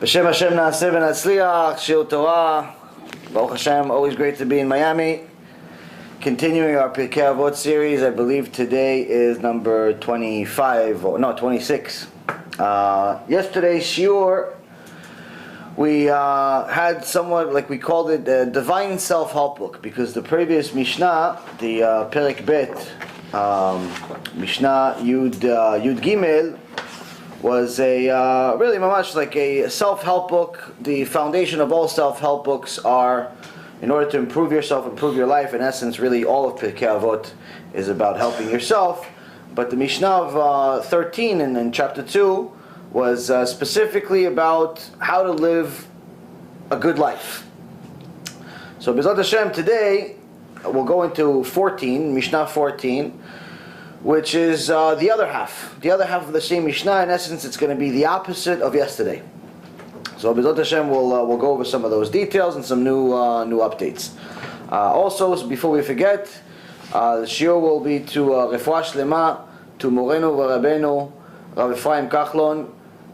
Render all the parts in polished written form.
B'Shem Hashem Na'aseh v'Natzliach, Shiur Torah. Baruch Hashem, always great to be in Miami. Continuing our PirkeiAvot series, I believe today is number 25, or no, 26. Yesterday's shiur, we had somewhat, like we called it, a divine self-help book, because the previous Mishnah, the Perek Bet, Mishnah Yud Gimel, was a really mamash like a self-help book. The foundation of all self-help books are, in order to improve yourself, improve your life. In essence, really all of PirkeiAvot is about helping yourself. But the Mishnah of 13 in chapter 2 was specifically about how to live a good life. So B'ezrat Hashem, today we'll go into 14, Mishnah 14, which is the other half of the same Mishnah. In essence, it's going to be the opposite of yesterday. So B'ezrat Hashem, we'll go over some of those details and some new updates. Also, before we forget, the shiur will be to Refuah Shlema, to Morenu v'Rabbeinu, Rav Ephraim Kachlon.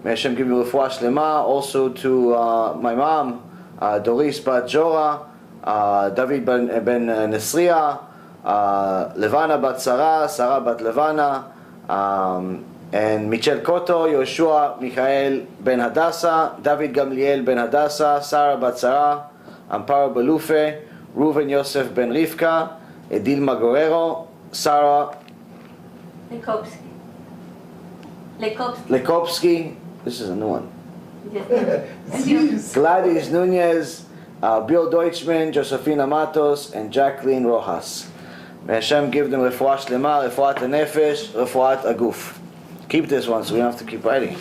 May Hashem give you Refuah Shlema. Also to my mom, Doris Bat Jora, David ben Nesriya, Levana Bat Sarah Bat Levana, and Michel Koto, Yoshua Michael ben Hadassah, David Gamliel ben Hadassah, Sarah Bat Sarah, Amparo Belufe, Reuven Yosef ben Rivka, Edil Magorero, Sarah Lekopsky. This is a new one. Gladys Nunez, Bill Deutschman, Josephina Matos, and Jacqueline Rojas. May Hashem give them refuah shlema, refuat nefesh, refuat aguf. Keep this one so we don't have to keep writing.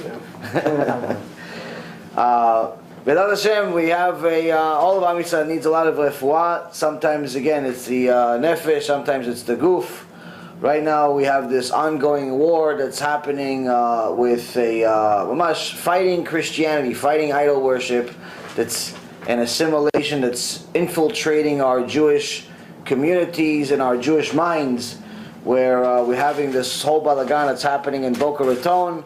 B'ezrat Hashem, we have all of Am Yisrael needs a lot of refuah. Sometimes, again, it's the nefesh, sometimes it's the guf. Right now we have this ongoing war that's happening with mamash fighting Christianity, fighting idol worship, that's an assimilation that's infiltrating our Jewish communities and our Jewish minds, where we're having this whole balagan that's happening in Boca Ratón,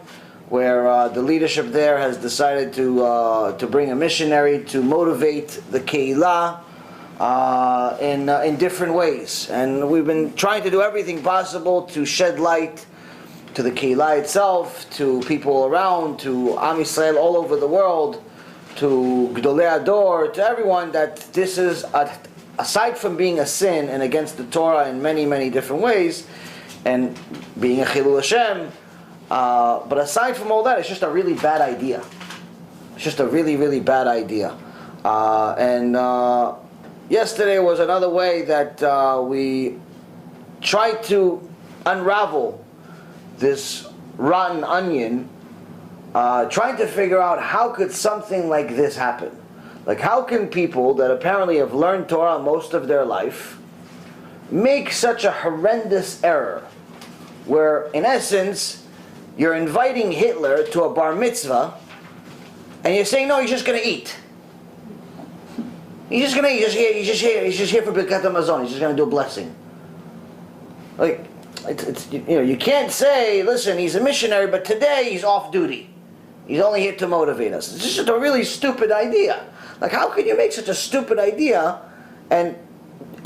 where the leadership there has decided to bring a missionary to motivate the Keilah in different ways. And we've been trying to do everything possible to shed light to the Keilah itself, to people around, to Am Yisrael all over the world, to Gdolei Ador, to everyone, that this is, aside from being a sin and against the Torah in many, many different ways, and being a Jilul HaShem, but aside from all that, it's just a really bad idea. It's just a really, really bad idea. Yesterday was another way that we tried to unravel this rotten onion, trying to figure out how could something like this happen. Like, how can people that apparently have learned Torah most of their life make such a horrendous error, where in essence you're inviting Hitler to a bar mitzvah and you're saying, no, he's just going to eat. He's just going to eat. He's just here for Birkat Hamazon. He's just going to do a blessing. Like, you can't say, listen, he's a missionary, but today he's off duty. He's only here to motivate us. It's just a really stupid idea. Like, how could you make such a stupid idea? And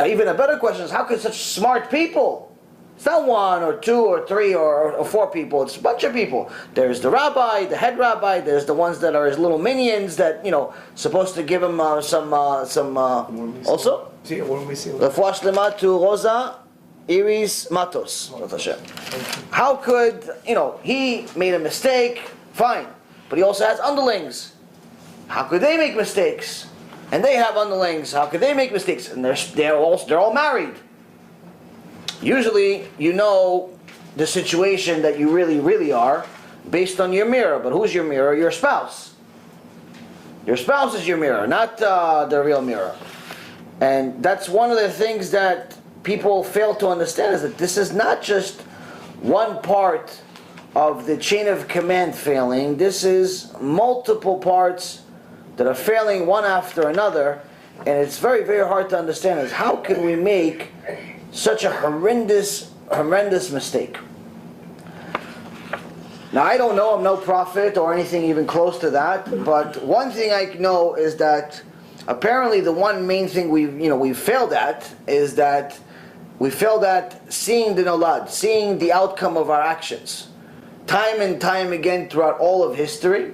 even a better question is, how could such smart people? It's not one or two or three or four people. It's a bunch of people. There's the rabbi, the head rabbi. There's the ones that are his little minions that, supposed to give him some also. Refuah shlema to Rosa Iris Matos. How could, he made a mistake, fine. But he also has underlings. How could they make mistakes? And they have underlings. How could they make mistakes? And they're all married. Usually, you know the situation that you really, really are based on your mirror. But who's your mirror? Your spouse. Your spouse is your mirror, not the real mirror. And that's one of the things that people fail to understand, is that this is not just one part of the chain of command failing. This is multiple parts that are failing one after another, and it's very, very hard to understand is how can we make such a horrendous mistake. Now I don't know, I'm no prophet or anything even close to that, but one thing I know is that apparently the one main thing we've failed at is that we failed at seeing the nolad, seeing the outcome of our actions. Time and time again throughout all of history,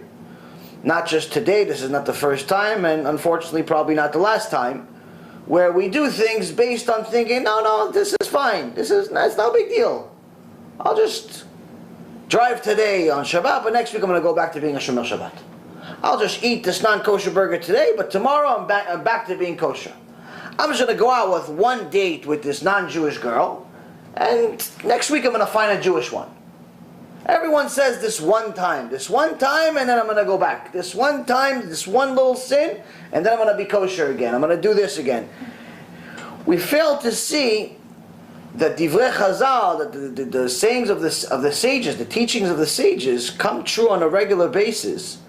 not just today, this is not the first time, and unfortunately probably not the last time, where we do things based on thinking, no, this is fine, it's no big deal. I'll just drive today on Shabbat, but next week I'm going to go back to being a Shomer Shabbat. I'll just eat this non-kosher burger today, but tomorrow I'm back to being kosher. I'm just going to go out with one date with this non-Jewish girl, and next week I'm going to find a Jewish one. Everyone says this one time, and then I'm going to go back. This one time, this one little sin, and then I'm going to be kosher again. I'm going to do this again. We fail to see that divrei Chazal, that the sayings of the sages, the teachings of the sages, come true on a regular basis.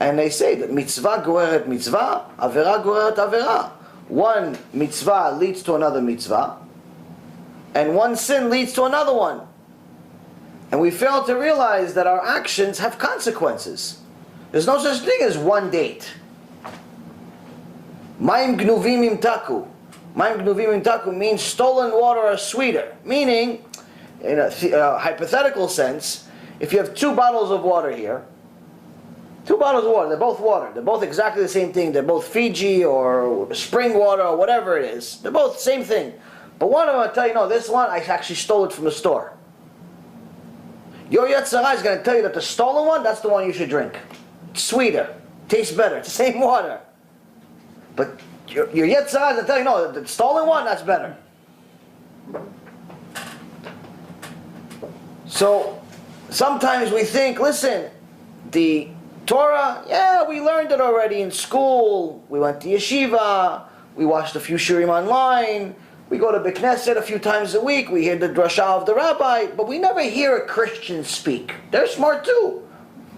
And they say that mitzvah goreret mitzvah, avera goreret avera. One mitzvah leads to another mitzvah, and one sin leads to another one. And we fail to realize that our actions have consequences. There's no such thing as one date. Mayim gnuvim imtaku. Mayim gnuvim imtaku means stolen water are sweeter. Meaning, in a hypothetical sense, if you have two bottles of water here, two bottles of water, they're both water. They're both exactly the same thing. They're both Fiji or spring water or whatever it is. They're both the same thing. But one of them will tell you, no, this one, I actually stole it from the store. Your Yetzer Hara is going to tell you that the stolen one, that's the one you should drink. It's sweeter. Tastes better. It's the same water. But your Yetzer Hara is going to tell you, no, the stolen one, that's better. So, sometimes we think, listen, the Torah, yeah, we learned it already in school. We went to yeshiva. We watched a few shiurim online. We go to Beit Knesset a few times a week. We hear the drasha of the rabbi, but we never hear a Christian speak. They're smart too,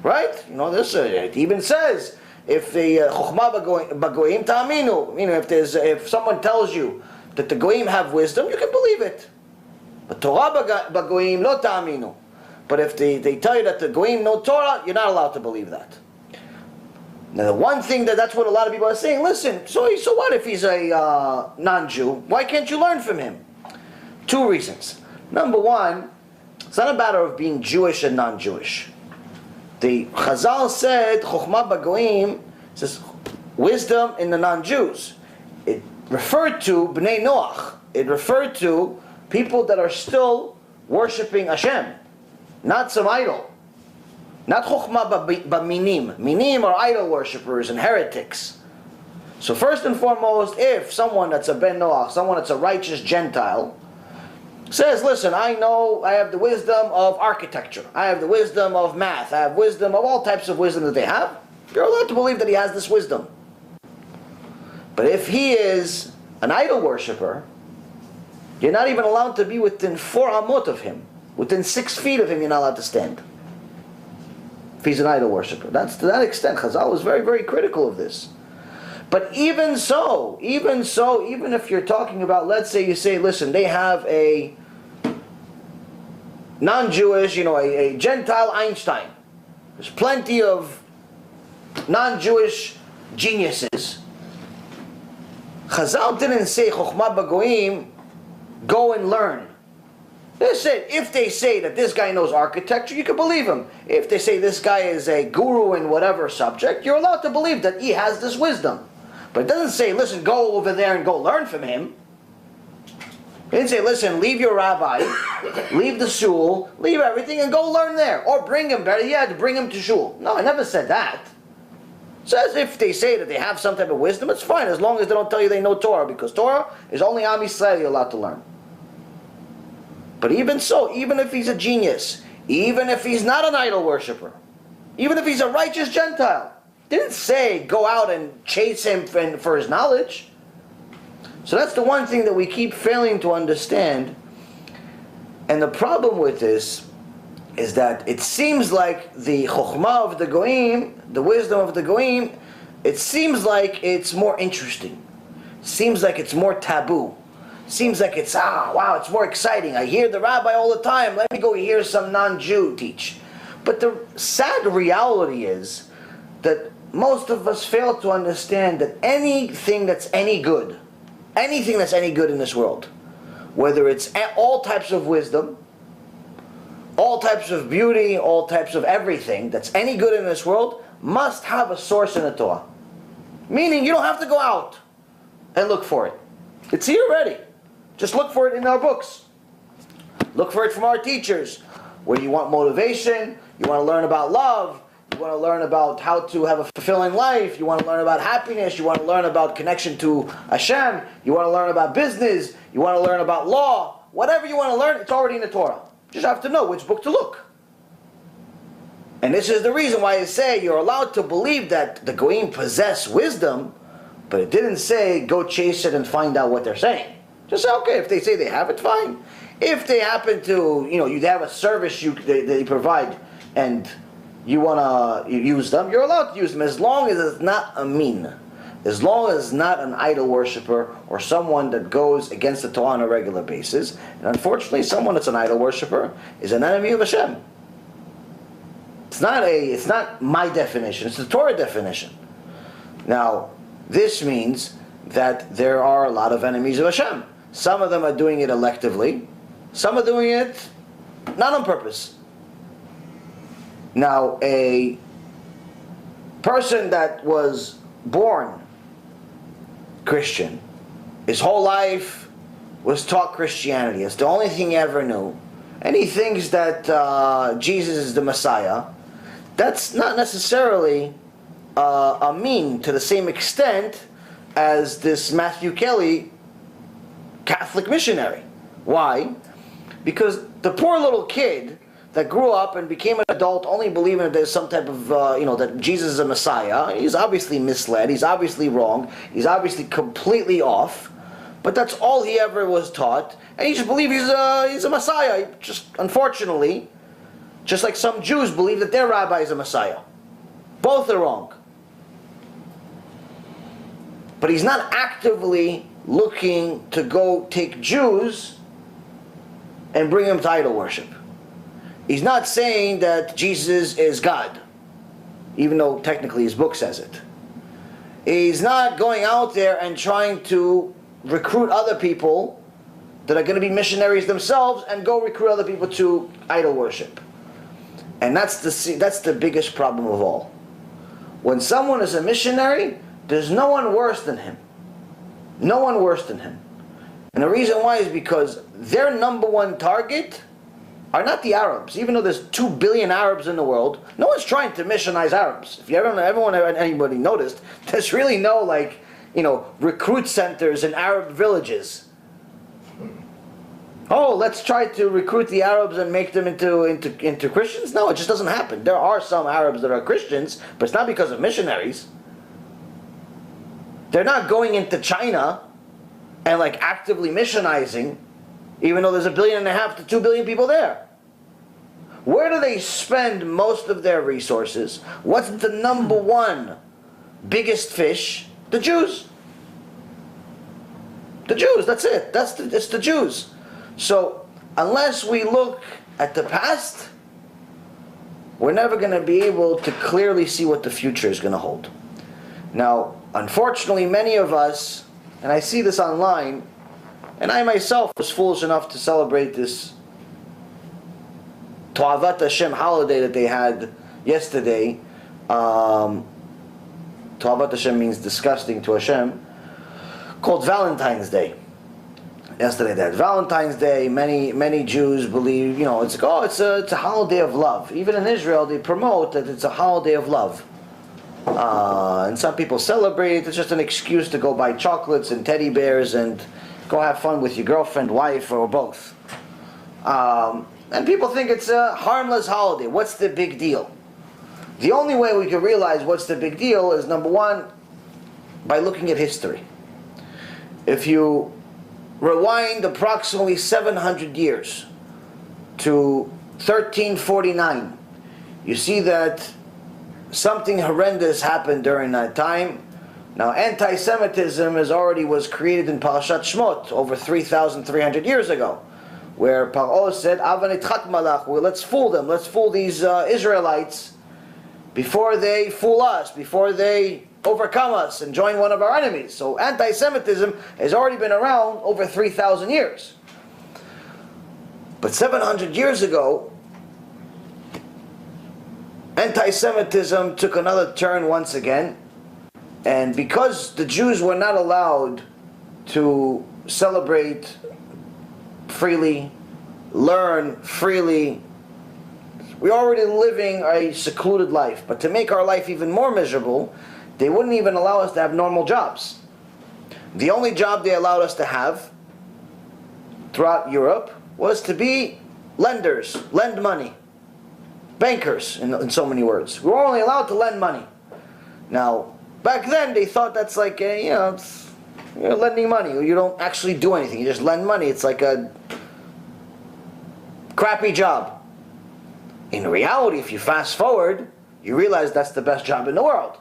right? You know, this it even says, if the chokhmah bagoyim ta'aminu, if someone tells you that the goyim have wisdom, you can believe it. But Torah bagoyim lo ta'aminu. But if they tell you that the goyim know Torah, you're not allowed to believe that. Now, the one thing that's what a lot of people are saying, listen, so what if he's a non-Jew? Why can't you learn from him? Two reasons. Number one, it's not a matter of being Jewish and non-Jewish. The Chazal said, Chokhmah Bagoim, says, wisdom in the non-Jews. It referred to Bnei Noach. It referred to people that are still worshipping Hashem, not some idol. Not chokhmah b'minim. Minim are idol worshippers and heretics. So first and foremost, if someone that's a ben Noach, someone that's a righteous Gentile, says, listen, I know I have the wisdom of architecture, I have the wisdom of math, I have wisdom of all types of wisdom that they have, you're allowed to believe that he has this wisdom. But if he is an idol worshipper, you're not even allowed to be within 4 amot of him. Within 6 feet of him, you're not allowed to stand. If he's an idol worshiper. That's to that extent. Chazal was very, very critical of this. But even so, even if you're talking about, let's say you say, listen, they have a non-Jewish, a Gentile Einstein. There's plenty of non-Jewish geniuses. Chazal didn't say, Chokhmah Bagoim, go and learn. They said, if they say that this guy knows architecture, you can believe him. If they say this guy is a guru in whatever subject, you're allowed to believe that he has this wisdom. But it doesn't say, listen, go over there and go learn from him. It didn't say, listen, leave your rabbi, leave the shul, leave everything and go learn there. Or bring him, better yet, bring him to shul. No, I never said that. It says if they say that they have some type of wisdom, it's fine, as long as they don't tell you they know Torah, because Torah is only Am Yisrael you're allowed to learn. But even so, even if he's a genius, even if he's not an idol worshiper, even if he's a righteous Gentile, didn't say go out and chase him for his knowledge. So that's the one thing that we keep failing to understand. And the problem with this is that it seems like the chokhmah of the goyim, the wisdom of the goyim, it seems like it's more interesting. Seems like it's more taboo. Seems like it's, wow, it's more exciting. I hear the rabbi all the time. Let me go hear some non-Jew teach. But the sad reality is that most of us fail to understand that anything that's any good in this world, whether it's all types of wisdom, all types of beauty, all types of everything that's any good in this world, must have a source in the Torah. Meaning you don't have to go out and look for it. It's here already. Just look for it in our books. Look for it from our teachers. Where you want motivation, you want to learn about love, you want to learn about how to have a fulfilling life, you want to learn about happiness, you want to learn about connection to Hashem, you want to learn about business, you want to learn about law, whatever you want to learn, it's already in the Torah. You just have to know which book to look. And this is the reason why I say you're allowed to believe that the Goyim possess wisdom, but it didn't say go chase it and find out what they're saying. Just say, okay, if they say they have it, fine. If they happen to, you have a service they provide and you want to use them, you're allowed to use them as long as it's not a mean. As long as it's not an idol worshiper or someone that goes against the Torah on a regular basis. And unfortunately, someone that's an idol worshiper is an enemy of Hashem. It's not my definition, it's the Torah definition. Now, this means that there are a lot of enemies of Hashem. Some of them are doing it electively, some are doing it not on purpose. Now, a person that was born Christian, his whole life was taught Christianity, it's the only thing he ever knew, and he thinks that Jesus is the Messiah, that's not necessarily a mean to the same extent as this Matthew Kelly Catholic missionary. Why? Because the poor little kid that grew up and became an adult only believing that there's some type of, that Jesus is a Messiah, he's obviously misled, he's obviously wrong, he's obviously completely off, but that's all he ever was taught, and he just believes he's a Messiah. Just, unfortunately, just like some Jews believe that their rabbi is a Messiah. Both are wrong. But he's not actively looking to go take Jews and bring them to idol worship. He's not saying that Jesus is God, even though technically his book says it. He's not going out there and trying to recruit other people that are going to be missionaries themselves and go recruit other people to idol worship. And that's the biggest problem of all. When someone is a missionary, there's no one worse than him. No one worse than him. And the reason why is because their number one target are not the Arabs. Even though there's 2 billion Arabs in the world, no one's trying to missionize Arabs. If you anybody noticed, there's really no recruit centers in Arab villages. Oh, let's try to recruit the Arabs and make them into Christians? No, it just doesn't happen. There are some Arabs that are Christians, but it's not because of missionaries. They're not going into China and actively missionizing, even though there's 1.5 billion to 2 billion people there. Where do they spend most of their resources? What's the number one biggest fish? The Jews. The Jews, that's it. It's the Jews. So, unless we look at the past, we're never going to be able to clearly see what the future is going to hold. Now, unfortunately, many of us, and I see this online, and I myself was foolish enough to celebrate this To'avat Hashem holiday that they had yesterday. To'avat Hashem means disgusting to Hashem, called Valentine's Day. Yesterday they had Valentine's Day. Many Jews believe, it's a holiday of love. Even in Israel they promote that it's a holiday of love. And some people celebrate. It's just an excuse to go buy chocolates and teddy bears and go have fun with your girlfriend, wife, or both. And people think it's a harmless holiday. What's the big deal? The only way we can realize what's the big deal is, number one, by looking at history. If you rewind approximately 700 years to 1349, you see that something horrendous happened during that time. Now, anti-Semitism was created in Parashat Shmot over 3,300 years ago, where Paro said, "Avanitchat malach," well, let's fool them, let's fool these Israelites before they fool us, before they overcome us and join one of our enemies. So anti-Semitism has already been around over 3,000 years. But 700 years ago, anti-Semitism took another turn once again, and because the Jews were not allowed to celebrate freely, learn freely, we're already living a secluded life. But to make our life even more miserable, they wouldn't even allow us to have normal jobs. The only job they allowed us to have throughout Europe was to be lenders, lend money. Bankers, in so many words. We were only allowed to lend money. Now, back then they thought that's like a, you're lending money. You don't actually do anything. You just lend money. It's like a crappy job. In reality, if you fast forward, you realize that's the best job in the world.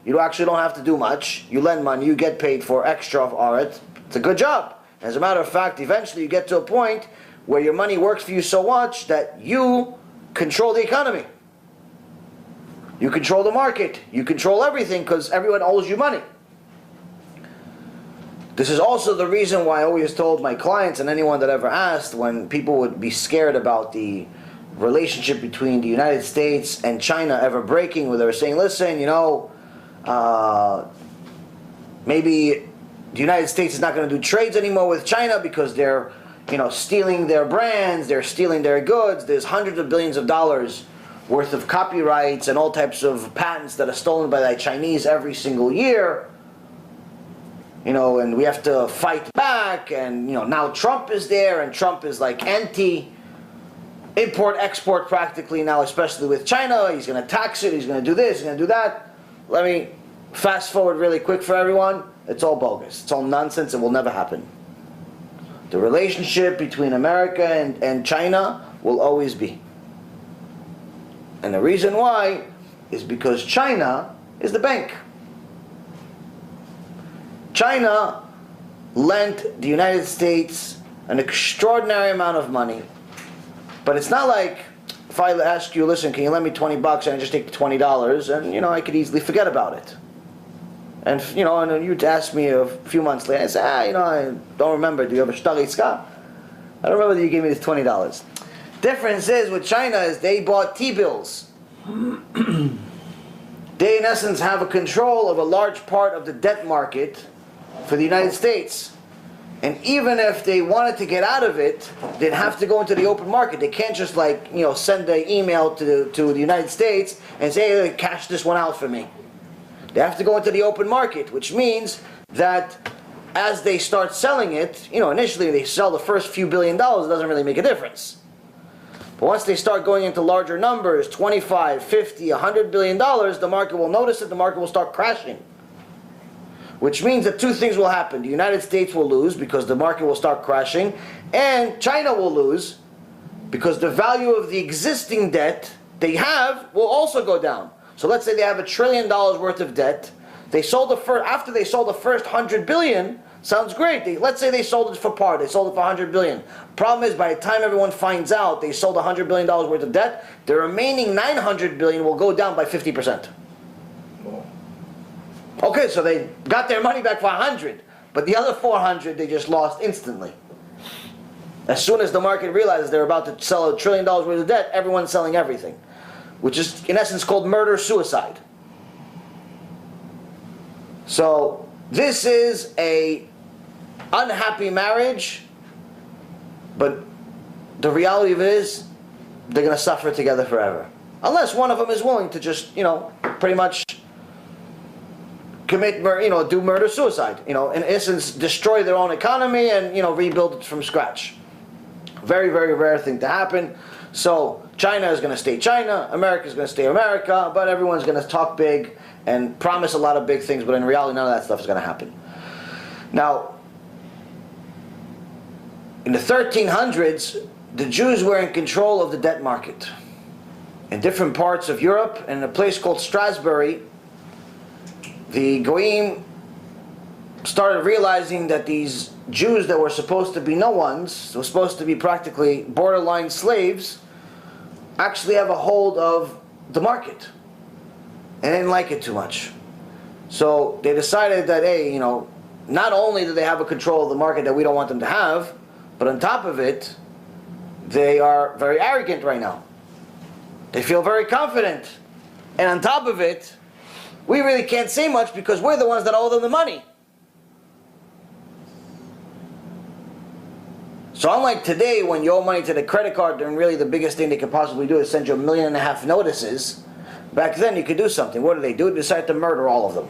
You actually don't have to do much. You lend money, you get paid for extra of it. It's a good job. As a matter of fact, eventually you get to a point where your money works for you so much that you control the economy. You control the market. You control everything because everyone owes you money. This is also the reason why I always told my clients and anyone that ever asked, when people would be scared about the relationship between the United States and China ever breaking, where they were saying, listen, maybe the United States is not going to do trades anymore with China because they're stealing their brands, they're stealing their goods. There's hundreds of billions of dollars worth of copyrights and all types of patents that are stolen by the Chinese every single year. And we have to fight back, and now Trump is there, and Trump is like anti import-export practically now, especially with China. He's going to tax it, he's going to do this, he's going to do that. Let me fast forward really quick for everyone. It's all bogus. It's all nonsense. It will never happen. The relationship between America and China will always be. And the reason why is because China is the bank. China lent the United States an extraordinary amount of money. But it's not like if I ask you, listen, can you lend me $20 and I just take the $20 and I could easily forget about it. And and then you'd ask me a few months later, I say, I don't remember. Do you have a shtar itzka? I don't remember that you gave me this $20. Difference is with China is they bought T-bills. They in essence have a control of a large part of the debt market for the United States. And even if they wanted to get out of it, they'd have to go into the open market. They can't just send an email to the United States and say, hey, cash this one out for me. They have to go into the open market, which means that as they start selling it, initially they sell the first few $1 billion, it doesn't really make a difference. But once they start going into larger numbers, 25, 50, $100 billion, the market will notice it, the market will start crashing. Which means that two things will happen. The United States will lose because the market will start crashing, and China will lose because the value of the existing debt they have will also go down. So let's say they have $1 trillion worth of debt. They sold after they sold the first 100 billion, sounds great. Let's say they sold it for par. They sold it for 100 billion. Problem is, by the time everyone finds out they sold $100 billion worth of debt, the remaining 900 billion will go down by 50%. Okay, so they got their money back for 100, but the other 400 they just lost instantly. As soon as the market realizes they're about to sell $1 trillion worth of debt, everyone's selling everything, which is in essence called murder-suicide. So this is a unhappy marriage, but the reality of it is they're going to suffer together forever, unless one of them is willing to just pretty much commit do murder-suicide, in essence destroy their own economy and rebuild it from scratch. Very, very rare thing to happen. So China is going to stay China, America is going to stay America, but everyone's going to talk big and promise a lot of big things, but in reality none of that stuff is going to happen. Now, in the 1300s, the Jews were in control of the debt market. In different parts of Europe, and in a place called Strasbourg, the Goyim started realizing that these Jews that were supposed to be no ones, were supposed to be practically borderline slaves, actually have a hold of the market. And they didn't like it too much. So they decided that, hey, not only do they have a control of the market that we don't want them to have, but on top of it, they are very arrogant right now. They feel very confident. And on top of it, we really can't say much because we're the ones that owe them the money. So unlike today, when you owe money to the credit card, then really the biggest thing they could possibly do is send you 1.5 million notices. Back then you could do something. What did? They decided to murder all of them.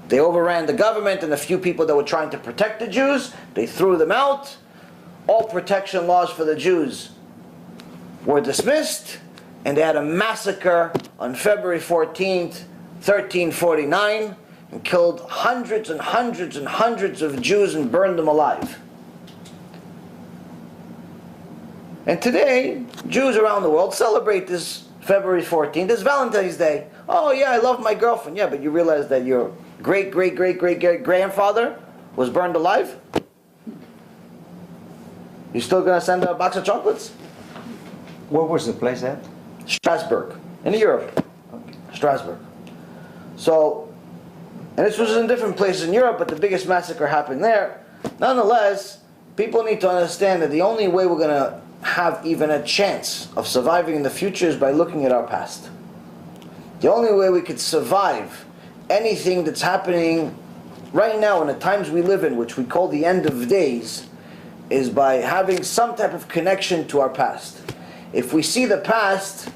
They overran the government and the few people that were trying to protect the Jews. They threw them out. All protection laws for the Jews were dismissed. And they had a massacre on February 14th, 1349. And killed hundreds and hundreds and hundreds of Jews and burned them alive. And today, Jews around the world celebrate this February 14th, this Valentine's Day. Oh yeah, I love my girlfriend. Yeah, but you realize that your great-great-great-great-grandfather was burned alive? You still going to send a box of chocolates? Where was the place at? Strasbourg, in Europe. Okay. Strasbourg. So, and this was in different places in Europe, but the biggest massacre happened there. Nonetheless, people need to understand that the only way we're going to have even a chance of surviving in the future is by looking at our past. The only way we could survive anything that's happening right now in the times we live in, which we call the end of days, is by having some type of connection to our past. If we see the past,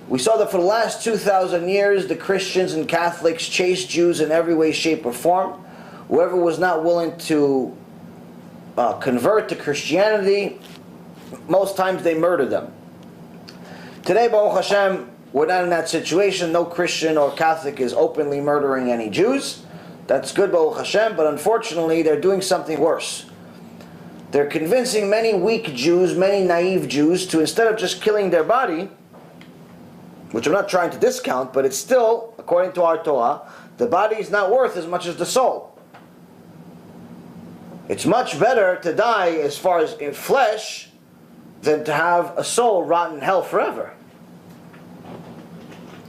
we saw that for the last 2,000 years, the Christians and Catholics chased Jews in every way, shape, or form. Whoever was not willing to convert to Christianity, most times they murdered them. Today, Baruch Hashem, we're not in that situation. No Christian or Catholic is openly murdering any Jews. That's good, Baruch Hashem, but unfortunately, they're doing something worse. They're convincing many weak Jews, many naive Jews, to instead of just killing their body, which I'm not trying to discount, but it's still, according to our Torah, the body is not worth as much as the soul. It's much better to die as far as in flesh than to have a soul rot in hell forever.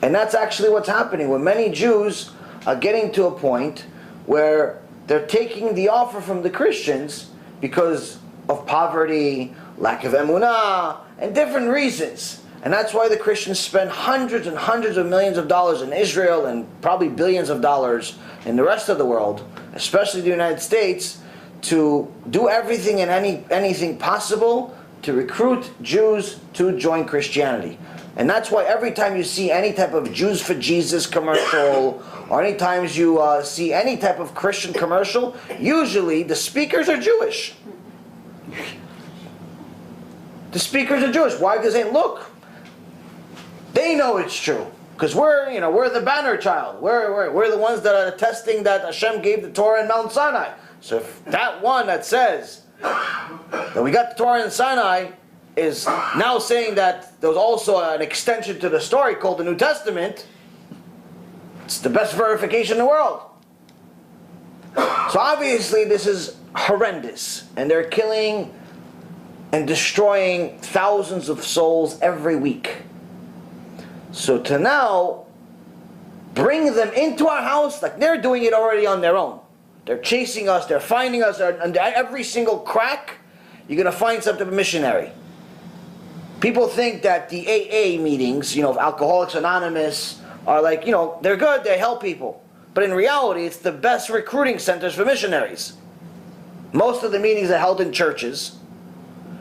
And that's actually what's happening, where many Jews are getting to a point where they're taking the offer from the Christians because of poverty, lack of emunah, and different reasons. And that's why the Christians spend hundreds and hundreds of millions of dollars in Israel and probably billions of dollars in the rest of the world, especially the United States, to do everything and anything possible to recruit Jews to join Christianity. And that's why every time you see any type of Jews for Jesus commercial, or any times you see any type of Christian commercial, usually the speakers are Jewish. The speakers are Jewish. Why? Because they look. They know it's true. Because we're the banner child. We're the ones that are attesting that Hashem gave the Torah in Mount Sinai. So if that one that says that we got the Torah in Sinai is now saying that there was also an extension to the story called the New Testament, it's the best verification in the world. So obviously this is horrendous. And they're killing and destroying thousands of souls every week. So to now bring them into our house, like they're doing it already on their own. They're chasing us, they're finding us, and every single crack, you're going to find some type of missionary. People think that the AA meetings, of Alcoholics Anonymous, are like, they're good, they help people. But in reality, it's the best recruiting centers for missionaries. Most of the meetings are held in churches.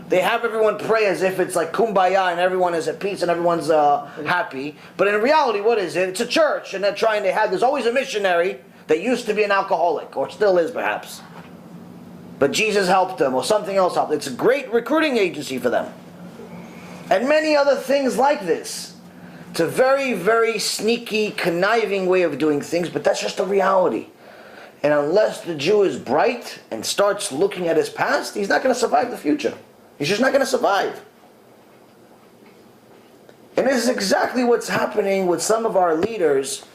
They have everyone pray as if it's like kumbaya and everyone is at peace and everyone's happy. But in reality, what is it? It's a church, and there's always a missionary that used to be an alcoholic, or still is perhaps. But Jesus helped them, or something else helped. It's a great recruiting agency for them. And many other things like this. It's a very, very sneaky, conniving way of doing things, but that's just the reality. And unless the Jew is bright and starts looking at his past, he's not going to survive the future. He's just not going to survive. And this is exactly what's happening with some of our leaders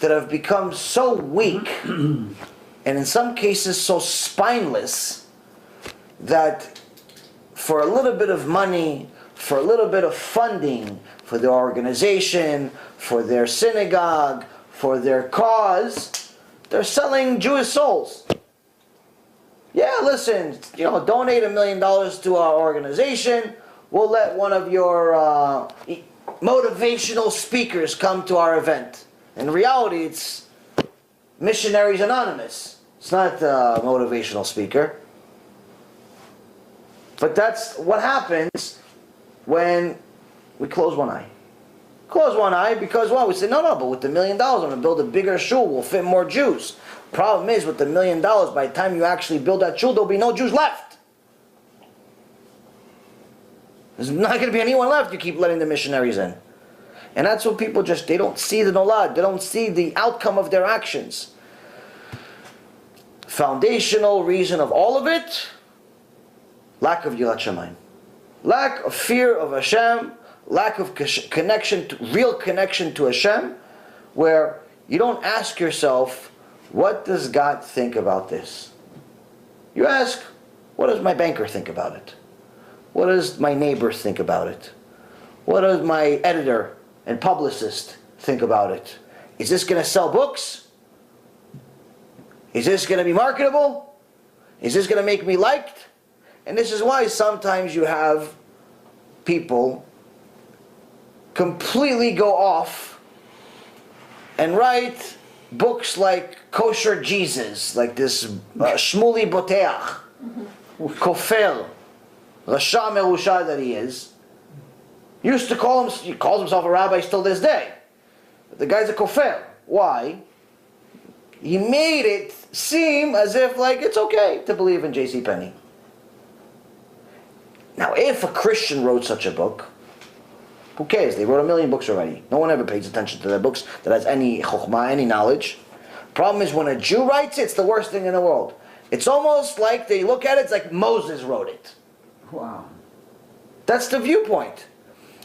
that have become so weak, and in some cases so spineless, that for a little bit of money, for a little bit of funding, for their organization, for their synagogue, for their cause, they're selling Jewish souls. Yeah, listen, donate $1 million to our organization. We'll let one of your motivational speakers come to our event. In reality, it's Missionaries Anonymous. It's not a motivational speaker. But that's what happens when we close one eye. Close one eye because, well, we say, no, but with the $1 million, I'm going to build a bigger shul. We'll fit more Jews. Problem is, with the $1 million, by the time you actually build that shul, there'll be no Jews left. There's not going to be anyone left. You keep letting the missionaries in. And that's what people they don't see the nolad. They don't see the outcome of their actions. Foundational reason of all of it, lack of Yirat Shamayim. Lack of fear of Hashem, lack of connection, real connection to Hashem, where you don't ask yourself, what does God think about this? You ask, what does my banker think about it? What does my neighbor think about it? What does my editor and publicist think about it? Is this going to sell books? Is this going to be marketable? Is this going to make me liked? And this is why sometimes you have people completely go off and write books like Kosher Jesus, like this Shmuli Boteach, Kofel, Rasha Merusha that he is. Used to he calls himself a rabbi still this day. But the guy's a kofel. Why? He made it seem as if it's okay to believe in JCPenney. Now, if a Christian wrote such a book, who cares? They wrote 1 million books already. No one ever pays attention to their books that has any chokhmah, any knowledge. Problem is, when a Jew writes it, it's the worst thing in the world. It's almost like they look at it, it's like Moses wrote it. Wow. That's the viewpoint.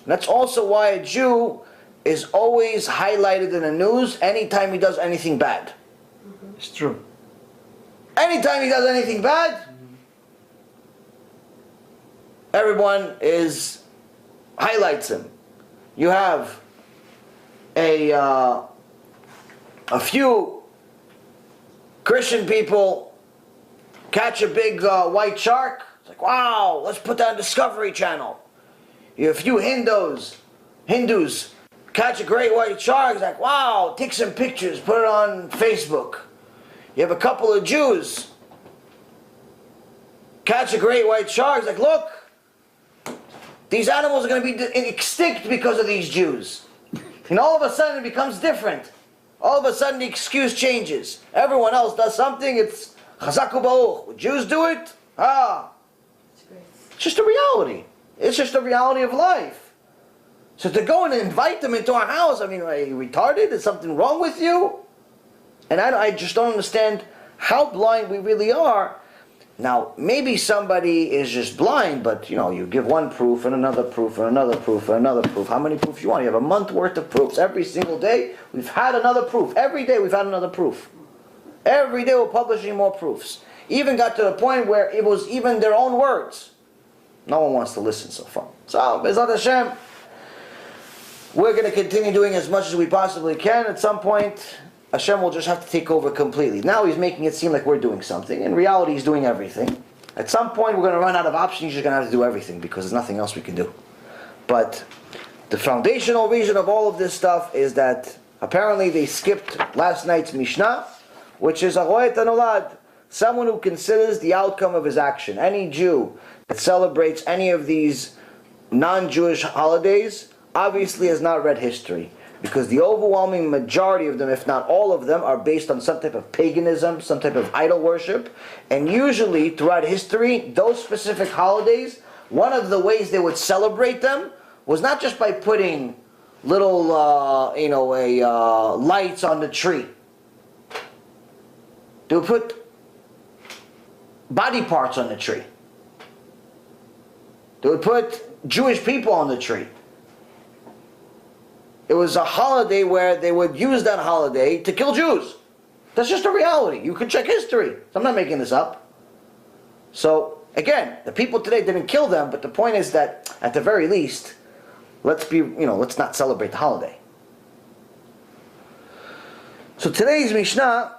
That's also why a Jew is always highlighted in the news anytime he does anything bad. It's true. Anytime he does anything bad, everyone highlights him. You have a few Christian people catch a big white shark. It's like, wow, let's put that on Discovery Channel. You have a few Hindus catch a great white shark. It's like, wow, take some pictures, put it on Facebook. You have a couple of Jews catch a great white shark. It's like, look, these animals are going to be extinct because of these Jews. And all of a sudden it becomes different. All of a sudden the excuse changes. Everyone else does something, it's chazaku ba'uch. Would Jews do it? It's just a reality. It's just a reality of life. So to go and invite them into our house, are you retarded? Is something wrong with you? And I just don't understand how blind we really are. Now, maybe somebody is just blind, but you give one proof and another proof and another proof and another proof. How many proofs you want? You have a month worth of proofs. Every single day, we've had another proof. Every day, we've had another proof. Every day, we're publishing more proofs. Even got to the point where it was even their own words. No one wants to listen so far. So, B'ezrat Hashem, we're going to continue doing as much as we possibly can. At some point, Hashem will just have to take over completely. Now he's making it seem like we're doing something. In reality, he's doing everything. At some point, we're going to run out of options. He's just going to have to do everything because there's nothing else we can do. But the foundational reason of all of this stuff is that apparently they skipped last night's Mishnah, which is Aroet Hanolad, someone who considers the outcome of his action. Any Jew that celebrates any of these non-Jewish holidays obviously has not read history, because the overwhelming majority of them, if not all of them, are based on some type of paganism, some type of idol worship. And usually throughout history, those specific holidays, one of the ways they would celebrate them was not just by putting little lights on the tree. They would put body parts on the tree. They would put Jewish people on the tree. It was a holiday where they would use that holiday to kill Jews. That's just a reality. You can check history. I'm not making this up. So, again, the people today didn't kill them, but the point is that, at the very least, let's not celebrate the holiday. So today's Mishnah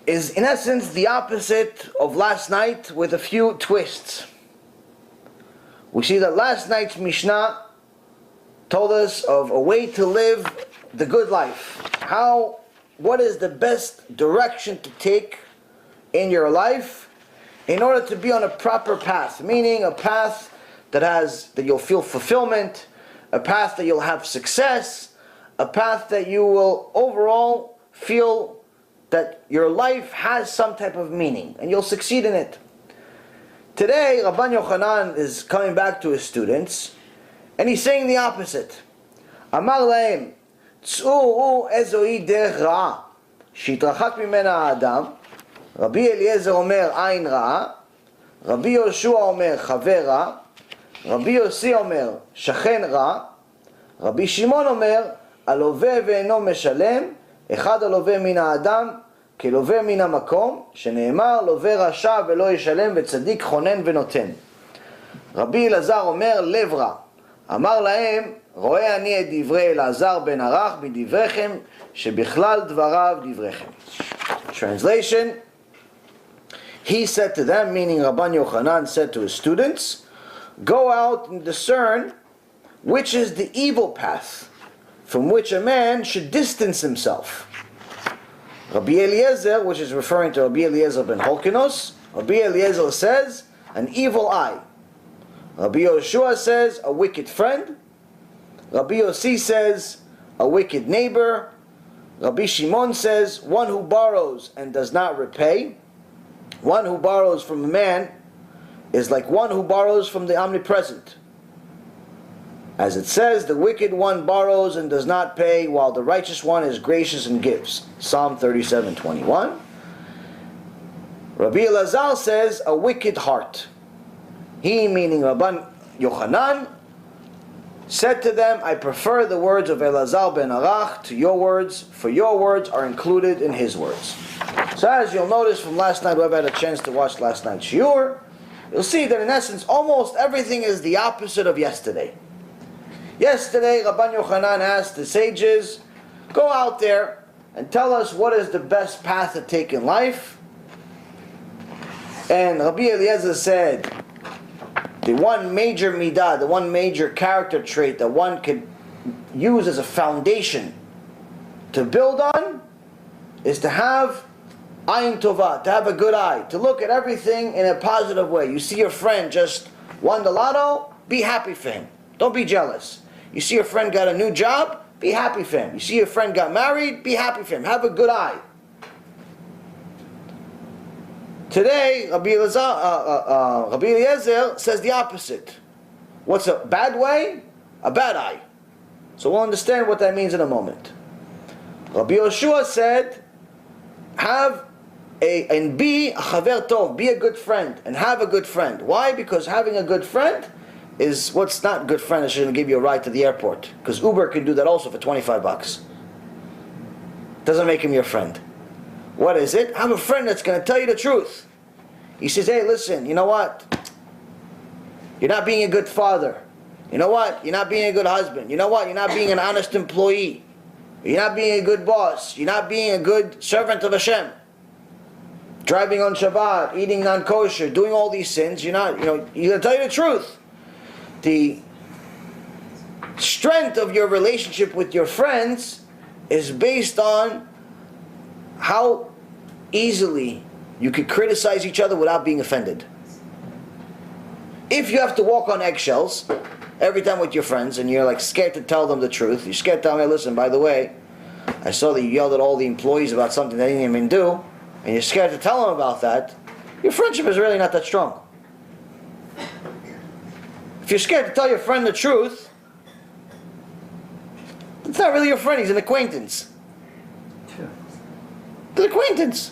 is, in essence, the opposite of last night with a few twists. We see that last night's Mishnah told us of a way to live the good life. What is the best direction to take in your life in order to be on a proper path, meaning a path that you'll feel fulfillment, a path that you'll have success, a path that you will overall feel that your life has some type of meaning and you'll succeed in it. Today, Rabban Yochanan is coming back to his students and he's saying the opposite. Amar lahem, tz'u ezoi derech ra'a, shitrachak mimena ha'adam. Rabbi Eliezer omer ayin ra'a, Rabbi Yoshua omer chaver ra', Rabbi Yossi omer shachen ra', Rabbi Shimon omer הלווה ואינו משלם, אחד הלווה מן האדם, כלווה מן המקום, שנאמר, לווה רשע ולא ישלם, וצדיק חונן ונותן. רבי אלעזר אומר, לב רע. אמר להם, רואה אני את דברי אלעזר בן ערך מדבריכם, שבכלל דבריו דבריכם. Translation, he said to them, meaning Rabban Yochanan said to his students, go out and discern which is the evil path, from which a man should distance himself. Rabbi Eliezer, which is referring to Rabbi Eliezer ben Holkinos, Rabbi Eliezer says, an evil eye. Rabbi Yoshua says, a wicked friend. Rabbi Yossi says, a wicked neighbor. Rabbi Shimon says, one who borrows and does not repay. One who borrows from a man is like one who borrows from the omnipresent. As it says, the wicked one borrows and does not pay, while the righteous one is gracious and gives. Psalm 37:21. Rabbi Elazar says, a wicked heart. He, meaning Rabban Yochanan, said to them, I prefer the words of Elazar ben Arach to your words, for your words are included in his words. So as you'll notice from last night, whoever had a chance to watch last night's shiur, you'll see that in essence, almost everything is the opposite of yesterday. Yesterday, Rabban Yochanan asked the sages, go out there and tell us what is the best path to take in life. And Rabbi Eliezer said, the one major midah, the one major character trait that one could use as a foundation to build on is to have ayin tovah, to have a good eye, to look at everything in a positive way. You see your friend just won the lotto, be happy for him. Don't be jealous. You see your friend got a new job, be happy for him. You see your friend got married, be happy for him. Have a good eye. Today, Rabbi Eliezer says the opposite. What's a bad way? A bad eye. So we'll understand what that means in a moment. Rabbi Yoshua said, be a chaver tov, be a good friend, and have a good friend. Why? Because having a good friend is what's not good friend is going to give you a ride to the airport. Because Uber can do that also for $25. Doesn't make him your friend. What is it? Have a friend that's going to tell you the truth. He says, hey, listen, you know what? You're not being a good father. You know what? You're not being a good husband. You know what? You're not being an honest employee. You're not being a good boss. You're not being a good servant of Hashem. Driving on Shabbat, eating non-kosher, doing all these sins. You're going to tell you the truth. The strength of your relationship with your friends is based on how easily you could criticize each other without being offended. If you have to walk on eggshells every time with your friends and you're like scared to tell them the truth, you're scared to tell them, hey, listen, by the way, I saw that you yelled at all the employees about something they didn't even do, and you're scared to tell them about that, your friendship is really not that strong. If you're scared to tell your friend the truth, it's not really your friend, he's an acquaintance. Sure. An acquaintance.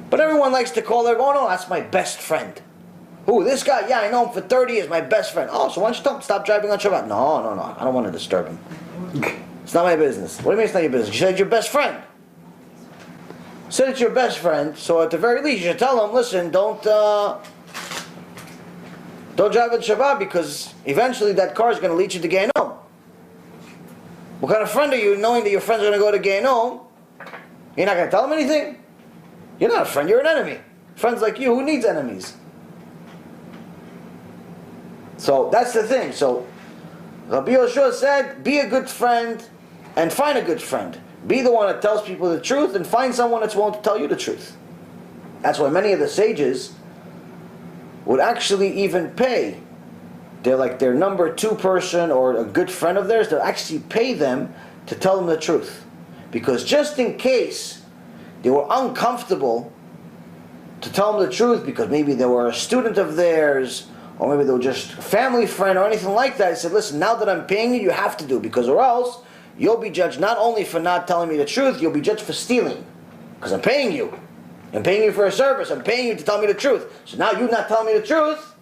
But everyone likes to call their, oh no, that's my best friend. Who, this guy? Yeah, I know him for 30 years, my best friend. Oh, so why don't you tell him stop driving on Shabbat? No, no, no, I don't want to disturb him. It's not my business. What do you mean it's not your business? You said it's your best friend. You said it's your best friend, so at the very least you should tell him, listen, don't drive on Shabbat because eventually that car is going to lead you to Gehinnom. What kind of friend are you knowing that your friends are going to go to Gehinnom? You're not going to tell him anything? You're not a friend, you're an enemy. Friends like you, who needs enemies? So that's the thing. So Rabbi Yoshua said, be a good friend and find a good friend. Be the one that tells people the truth and find someone that's willing to tell you the truth. That's why many of the sages would actually even pay. They're like their number 2 person or a good friend of theirs, they'll actually pay them to tell them the truth. Because just in case they were uncomfortable to tell them the truth because maybe they were a student of theirs or maybe they were just a family friend or anything like that, I said, listen, now that I'm paying you, you have to do, because or else you'll be judged not only for not telling me the truth, you'll be judged for stealing. Because I'm paying you. I'm paying you for a service. I'm paying you to tell me the truth. So now you're not telling me the truth.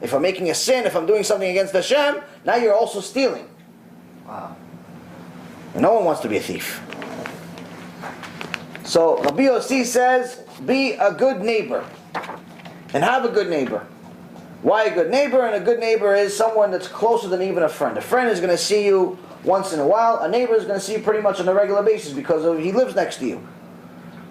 If I'm making a sin, if I'm doing something against Hashem, now you're also stealing. Wow. And no one wants to be a thief. So Rabbi Yossi says, be a good neighbor. And have a good neighbor. Why a good neighbor? And a good neighbor is someone that's closer than even a friend. A friend is going to see you once in a while. A neighbor is going to see you pretty much on a regular basis because he lives next to you.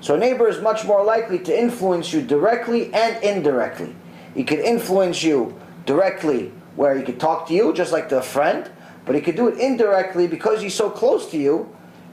So a neighbor is much more likely to influence you directly and indirectly. He could influence you directly where he could talk to you just like to a friend, but he could do it indirectly because he's so close to you.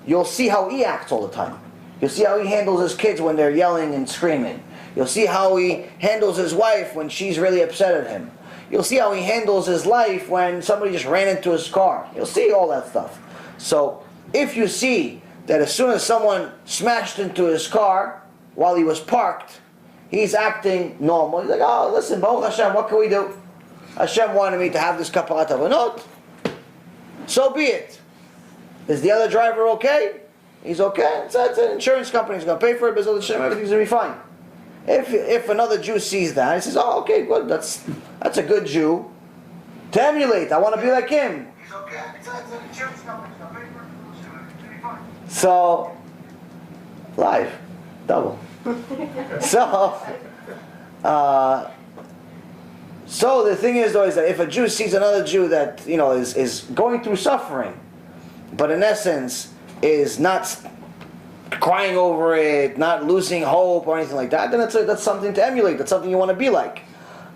You'll see how he acts all the time. You'll see how he handles his kids when they're yelling and screaming. You'll see how he handles his wife when she's really upset at him. You'll see how he handles his life when somebody just ran into his car. You'll see all that stuff. So if you see that as soon as someone smashed into his car while he was parked, he's acting normal. He's like, oh, listen, Baruch Hashem, what can we do? Hashem wanted me to have this kaparat avonot. So be it. Is the other driver okay? He's okay. It's an insurance company. He's going to pay for it, but everything's going to be fine. If another Jew sees that, he says, oh, okay, good. That's a good Jew to emulate. I want to be like him. He's okay. It's an insurance company. He's going to pay for it. It's going to be fine. So, live. Double. So the thing is, though, is that if a Jew sees another Jew that, you know, is going through suffering, but in essence is not crying over it, not losing hope or anything like that, then that's something to emulate. That's something you want to be like.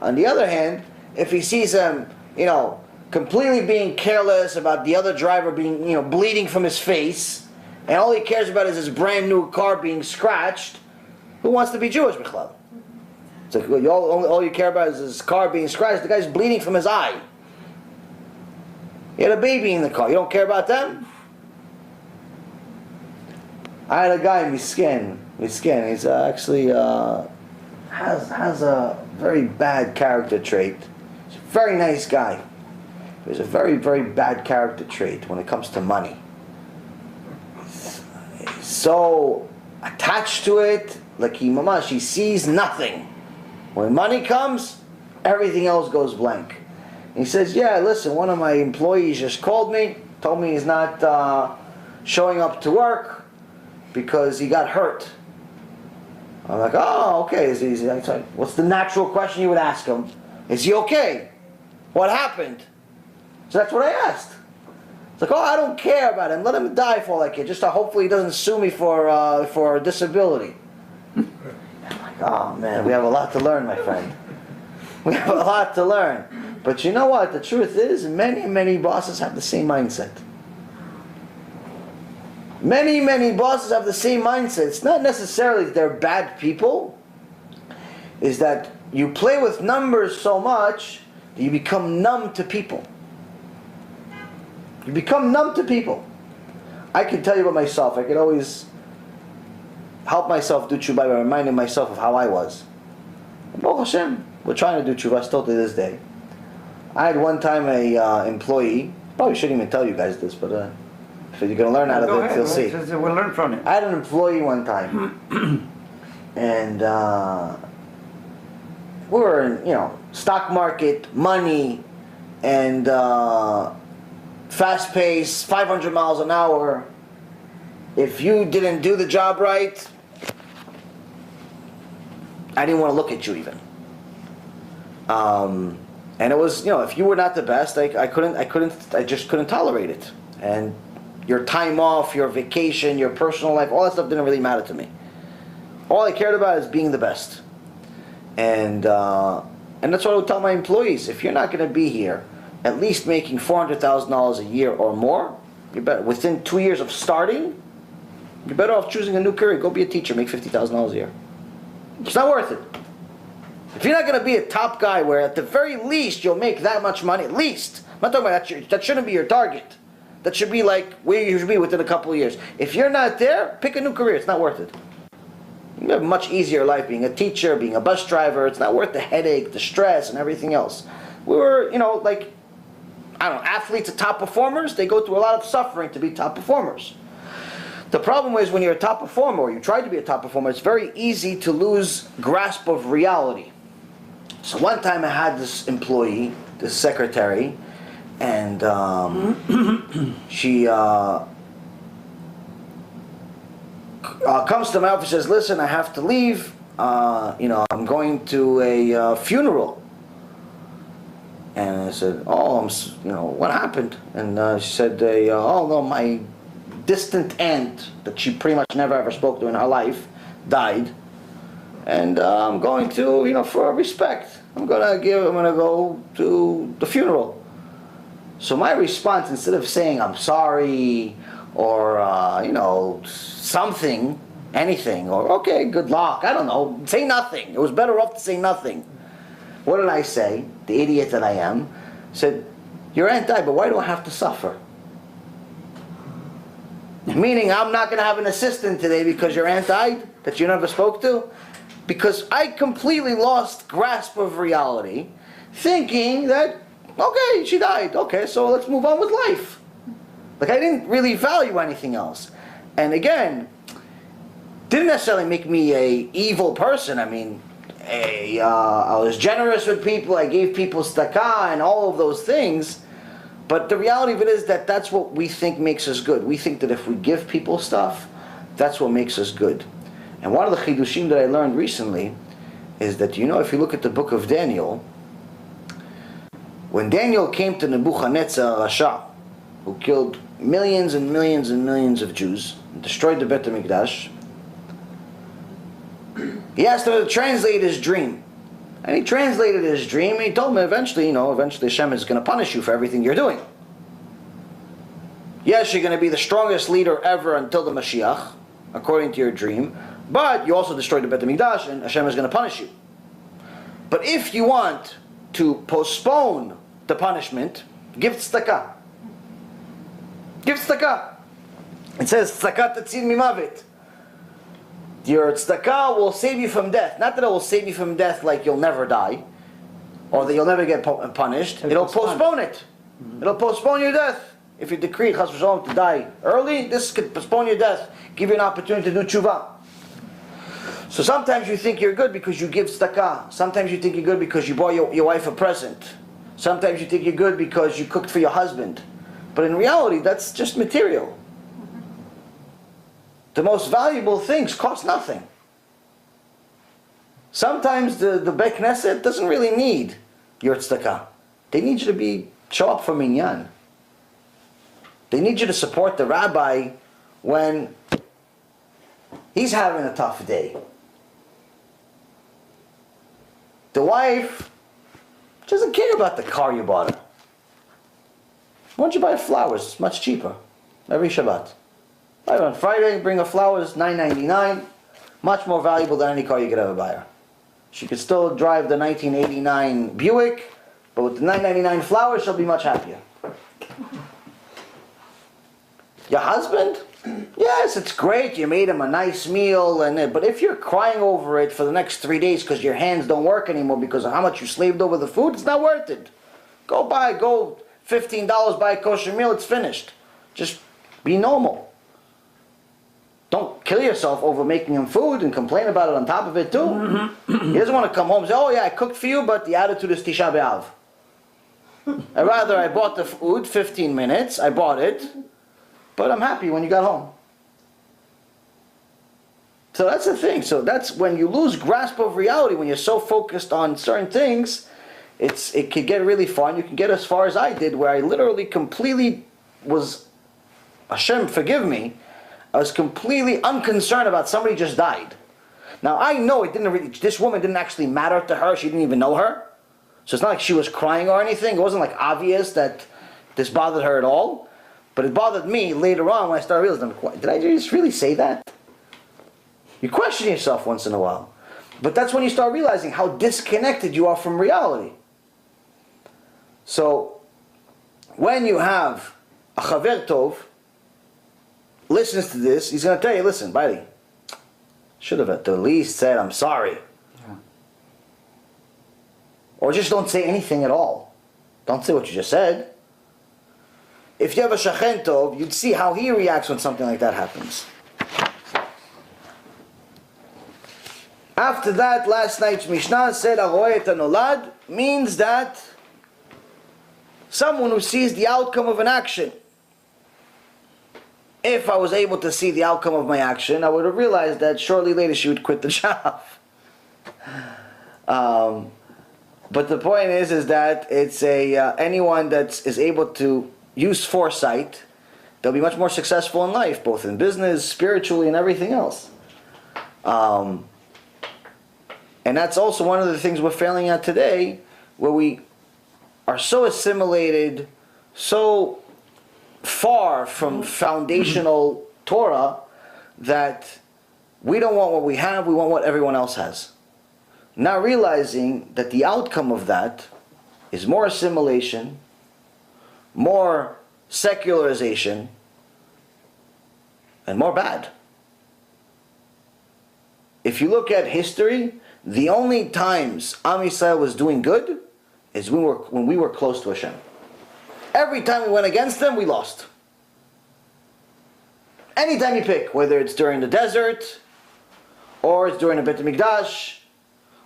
On the other hand, if he sees him, you know, completely being careless about the other driver being, you know, bleeding from his face, and all he cares about is his brand new car being scratched, who wants to be Jewish, Bichlal? It's like, all you care about is his car being scratched. The guy's bleeding from his eye. He had a baby in the car. You don't care about them? I had a guy, Miskin. He's actually has a very bad character trait. He's a very nice guy. There's a very, very bad character trait when it comes to money. He's so attached to it, like he sees nothing. When money comes, everything else goes blank. And he says, yeah, listen, one of my employees just called me, told me he's not showing up to work because he got hurt. I'm like, oh, okay. What's the natural question you would ask him? Is he okay? What happened? So that's what I asked. It's like, oh, I don't care about him. Let him die for all I care. Just hopefully he doesn't sue me for disability. I'm like, oh man, we have a lot to learn, my friend. We have a lot to learn. But you know what? The truth is, many, many bosses have the same mindset. Many, many bosses have the same mindset. It's not necessarily that they're bad people. It's that you play with numbers so much that you become numb to people. You become numb to people. I can tell you about myself. I could always help myself do tshuva by reminding myself of how I was. Baruch Hashem, we're trying to do tshuva still to this day. I had one time a employee, probably shouldn't even tell you guys this, but if you're going to learn out of it, you'll see. We'll learn from it. I had an employee one time, and we're in, stock market, money, and fast pace, 500 miles an hour. If you didn't do the job right, I didn't want to look at you even. And it was, if you were not the best, I just couldn't tolerate it. And your time off, your vacation, your personal life, all that stuff didn't really matter to me. All I cared about is being the best. And that's what I would tell my employees. If you're not going to be here, at least making $400,000 a year or more, you better, within 2 years of starting, you're better off choosing a new career. Go be a teacher, make $50,000 a year. It's not worth it. If you're not going to be a top guy where at the very least you'll make that much money, at least. I'm not talking about that shouldn't be your target. That should be like where you should be within a couple of years. If you're not there, pick a new career. It's not worth it. You have a much easier life being a teacher, being a bus driver. It's not worth the headache, the stress, and everything else. We were, athletes are top performers. They go through a lot of suffering to be top performers. The problem is when you're a top performer, or you try to be a top performer, it's very easy to lose grasp of reality. So one time I had this employee, this secretary, and she comes to my office and says, listen, I have to leave. I'm going to a funeral. And I said, what happened? And she said, oh no, my distant aunt that she pretty much never ever spoke to in her life died. And I'm going to, for respect, I'm gonna go to the funeral. So my response, instead of saying I'm sorry, or something, anything, or okay, good luck, I don't know, say nothing. It was better off to say nothing. What did I say? The idiot that I am, said, your aunt died, but why do I have to suffer? Meaning I'm not going to have an assistant today because your aunt died, that you never spoke to? Because I completely lost grasp of reality, thinking that, okay, she died, okay, so let's move on with life. Like I didn't really value anything else. And again, didn't necessarily make me a evil person. I mean, I was generous with people, I gave people tzedakah and all of those things. But the reality of it is that that's what we think makes us good. We think that if we give people stuff, that's what makes us good. And one of the chidushim that I learned recently is that, if you look at the book of Daniel, when Daniel came to Nebuchadnezzar Rasha, who killed millions and millions and millions of Jews, and destroyed the Beit HaMikdash, he asked him to translate his dream. And he translated his dream, and he told him eventually Hashem is going to punish you for everything you're doing. Yes, you're going to be the strongest leader ever until the Mashiach, according to your dream, but you also destroyed the Beit HaMikdash, and Hashem is going to punish you. But if you want to postpone the punishment, give tzedakah. Give tzedakah. It says, tzedakah tatzil mimavet. Your tzedakah will save you from death. Not that it will save you from death like you'll never die, or that you'll never get punished. It'll postpone it. It'll postpone your death. If you decree chas v'shalom to die early, this could postpone your death, give you an opportunity to do tshuva. So sometimes you think you're good because you give tzedakah. Sometimes you think you're good because you bought your wife a present. Sometimes you think you're good because you cooked for your husband. But in reality, that's just material. The most valuable things cost nothing. Sometimes the Beit Knesset doesn't really need your tzedakah. They need you to show up for minyan. They need you to support the rabbi when he's having a tough day. The wife doesn't care about the car you bought her. Why don't you buy flowers? It's much cheaper. Every Shabbat. Right, on Friday, bring her flowers, $9.99. Much more valuable than any car you could ever buy her. She could still drive the 1989 Buick, but with the $9.99 flowers, she'll be much happier. Your husband? Yes, it's great. You made him a nice meal, but if you're crying over it for the next 3 days because your hands don't work anymore because of how much you slaved over the food, it's not worth it. Go $15, buy a kosher meal, it's finished. Just be normal. don't kill yourself over making him food and complain about it on top of it too. He doesn't want to come home and say, oh yeah, I cooked for you, but the attitude is Tisha B'Av. I'd rather I bought the food, 15 minutes, I bought it, but I'm happy when you got home. So that's the thing. So that's when you lose grasp of reality, when you're so focused on certain things, it can get really far, and you can get as far as I did, where I literally completely was, Hashem forgive me, I was completely unconcerned about somebody just died. Now I know it didn't really, this woman didn't actually matter to her, she didn't even know her. So it's not like she was crying or anything, it wasn't like obvious that this bothered her at all. But it bothered me later on when I started realizing, did I just really say that? You question yourself once in a while. But that's when you start realizing how disconnected you are from reality. So, when you have a Chaver Tov, listens to this, he's going to tell you, listen, buddy, should have at the least said, I'm sorry. Yeah. Or just don't say anything at all. Don't say what you just said. If you have a Shachen Tov, you'd see how he reacts when something like that happens. After that, last night's Mishnah said, Aroeh et hanolad, means that someone who sees the outcome of an action. If I was able to see the outcome of my action, I would have realized that shortly later she would quit the job. But the point is that it's anyone that is able to use foresight, they'll be much more successful in life, both in business, spiritually, and everything else. And that's also one of the things we're failing at today, where we are so assimilated, so far from foundational Torah, that we don't want what we have, we want what everyone else has. Not realizing that the outcome of that is more assimilation, more secularization, and more bad. If you look at history, the only times Am Yisrael was doing good is when we were close to Hashem. Every time we went against them, we lost. Anytime you pick, whether it's during the desert, or it's during the Bet HaMikdash,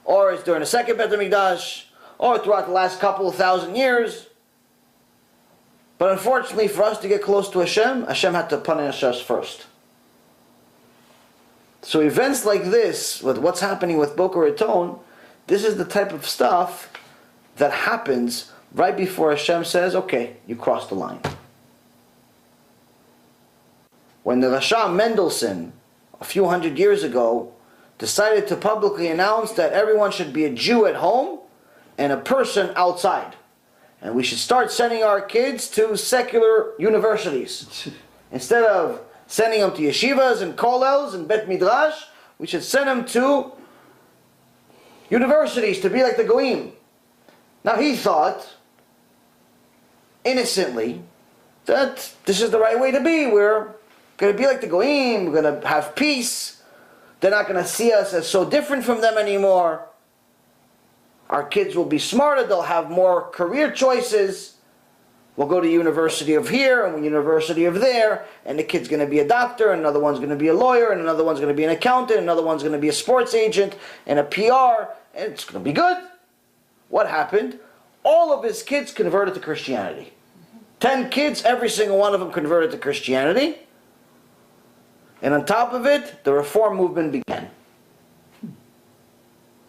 or it's during the second Bet HaMikdash, or throughout the last couple of thousand years. But unfortunately, for us to get close to Hashem, Hashem had to punish us first. So events like this, with what's happening with Boca Ratón, this is the type of stuff that happens right before Hashem says, okay, you crossed the line. When the Rasha Mendelssohn, a few hundred years ago, decided to publicly announce that everyone should be a Jew at home and a person outside, and we should start sending our kids to secular universities. Instead of sending them to yeshivas and kollels and bet midrash, we should send them to universities to be like the goyim. Now he thought, innocently, that this is the right way to be. We're going to be like the goyim, we're going to have peace. They're not going to see us as so different from them anymore. Our kids will be smarter, they'll have more career choices. We'll go to university of here and university of there, and the kid's going to be a doctor, and another one's going to be a lawyer, and another one's going to be an accountant, another one's going to be a sports agent, and a PR, and it's going to be good. What happened? All of his kids converted to Christianity. 10 kids, every single one of them converted to Christianity. And on top of it, the reform movement began.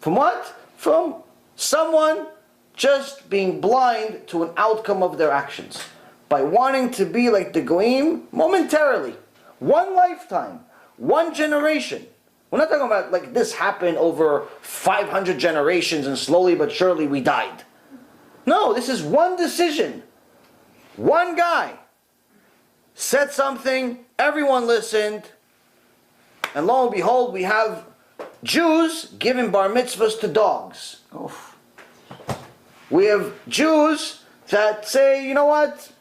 From what? From someone just being blind to an outcome of their actions. By wanting to be like the goyim momentarily. One lifetime. One generation. We're not talking about like this happened over 500 generations and slowly but surely we died. No, this is one decision. One guy said something, everyone listened, and lo and behold, we have Jews giving bar mitzvahs to dogs. Oof. We have Jews that say, you know what,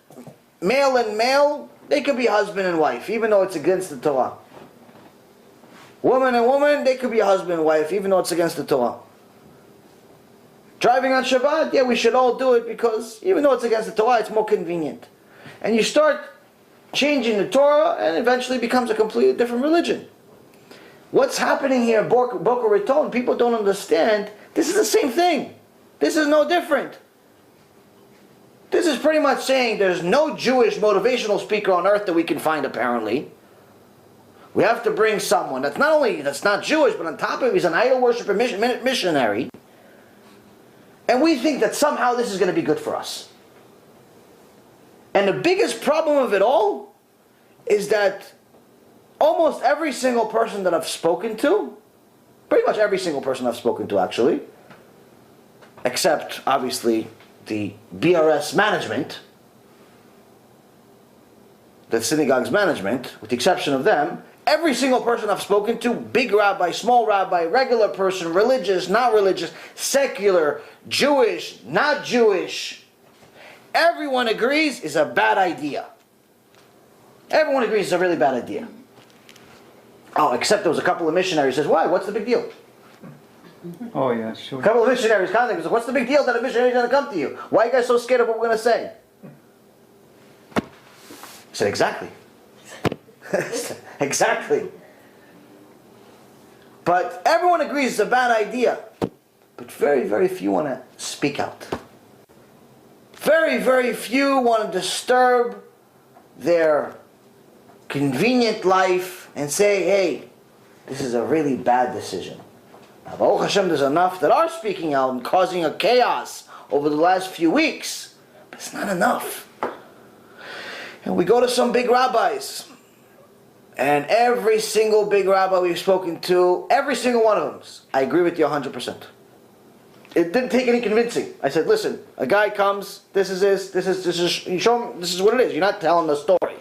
male and male, they could be husband and wife, even though it's against the Torah. Woman and woman, they could be husband and wife, even though it's against the Torah. Driving on Shabbat, yeah, we should all do it because even though it's against the Torah, it's more convenient. And you start changing the Torah, and eventually becomes a completely different religion. What's happening here in Boca Ratón, people don't understand, this is the same thing. This is no different. This is pretty much saying there's no Jewish motivational speaker on earth that we can find, apparently. We have to bring someone that's not Jewish, but on top of it, he's an idol worshiper missionary. And we think that somehow this is going to be good for us. And the biggest problem of it all is that almost every single person that I've spoken to, pretty much every single person I've spoken to actually, except obviously the BRS management, the synagogue's management, with the exception of them, every single person I've spoken to, big rabbi, small rabbi, regular person, religious, not religious, secular, Jewish, not Jewish, everyone agrees is a bad idea. Everyone agrees it's a really bad idea. Oh, except there was a couple of missionaries who says, why? What's the big deal? Oh, yeah, sure. A couple of missionaries contacted us. What's the big deal that a missionary is going to come to you? Why are you guys so scared of what we're going to say? I said, exactly. Exactly. But everyone agrees it's a bad idea. But very, very few want to speak out. Very, very few want to disturb their convenient life and say, hey, this is a really bad decision. Now, Baruch Hashem, there's enough that are speaking out and causing a chaos over the last few weeks, but it's not enough. And we go to some big rabbis, and every single big rabbi we've spoken to, every single one of them, I agree with you 100%. It didn't take any convincing. I said, listen, a guy comes, this is you show him, this is what it is. You're not telling the story.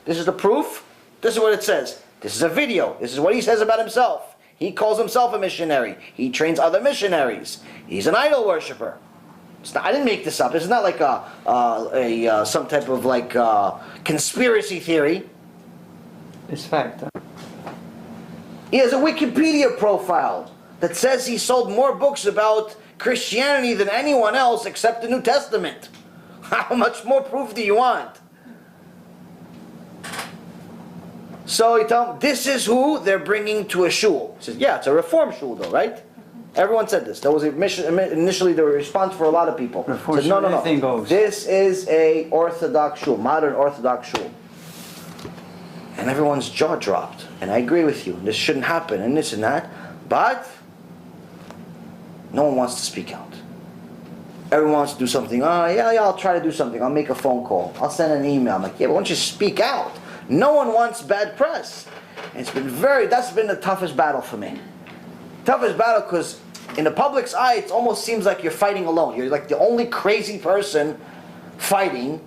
This is the proof. This is what it says. This is a video. This is what he says about himself. He calls himself a missionary. He trains other missionaries. He's an idol worshiper. I didn't make this up. This is not like some type of like conspiracy theory. It's fact. Huh? He has a Wikipedia profile that says he sold more books about Christianity than anyone else except the New Testament. How much more proof do you want? So he told him, this is who they're bringing to a shul. He says, yeah, it's a reform shul though, right? Everyone said this. That was initially the response for a lot of people. Said, no. This is a Orthodox shul, modern Orthodox shul. And everyone's jaw dropped. And I agree with you. This shouldn't happen and this and that. But no one wants to speak out. Everyone wants to do something. Oh, yeah, I'll try to do something. I'll make a phone call. I'll send an email. I'm like, yeah, but why don't you speak out? No one wants bad press. And that's been the toughest battle for me. Toughest battle because in the public's eye, it almost seems like you're fighting alone. You're like the only crazy person fighting.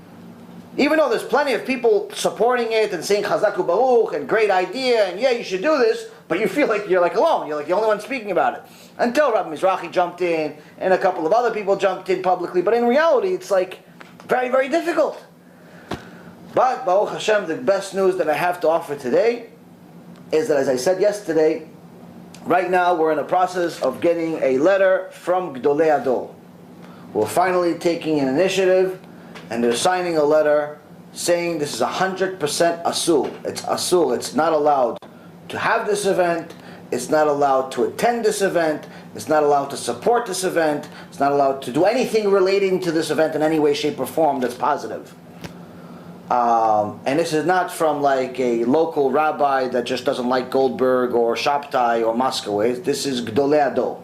Even though there's plenty of people supporting it and saying Chazaku Baruch and great idea and yeah, you should do this, but you feel like you're like alone. You're like the only one speaking about it. Until Rabbi Mizrahi jumped in and a couple of other people jumped in publicly. But in reality, it's like very, very difficult. But Baruch Hashem, the best news that I have to offer today is that, as I said yesterday, right now we're in the process of getting a letter from Gdolei Ador. We're finally taking an initiative, and they're signing a letter saying this is 100% asur. It's asur. It's not allowed to have this event. It's not allowed to attend this event. It's not allowed to support this event. It's not allowed to do anything relating to this event in any way, shape, or form that's positive. And this is not from like a local rabbi that just doesn't like Goldberg or Shabtai or Moskowitz. This is Gdolei Ador.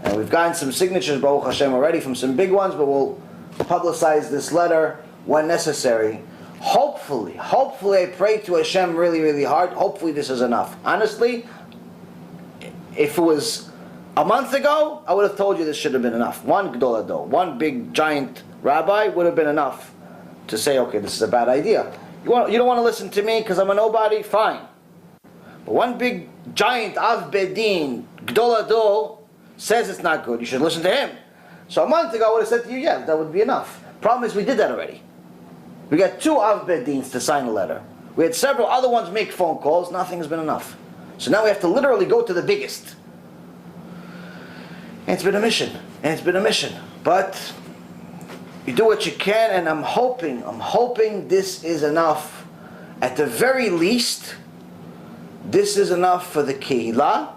And we've gotten some signatures, Baruch Hashem, already from some big ones, but we'll publicize this letter when necessary. Hopefully, I pray to Hashem really, really hard. Hopefully this is enough. Honestly, if it was a month ago, I would have told you this should have been enough. One Gdolei Ador, one big giant rabbi would have been enough to say, okay, this is a bad idea. You don't want to listen to me because I'm a nobody? Fine. But one big giant Av Bedin, Gdolei Ador, says it's not good. You should listen to him. So a month ago I would have said to you, yeah, that would be enough. Problem is we did that already. We got 2 Av Bedins to sign a letter. We had several other ones make phone calls. Nothing has been enough. So now we have to literally go to the biggest. And it's been a mission. But you do what you can, and I'm hoping this is enough. at the very least, this is enough for the Kehillah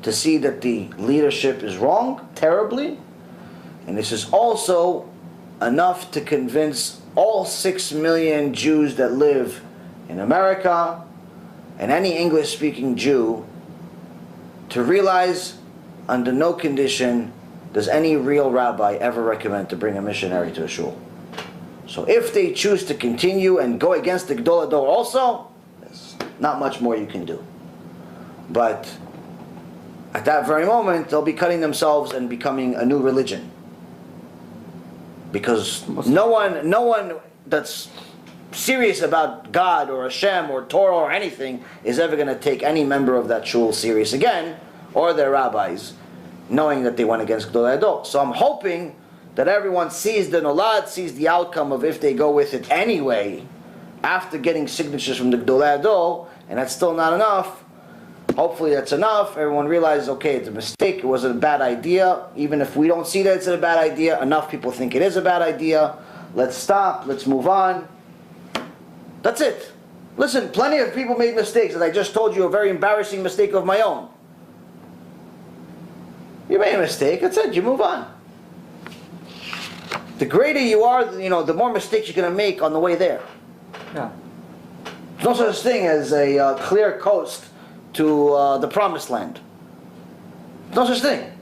to see that the leadership is wrong, terribly. And this is also enough to convince all 6 million Jews that live in America and any English-speaking Jew to realize under no condition does any real rabbi ever recommend to bring a missionary to a shul. So if they choose to continue and go against the Gedol Hador also, there's not much more you can do. But at that very moment, they'll be cutting themselves and becoming a new religion. Because no one that's serious about God or Hashem or Torah or anything is ever going to take any member of that shul serious again, or their rabbis, knowing that they went against Gedol Hador. So I'm hoping that everyone sees the nolad, sees the outcome of if they go with it anyway, after getting signatures from the Gedol Hador, and that's still not enough. Hopefully that's enough. Everyone realizes, okay, it's a mistake, it wasn't a bad idea. Even if we don't see that it's a bad idea, enough people think it is a bad idea. Let's stop, let's move on. That's it. Listen, plenty of people made mistakes, as I just told you, a very embarrassing mistake of my own. You made a mistake, that's it, you move on. The greater you are, the more mistakes you're going to make on the way there. Yeah. There's no such thing as a clear coast to the promised land. No such thing.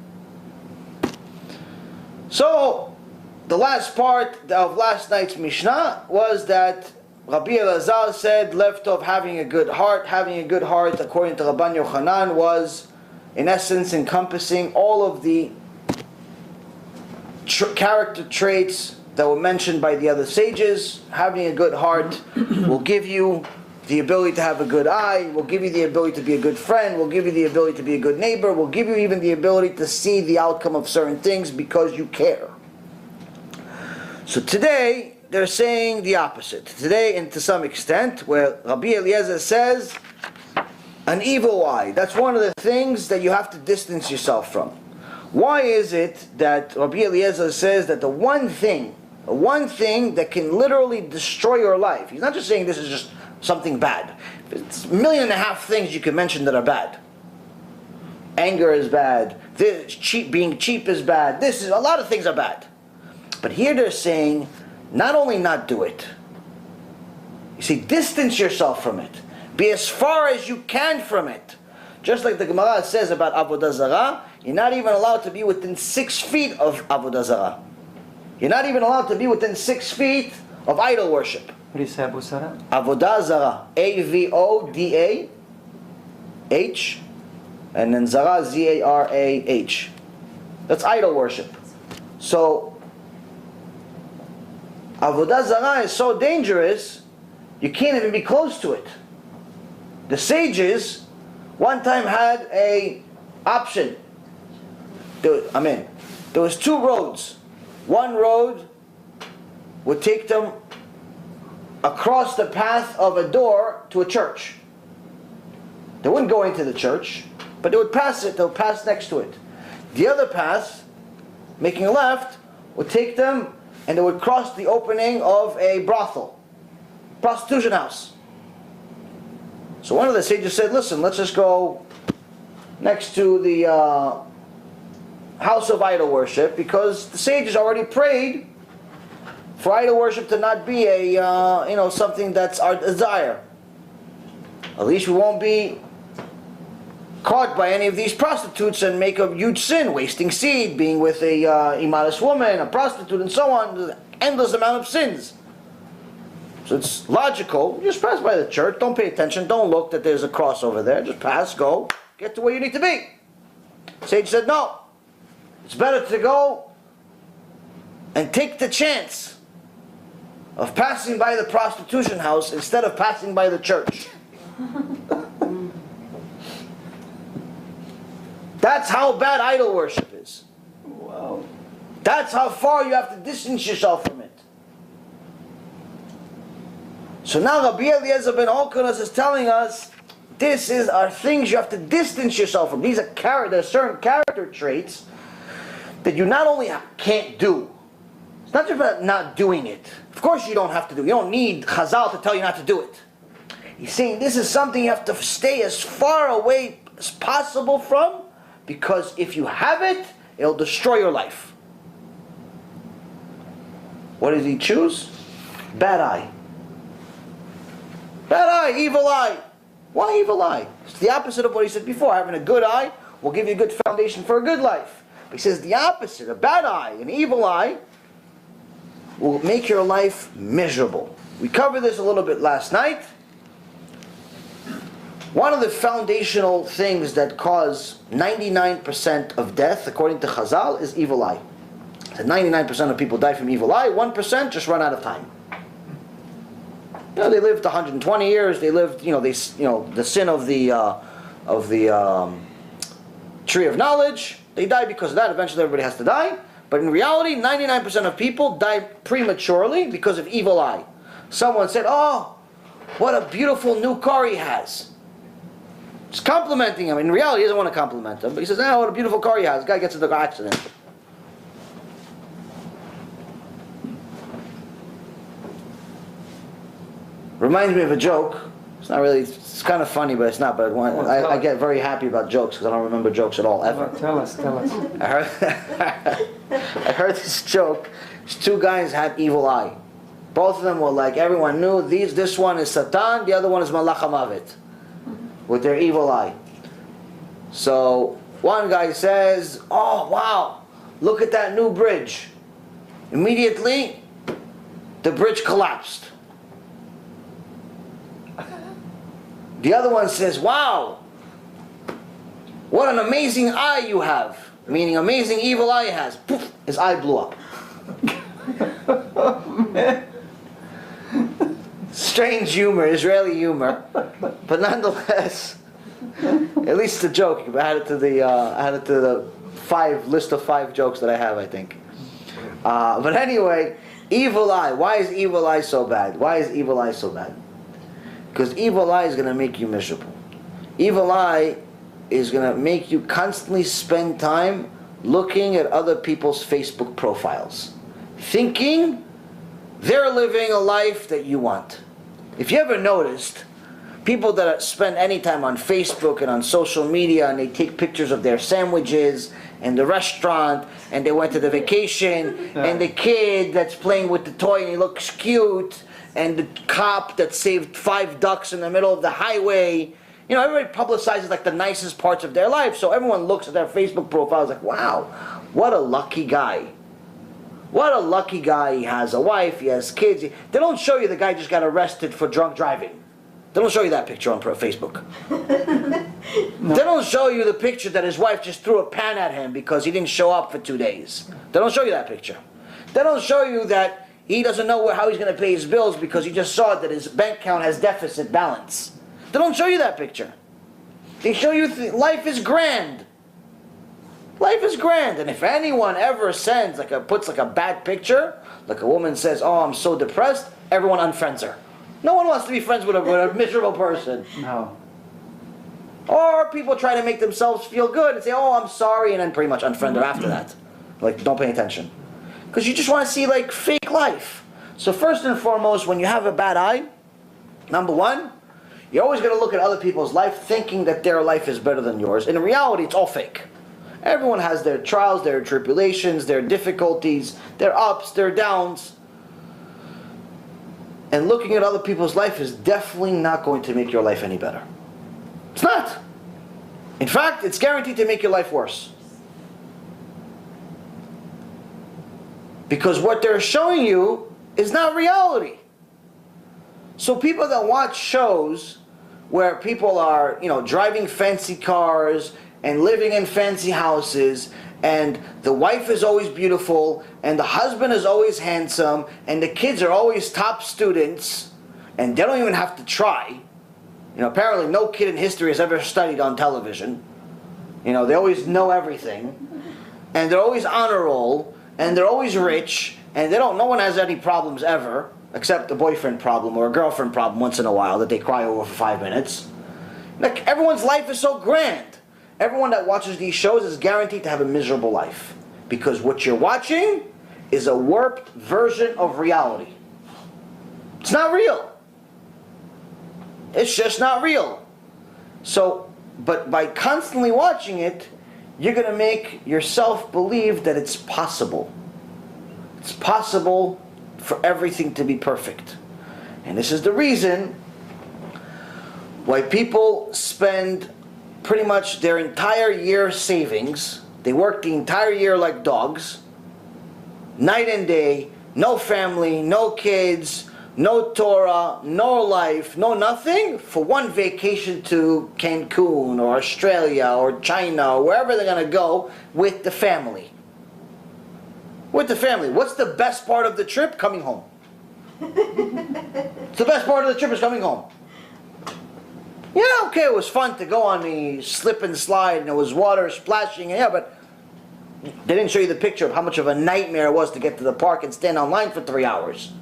So, the last part of last night's Mishnah was that Rabbi Elazar said, left off having a good heart. Having a good heart, according to Rabban Yochanan, was in essence encompassing all of the character traits that were mentioned by the other sages. Having a good heart will give you the ability to have a good eye, will give you the ability to be a good friend, will give you the ability to be a good neighbor, will give you even the ability to see the outcome of certain things because you care. So today, they're saying the opposite. Today, and to some extent, where Rabbi Eliezer says, an evil eye. That's one of the things that you have to distance yourself from. Why is it that Rabbi Eliezer says that the one thing that can literally destroy your life, he's not just saying this is just something bad. It's 1.5 million things you can mention that are bad. Anger is bad. Being cheap is bad. A lot of things are bad. But here they're saying, not only not do it, you see, distance yourself from it. Be as far as you can from it. Just like the Gemara says about Avodah Zarah, you're not even allowed to be within 6 feet of Avodah Zarah. You're not even allowed to be within 6 feet of idol worship. What do you say, Abu Sarah? Avodah Zarah, Avodah, and then Zarah, Zarah. That's idol worship. So, Avodah Zarah is so dangerous, you can't even be close to it. The sages one time had a option. There was 2 roads. One road would take them across the path of a door to a church. They wouldn't go into the church, but they would pass it. They would pass next to it. The other path, making a left, would take them and they would cross the opening of a brothel, prostitution house. So one of the sages said, listen, let's just go next to the house of idol worship, because the sages already prayed for idol worship to not be a something that's our desire. At least we won't be caught by any of these prostitutes and make a huge sin, wasting seed, being with a immodest woman, a prostitute, and so on. There's an endless amount of sins. So it's logical. Just pass by the church. Don't pay attention. Don't look that there's a cross over there. Just pass, go, get to where you need to be. Sage said, no. It's better to go and take the chance of passing by the prostitution house instead of passing by the church. That's how bad idol worship is. Wow. That's how far you have to distance yourself from it. So now Rabbi Eliezer ben Orkanos is telling us, this are things you have to distance yourself from. These are there are certain character traits that you not only can't do. It's not just about not doing it. Of course you don't have to do it. You don't need Chazal to tell you not to do it. He's saying this is something you have to stay as far away as possible from, because if you have it, it'll destroy your life. What does he choose? Bad eye. Bad eye, evil eye. Why evil eye? It's the opposite of what he said before. Having a good eye will give you a good foundation for a good life. But he says the opposite. A bad eye, an evil eye, will make your life miserable. We covered this a little bit last night. One of the foundational things that cause 99% of death, according to Chazal, is evil eye. So 99% of people die from evil eye. 1% just run out of time. They lived 120 years. They lived, the sin of the tree of knowledge. They die because of that. Eventually, everybody has to die. But in reality, 99% of people die prematurely because of evil eye. Someone said, "Oh, what a beautiful new car he has." Just complimenting him. In reality, he doesn't want to compliment him. But he says, "Oh, what a beautiful car he has." The guy gets into an accident. Reminds me of a joke. It's not really, it's kind of funny, but it's not. But I get very happy about jokes because I don't remember jokes at all, ever. Tell us. I heard this joke. These two guys had evil eye. Both of them were like, everyone knew, this one is Satan, the other one is Malach HaMavet, with their evil eye. So one guy says, "Oh, wow, look at that new bridge." Immediately, the bridge collapsed. The other one says, "Wow, what an amazing eye you have." Meaning amazing evil eye he has. Poof, his eye blew up. Strange humor, Israeli humor. But nonetheless, at least a joke. I add it to the list of 5 jokes that I have, I think. But anyway, evil eye. Why is evil eye so bad? Why is evil eye so bad? Because evil eye is going to make you miserable. Evil eye is going to make you constantly spend time looking at other people's Facebook profiles, thinking they're living a life that you want. If you ever noticed, people that spend any time on Facebook and on social media and they take pictures of their sandwiches and the restaurant and they went to the vacation and the kid that's playing with the toy and he looks cute and the cop that saved 5 ducks in the middle of the highway. Everybody publicizes like the nicest parts of their life, so everyone looks at their Facebook profiles like, wow, what a lucky guy. What a lucky guy. He has a wife, he has kids. They don't show you the guy just got arrested for drunk driving. They don't show you that picture on Facebook. No. They don't show you the picture that his wife just threw a pan at him because he didn't show up for 2 days. They don't show you that picture. They don't show you that he doesn't know how he's going to pay his bills because he just saw that his bank account has deficit balance. They don't show you that picture. They show you life is grand. Life is grand. And if anyone ever sends, puts a bad picture, like a woman says, "Oh, I'm so depressed," everyone unfriends her. No one wants to be friends with a miserable person. No. Or people try to make themselves feel good and say, "Oh, I'm sorry," and then pretty much unfriend her after that. Like, don't pay attention. Because you just want to see, fake life. So first and foremost, when you have a bad eye, number one, you're always going to look at other people's life thinking that their life is better than yours. In reality, it's all fake. Everyone has their trials, their tribulations, their difficulties, their ups, their downs. And looking at other people's life is definitely not going to make your life any better. It's not. In fact, it's guaranteed to make your life worse. Because what they're showing you is not reality. So people that watch shows where people are, driving fancy cars and living in fancy houses, and the wife is always beautiful, and the husband is always handsome, and the kids are always top students, and they don't even have to try. Apparently no kid in history has ever studied on television. They always know everything, and they're always on a roll, and they're always rich, and no one has any problems ever, except a boyfriend problem or a girlfriend problem once in a while that they cry over for 5 minutes. Everyone's life is so grand. Everyone that watches these shows is guaranteed to have a miserable life. Because what you're watching is a warped version of reality. It's not real. It's just not real. So, but by constantly watching it, you're going to make yourself believe that it's possible. It's possible for everything to be perfect. And this is the reason why people spend pretty much their entire year savings. They work the entire year like dogs, night and day, no family, no kids, no Torah, no life, no nothing, for one vacation to Cancun or Australia or China or wherever they're going to go with the family. With the family. What's the best part of the trip? Coming home. The best part of the trip is coming home. Yeah, okay, it was fun to go on the slip and slide and there was water splashing. Yeah, but they didn't show you the picture of how much of a nightmare it was to get to the park and stand online for 3 hours.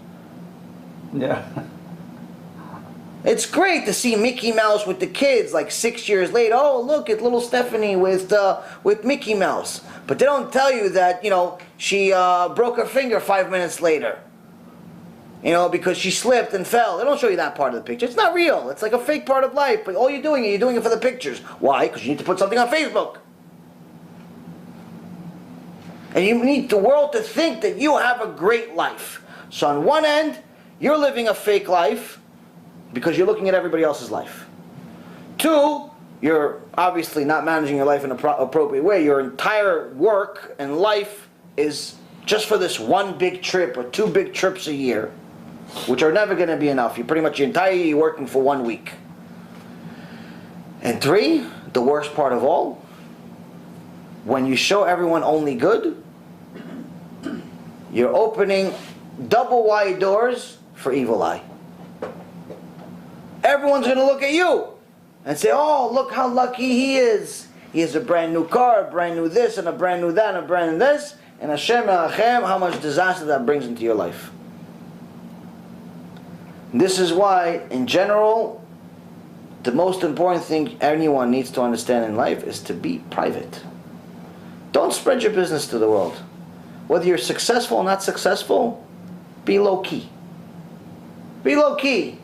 Yeah. It's great to see Mickey Mouse with the kids like 6 years later. Oh, look, it's little Stephanie with Mickey Mouse. But they don't tell you that, you know, she broke her finger 5 minutes later. You know, because she slipped and fell. They don't show you that part of the picture. It's not real. It's like a fake part of life. But all you're doing it for the pictures. Why? Because you need to put something on Facebook. And you need the world to think that you have a great life. So on one end, you're living a fake life because you're looking at everybody else's life. Two, you're obviously not managing your life in an appropriate way. Your entire work and life is just for this one big trip or 2 big trips a year, which are never going to be enough. You pretty much your entire year you're working for 1 week. And three, the worst part of all, when you show everyone only good, you're opening double wide doors for evil eye. Everyone's going to look at you and say, oh, look how lucky he is. He has a brand new car, a brand new this, and a brand new that, and a brand new this. And Hashem Elachem, how much disaster that brings into your life. This is why, in general, the most important thing anyone needs to understand in life is to be private. Don't spread your business to the world. Whether you're successful or not successful, be low-key. Be low-key.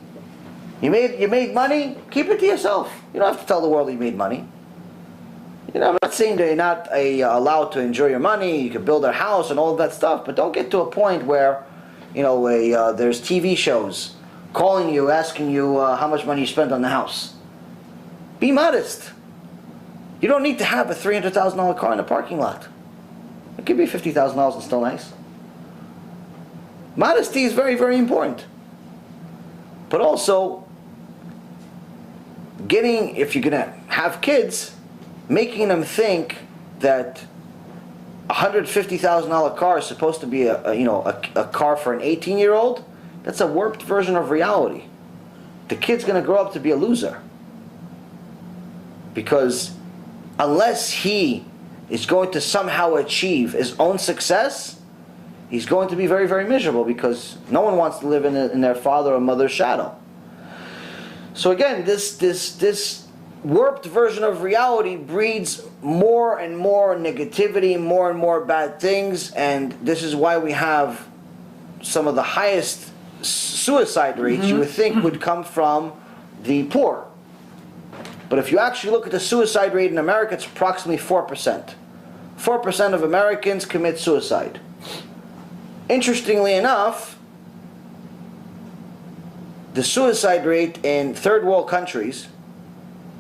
You made money, keep it to yourself. You don't have to tell the world you made money. You know, I'm not saying that you're not allowed to enjoy your money, you can build a house and all of that stuff, but don't get to a point where, you know, there's TV shows calling you, asking you how much money you spent on the house. Be modest. You don't need to have a $300,000 car in a parking lot. It could be $50,000 and still nice. Modesty is very, very important. But also, if you're going to have kids, making them think that a $150,000 car is supposed to be a car for an 18-year-old, that's a warped version of reality. The kid's going to grow up to be a loser. Because unless he is going to somehow achieve his own success, he's going to be very, very miserable, because no one wants to live in their father or mother's shadow. So again, this warped version of reality breeds more and more negativity, more and more bad things, and this is why we have some of the highest suicide rates you would think would come from the poor. But if you actually look at the suicide rate in America, it's approximately 4%. 4% of Americans commit suicide. Interestingly enough, the suicide rate in third world countries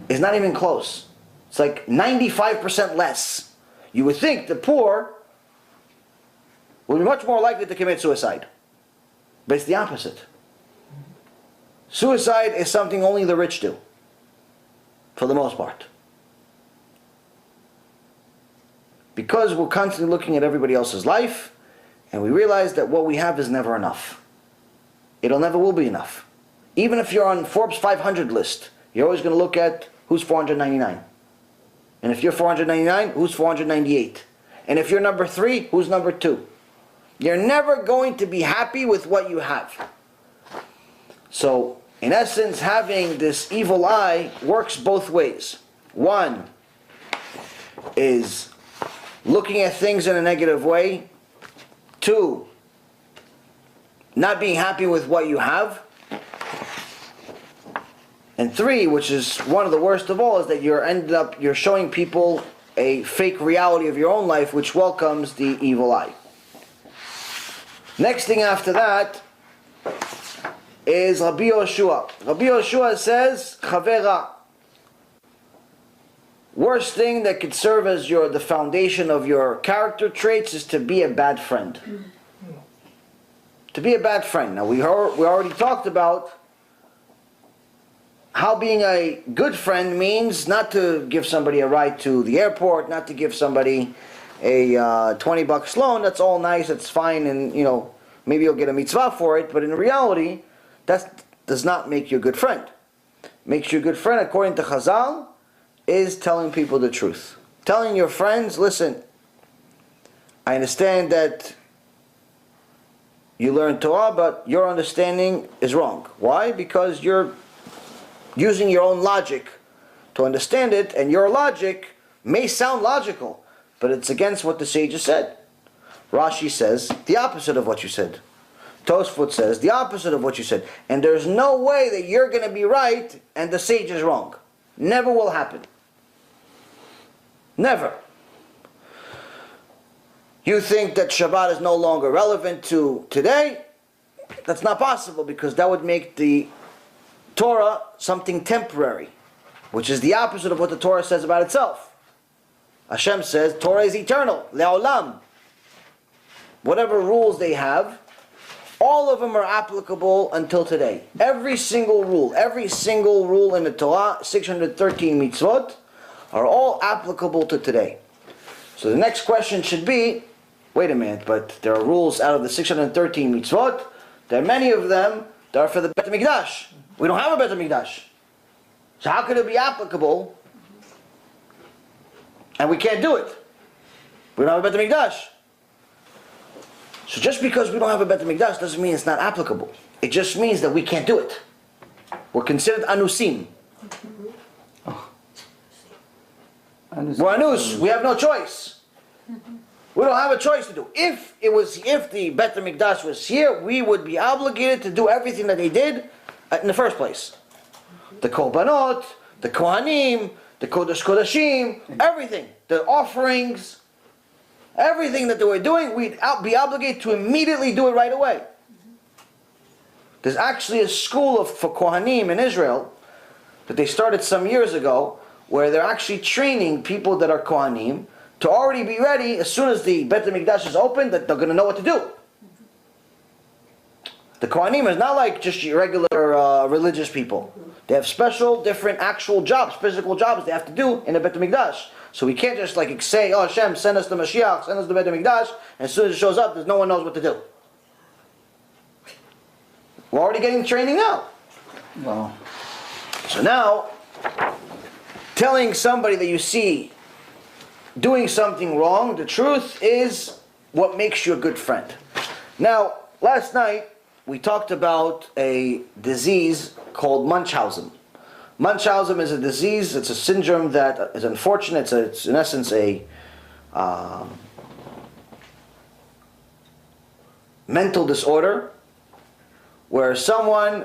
is not even close. It's like 95% less. You would think the poor would be much more likely to commit suicide. But it's the opposite. Suicide is something only the rich do, for the most part. Because we're constantly looking at everybody else's life, and we realize that what we have is never enough. It'll never will be enough. Even if you're on Forbes 500 list, you're always going to look at who's 499. And if you're 499, who's 498? And if you're number 3, who's number 2? You're never going to be happy with what you have. So, in essence, having this evil eye works both ways. One is looking at things in a negative way. 2, not being happy with what you have. And 3, which is one of the worst of all, is that you're showing people a fake reality of your own life, which welcomes the evil eye. Next thing after that is Rabbi Yoshua. Rabbi Yoshua says, Chavera. Worst thing that could serve as the foundation of your character traits is to be a bad friend. To be a bad friend. Now we already talked about how being a good friend means not to give somebody a ride to the airport, not to give somebody a $20 loan. That's all nice, that's fine, and maybe you'll get a mitzvah for it, but in reality, that does not make you a good friend. Makes you a good friend, according to Chazal, is telling people the truth. Telling your friends, listen, I understand that you learn Torah, but your understanding is wrong. Why? Because you're using your own logic to understand it, and your logic may sound logical, but it's against what the sages said. Rashi says the opposite of what you said. Tosfot says the opposite of what you said. And there's no way that you're going to be right and the sage is wrong. Never will happen. Never. You think that Shabbat is no longer relevant to today? That's not possible, because that would make the Torah something temporary, which is the opposite of what the Torah says about itself. Hashem says Torah is eternal, le'olam. Whatever rules they have, all of them are applicable until today. Every single rule in the Torah, 613 mitzvot, are all applicable to today. So the next question should be, wait a minute, but there are rules out of the 613 mitzvot. There are many of them that are for the Bet HaMikdash. We don't have a Bet HaMikdash. So how could it be applicable and we can't do it? We don't have a Bet HaMikdash. So just because we don't have a Bet HaMikdash doesn't mean it's not applicable. It just means that we can't do it. We're considered anusim. We're anus. We have no choice. We don't have a choice to do. If the Bet HaMikdash was here, we would be obligated to do everything that they did in the first place. The korbanot, the kohanim, the kodesh kodashim, everything, the offerings, everything that they were doing, we'd be obligated to immediately do it right away. There's actually a school for kohanim in Israel that they started some years ago, where they're actually training people that are kohanim to already be ready as soon as the Bet HaMikdash is open, that they're going to know what to do. The kohanim is not like just your regular religious people. They have special, different, actual jobs, physical jobs they have to do in the Bet HaMikdash. So we can't just say, oh Hashem, send us the Mashiach, send us the Bet HaMikdash, and as soon as it shows up, no one knows what to do. We're already getting training now. Wow. So now, telling somebody that you see doing something wrong, the truth is what makes you a good friend. Now, last night we talked about a disease called Munchausen. Munchausen is a disease, it's a syndrome that is unfortunate. It's in essence a mental disorder where someone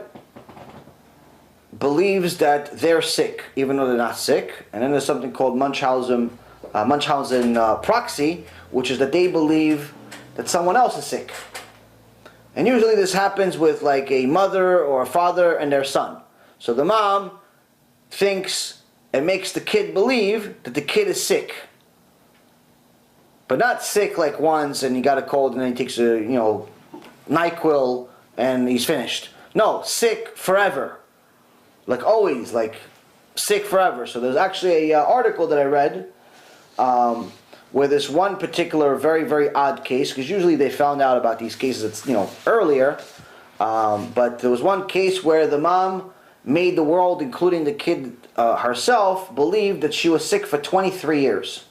believes that they're sick, even though they're not sick. And then there's something called Munchausen proxy, which is that they believe that someone else is sick. And usually this happens with like a mother or a father and their son. So the mom thinks and makes the kid believe that the kid is sick. But not sick like once and he got a cold and then he takes a NyQuil and he's finished. No, sick forever. Like always, like sick forever. So there's actually a article that I read where this one particular very, very odd case, because usually they found out about these cases earlier, but there was one case where the mom made the world, including the kid herself, believe that she was sick for 23 years.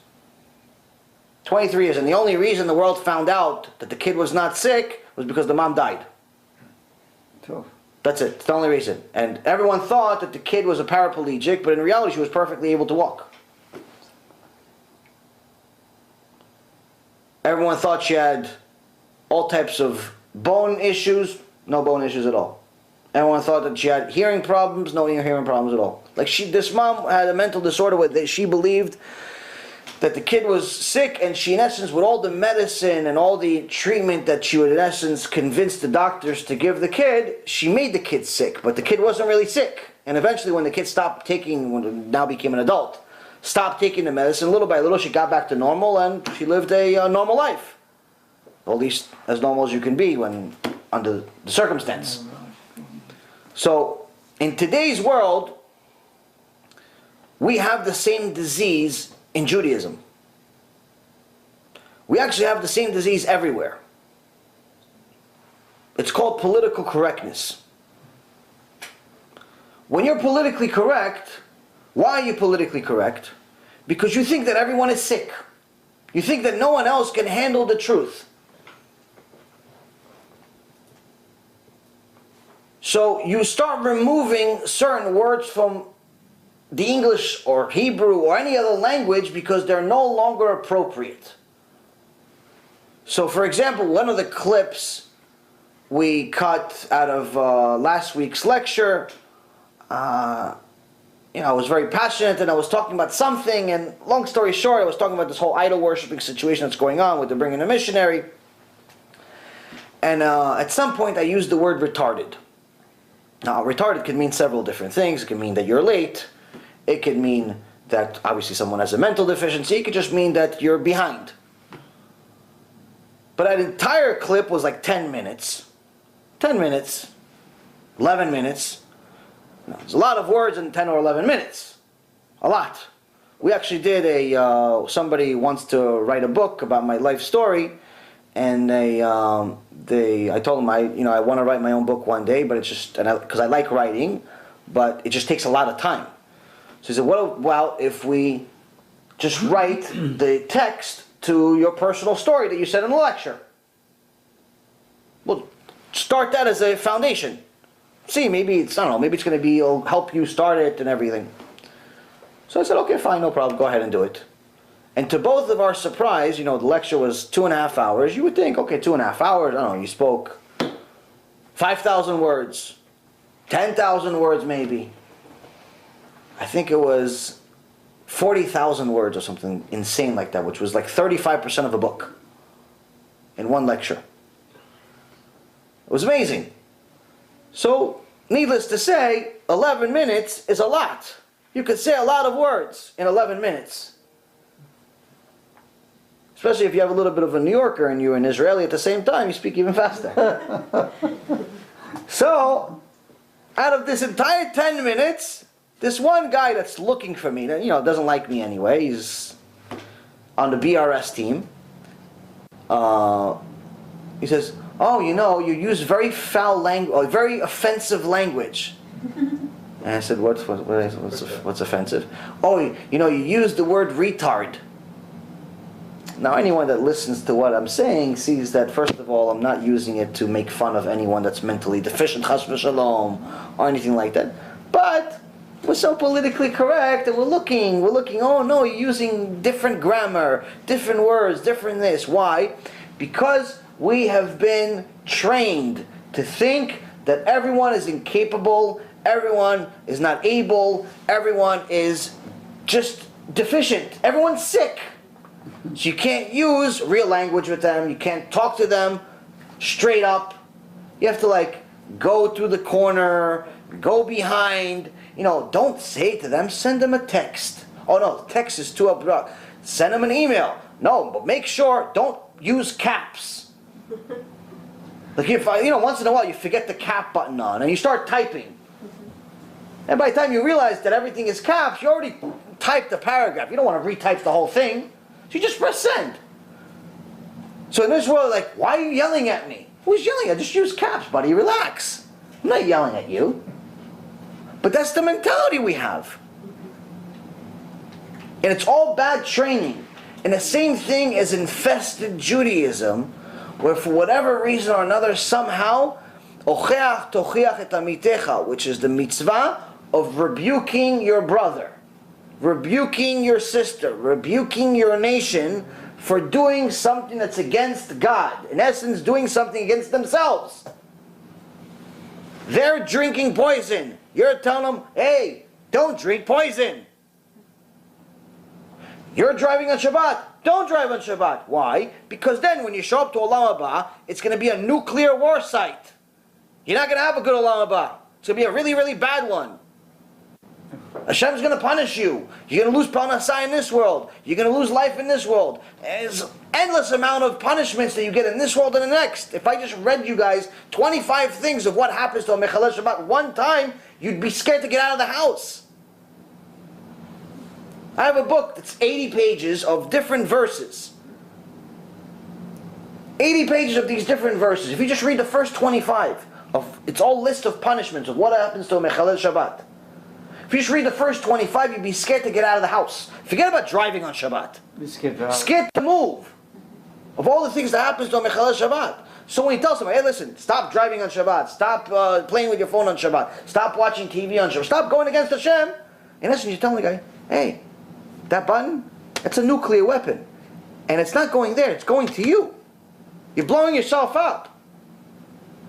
23 years, and the only reason the world found out that the kid was not sick was because the mom died. Tough. That's it. It's the only reason. And everyone thought that the kid was a paraplegic, but in reality she was perfectly able to walk. Everyone thought she had all types of bone issues. No bone issues at all. Everyone thought that she had hearing problems, no hearing problems at all. Like this mom had a mental disorder where she believed that the kid was sick, and she in essence, with all the medicine and all the treatment that she would in essence convince the doctors to give the kid, she made the kid sick, but the kid wasn't really sick. And eventually when the kid stopped taking, when it now became an adult, stopped taking the medicine, little by little she got back to normal, and she lived a normal life. Or at least as normal as you can be when under the circumstance. So in today's world, we have the same disease in Judaism. We actually have the same disease everywhere. It's called political correctness. When you're politically correct, why are you politically correct? Because you think that everyone is sick. You think that no one else can handle the truth. So you start removing certain words from the English or Hebrew or any other language because they're no longer appropriate. So for example, one of the clips we cut out of last week's lecture, I was very passionate and I was talking about something, and long story short, I was talking about this whole idol worshipping situation that's going on with the bringing a missionary. And at some point I used the word retarded. Now retarded can mean several different things. It can mean that you're late. It could mean that obviously someone has a mental deficiency. It could just mean that you're behind. But that entire clip was like 10 minutes. 10 minutes. 11 minutes. Now, there's a lot of words in 10 or 11 minutes. A lot. We actually did somebody wants to write a book about my life story, and I told them I want to write my own book one day, but it's just, because I like writing, but it just takes a lot of time. So he said, well, if we just write the text to your personal story that you said in the lecture. Well, start that as a foundation. See, maybe it's going to be, it'll help you start it and everything. So I said, okay, fine, no problem, go ahead and do it. And to both of our surprise, the lecture was 2.5 hours. You would think, okay, 2.5 hours, I don't know, you spoke 5,000 words, 10,000 words maybe. I think it was 40,000 words or something insane like that, which was like 35% of a book in one lecture. It was amazing. So, needless to say, 11 minutes is a lot. You could say a lot of words in 11 minutes. Especially if you have a little bit of a New Yorker and you're an Israeli at the same time, you speak even faster. So, out of this entire 10 minutes, this one guy that's looking for me, doesn't like me anyway, he's on the BRS team. He says, oh, you use very foul language, or very offensive language. And I said, what's offensive? Oh, you use the word retard. Now, anyone that listens to what I'm saying sees that, first of all, I'm not using it to make fun of anyone that's mentally deficient, chas v'shalom, or anything like that. But we're so politically correct, and we're looking, oh no, you're using different grammar, different words, different this. Why? Because we have been trained to think that everyone is incapable, everyone is not able, everyone is just deficient, everyone's sick. So you can't use real language with them, you can't talk to them straight up. You have to go through the corner, go behind. Don't say to them, send them a text. Oh no, text is too abrupt. Send them an email. No, but make sure, don't use caps. If once in a while you forget the cap button on and you start typing. And by the time you realize that everything is caps, you already typed the paragraph. You don't want to retype the whole thing. So you just press send. So in this world, why are you yelling at me? Who's yelling? I just use caps, buddy. Relax. I'm not yelling at you. But that's the mentality we have. And it's all bad training. And the same thing is infested Judaism, where for whatever reason or another, somehow, ocheach tochiach et amitecha, which is the mitzvah of rebuking your brother, rebuking your sister, rebuking your nation for doing something that's against God. In essence, doing something against themselves. They're drinking poison. You're telling them, hey, don't drink poison. You're driving on Shabbat. Don't drive on Shabbat. Why? Because then when you show up to Olam Haba, it's going to be a nuclear war site. You're not going to have a good Olam Haba. It's going to be a really, really bad one. Hashem's going to punish you. You're going to lose parnasah in this world. You're going to lose life in this world. There's an endless amount of punishments that you get in this world and the next. If I just read you guys 25 things of what happens to a Mechalel Shabbat one time, you'd be scared to get out of the house. I have a book that's 80 pages of different verses. 80 pages of these different verses. If you just read the first 25, it's all list of punishments of what happens to a Mechalel Shabbat. If you just read the first 25, you'd be scared to get out of the house. Forget about driving on Shabbat. Scared to move. Of all the things that happens to a Mechalel Shabbat. So when he tells somebody, hey listen, stop driving on Shabbat, stop playing with your phone on Shabbat, stop watching TV on Shabbat, stop going against Hashem. In essence, you're telling the guy, hey, that button, that's a nuclear weapon. And it's not going there, it's going to you. You're blowing yourself up.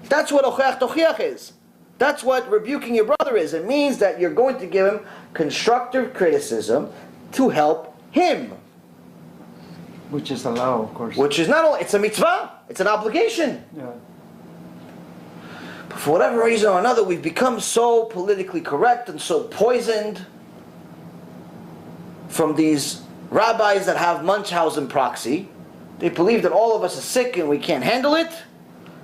That's what ocheach tochiach is. That's what rebuking your brother is. It means that you're going to give him constructive criticism to help him. Which is allowed, of course. Which is not only, it's a mitzvah, it's an obligation. Yeah. But for whatever reason or another, we've become so politically correct and so poisoned from these rabbis that have Munchausen proxy. They believe that all of us are sick and we can't handle it,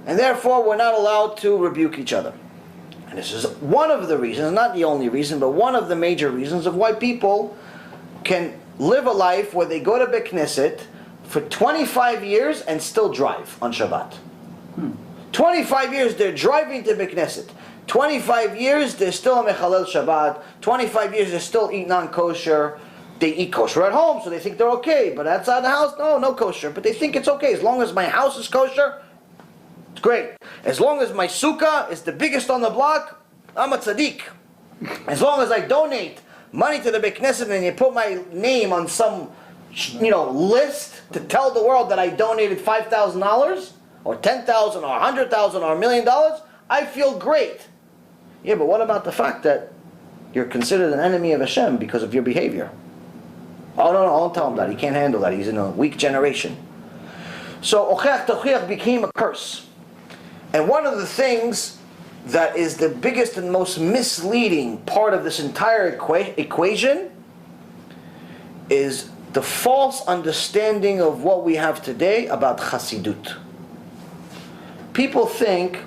and therefore we're not allowed to rebuke each other. And this is one of the reasons, not the only reason, but one of the major reasons of why people can live a life where they go to Beit Knesset for 25 years and still drive on Shabbat. 25 years they're driving to Beit Knesset. 25 years they're still a Mechalel Shabbat. 25 years they still eat non-kosher. They eat kosher at home, so they think they're okay. But outside the house, no kosher. But they think it's okay. As long as my house is kosher, it's great. As long as my sukkah is the biggest on the block, I'm a tzaddik. As long as I donate money to the Beit Knesset and you put my name on some, list to tell the world that I donated $5,000 or $10,000 or $100,000 or $1 million, I feel great. Yeah, but what about the fact that you're considered an enemy of Hashem because of your behavior? Oh no, don't tell him that. He can't handle that. He's in a weak generation. So ocheach tochiach became a curse. And one of the things that is the biggest and most misleading part of this entire equation is the false understanding of what we have today about Chassidut. People think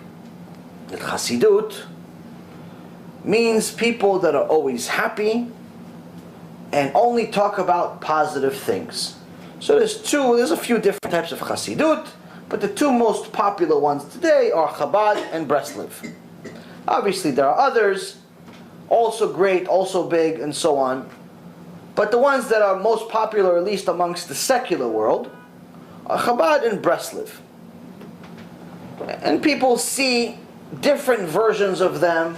that Chassidut means people that are always happy and only talk about positive things. So there's a few different types of Chassidut, but the two most popular ones today are Chabad and Breslev. Obviously there are others, also great, also big, and so on. But the ones that are most popular, at least amongst the secular world, are Chabad and Breslev. And people see different versions of them.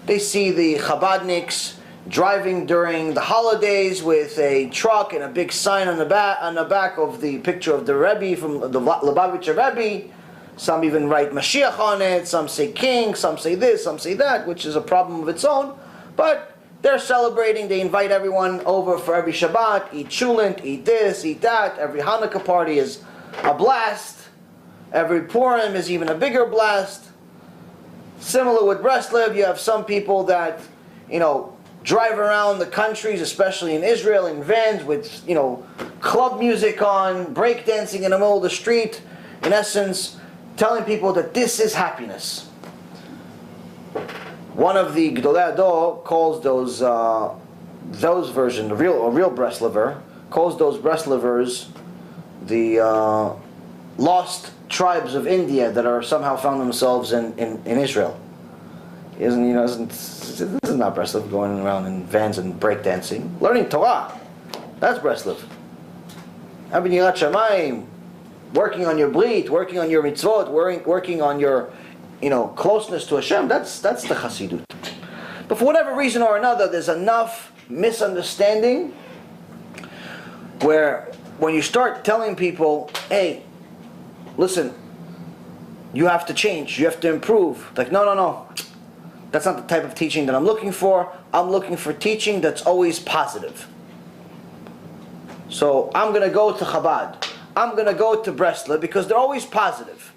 They see the Chabadniks driving during the holidays with a truck and a big sign on the back of the picture of the Rebbe from the Lubavitcher Rebbe. Some even write Mashiach on it, some say king, some say this, some say that, which is a problem of its own. But they're celebrating, they invite everyone over for every Shabbat, eat chulent, eat this, eat that. Every Hanukkah party is a blast. Every Purim is even a bigger blast. Similar with Breslev, you have some people that, drive around the countries, especially in Israel, in vans with, club music on, breakdancing in the middle of the street. In essence, telling people that this is happiness. One of the Gdolei Ador calls those versions, a real Breslever, calls those Breslevers the lost tribes of India that are somehow found themselves in Israel. This is not Breslev going around in vans and breakdancing. Learning Torah, that's Breslev. Having Yirat Shamayim, working on your brit, working on your mitzvot, working on your closeness to Hashem, that's the Chassidut. But for whatever reason or another, there's enough misunderstanding where when you start telling people, hey, listen, you have to change, you have to improve. Like, no. That's not the type of teaching that I'm looking for. I'm looking for teaching that's always positive. So I'm going to go to Chabad. I'm going to go to Breslov because they're always positive.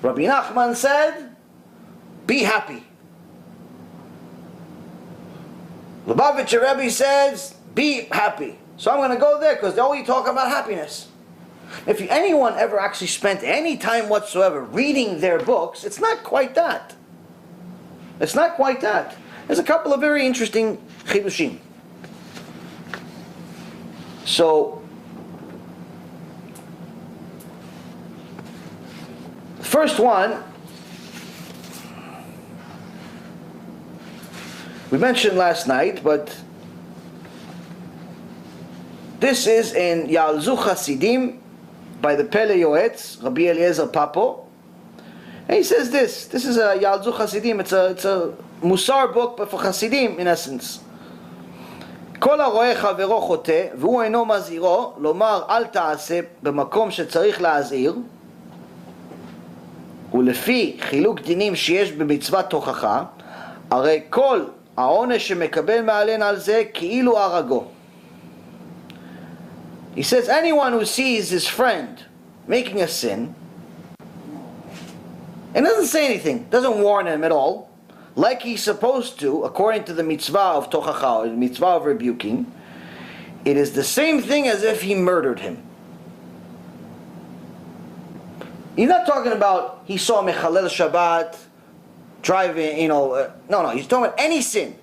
Rabbi Nachman said, be happy. Lubavitcher Rebbe says, be happy. So I'm going to go there because they always talk about happiness. If anyone ever actually spent any time whatsoever reading their books, it's not quite that. It's not quite that. There's a couple of very interesting chidushim. So, the first one, we mentioned last night, but this is in Yalzu Hasidim by the Pele Yoetz, Rabbi Eliezer Papo. And he says this. This is a Yalzu Hasidim. It's a Mussar book, but for Hasidim in essence. כל הרואה חברו חוטא, והוא אינו מזהירו, לומר אל תעשה במקום שצריך להזהיר, ולפי חילוק דינים שיש במצוות תוכחה, הרי כל העונש שמקבל מעליין על זה כאילו הרגו. He says anyone who sees his friend making a sin and doesn't say anything, doesn't warn him at all, like he's supposed to, according to the mitzvah of tochacha, or the mitzvah of rebuking, it is the same thing as if he murdered him. He's not talking about he saw Mechalel Shabbat driving, no, he's talking about any sin.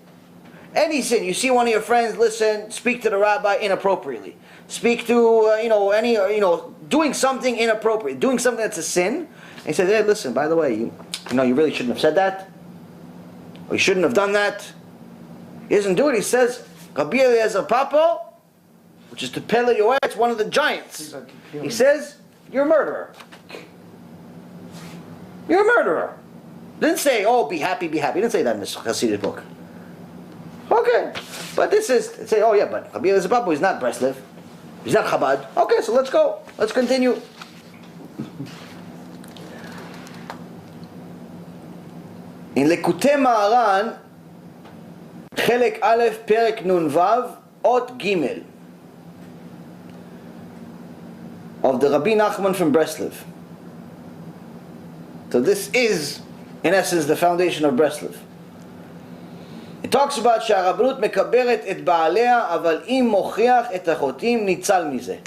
Any sin. You see one of your friends, listen, speak to the rabbi inappropriately. Speak to, doing something inappropriate, doing something that's a sin. And he says, hey, listen, by the way, you really shouldn't have said that. Or you shouldn't have done that. He doesn't do it. He says, Rabbi Eliezer Papo, which is to Pele Yoetz, one of the giants. He says, you're a murderer. You're a murderer. Didn't say, oh, be happy, be happy. He didn't say that in this Hasidic book. Okay. But this is, say, oh yeah, but Rabbi Eliezer Papo is not Breslov. He's not Chabad. Okay, so let's go. Let's continue. In Lekutei Maharan, חלק א', פרק נ"ו, אות ג' of the Rabbi Nachman from Breslov. So this is, in essence, the foundation of Breslov. It talks about שהרבנות מקברת את בעליה, אבל אם מוכיח את החוטאים ניצל מזה.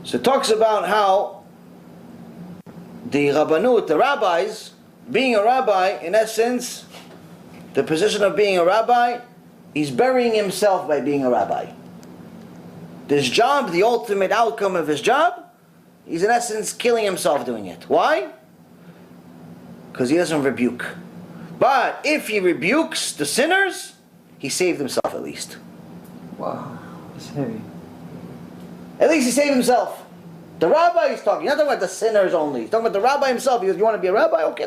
So it talks about how the Rabbanut, the rabbis, being a rabbi, in essence, the position of being a rabbi, he's burying himself by being a rabbi. This job, the ultimate outcome of his job, he's in essence killing himself doing it. Why? Because he doesn't rebuke. But if he rebukes the sinners, he saved himself at least. Wow, that's heavy. At least he saved himself. The rabbi is talking. He's not talking about the sinners only. He's talking about the rabbi himself. He goes, you want to be a rabbi? Okay,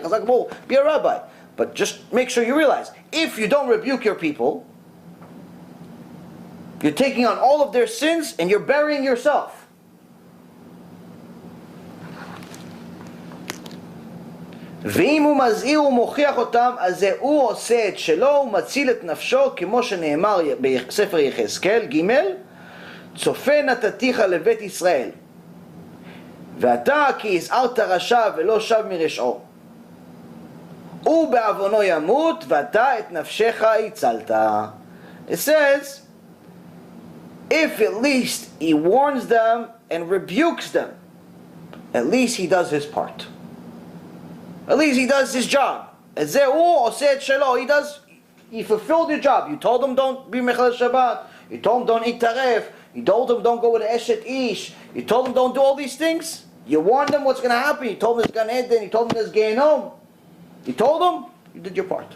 be a rabbi. But just make sure you realize, if you don't rebuke your people, you're taking on all of their sins and you're burying yourself. ואם הוא מזהיר ומוכיח אותם, אז זה הוא עושה את שלו ומציל את נפשו, כמו שנאמר בספר יחזקאל ג' צופה נתתיך לבית ישראל. ואתה כי הזהרת רשע ולא שב מרשעו. הוא בעוונו ימות, ואתה את נפשך הצלת. It says, if at least he warns them and rebukes them, at least he does his part. At least he does his job. זה הוא עושה את שלו. He fulfilled your job. You told him don't be mechal Shabbat. You told him don't eat taref. You told him don't go with Eshet Ish. You told him don't do all these things. You warned them what's going to happen. You told him there's Gan Eden. You told him there's Gehenom. You told him, you did your part.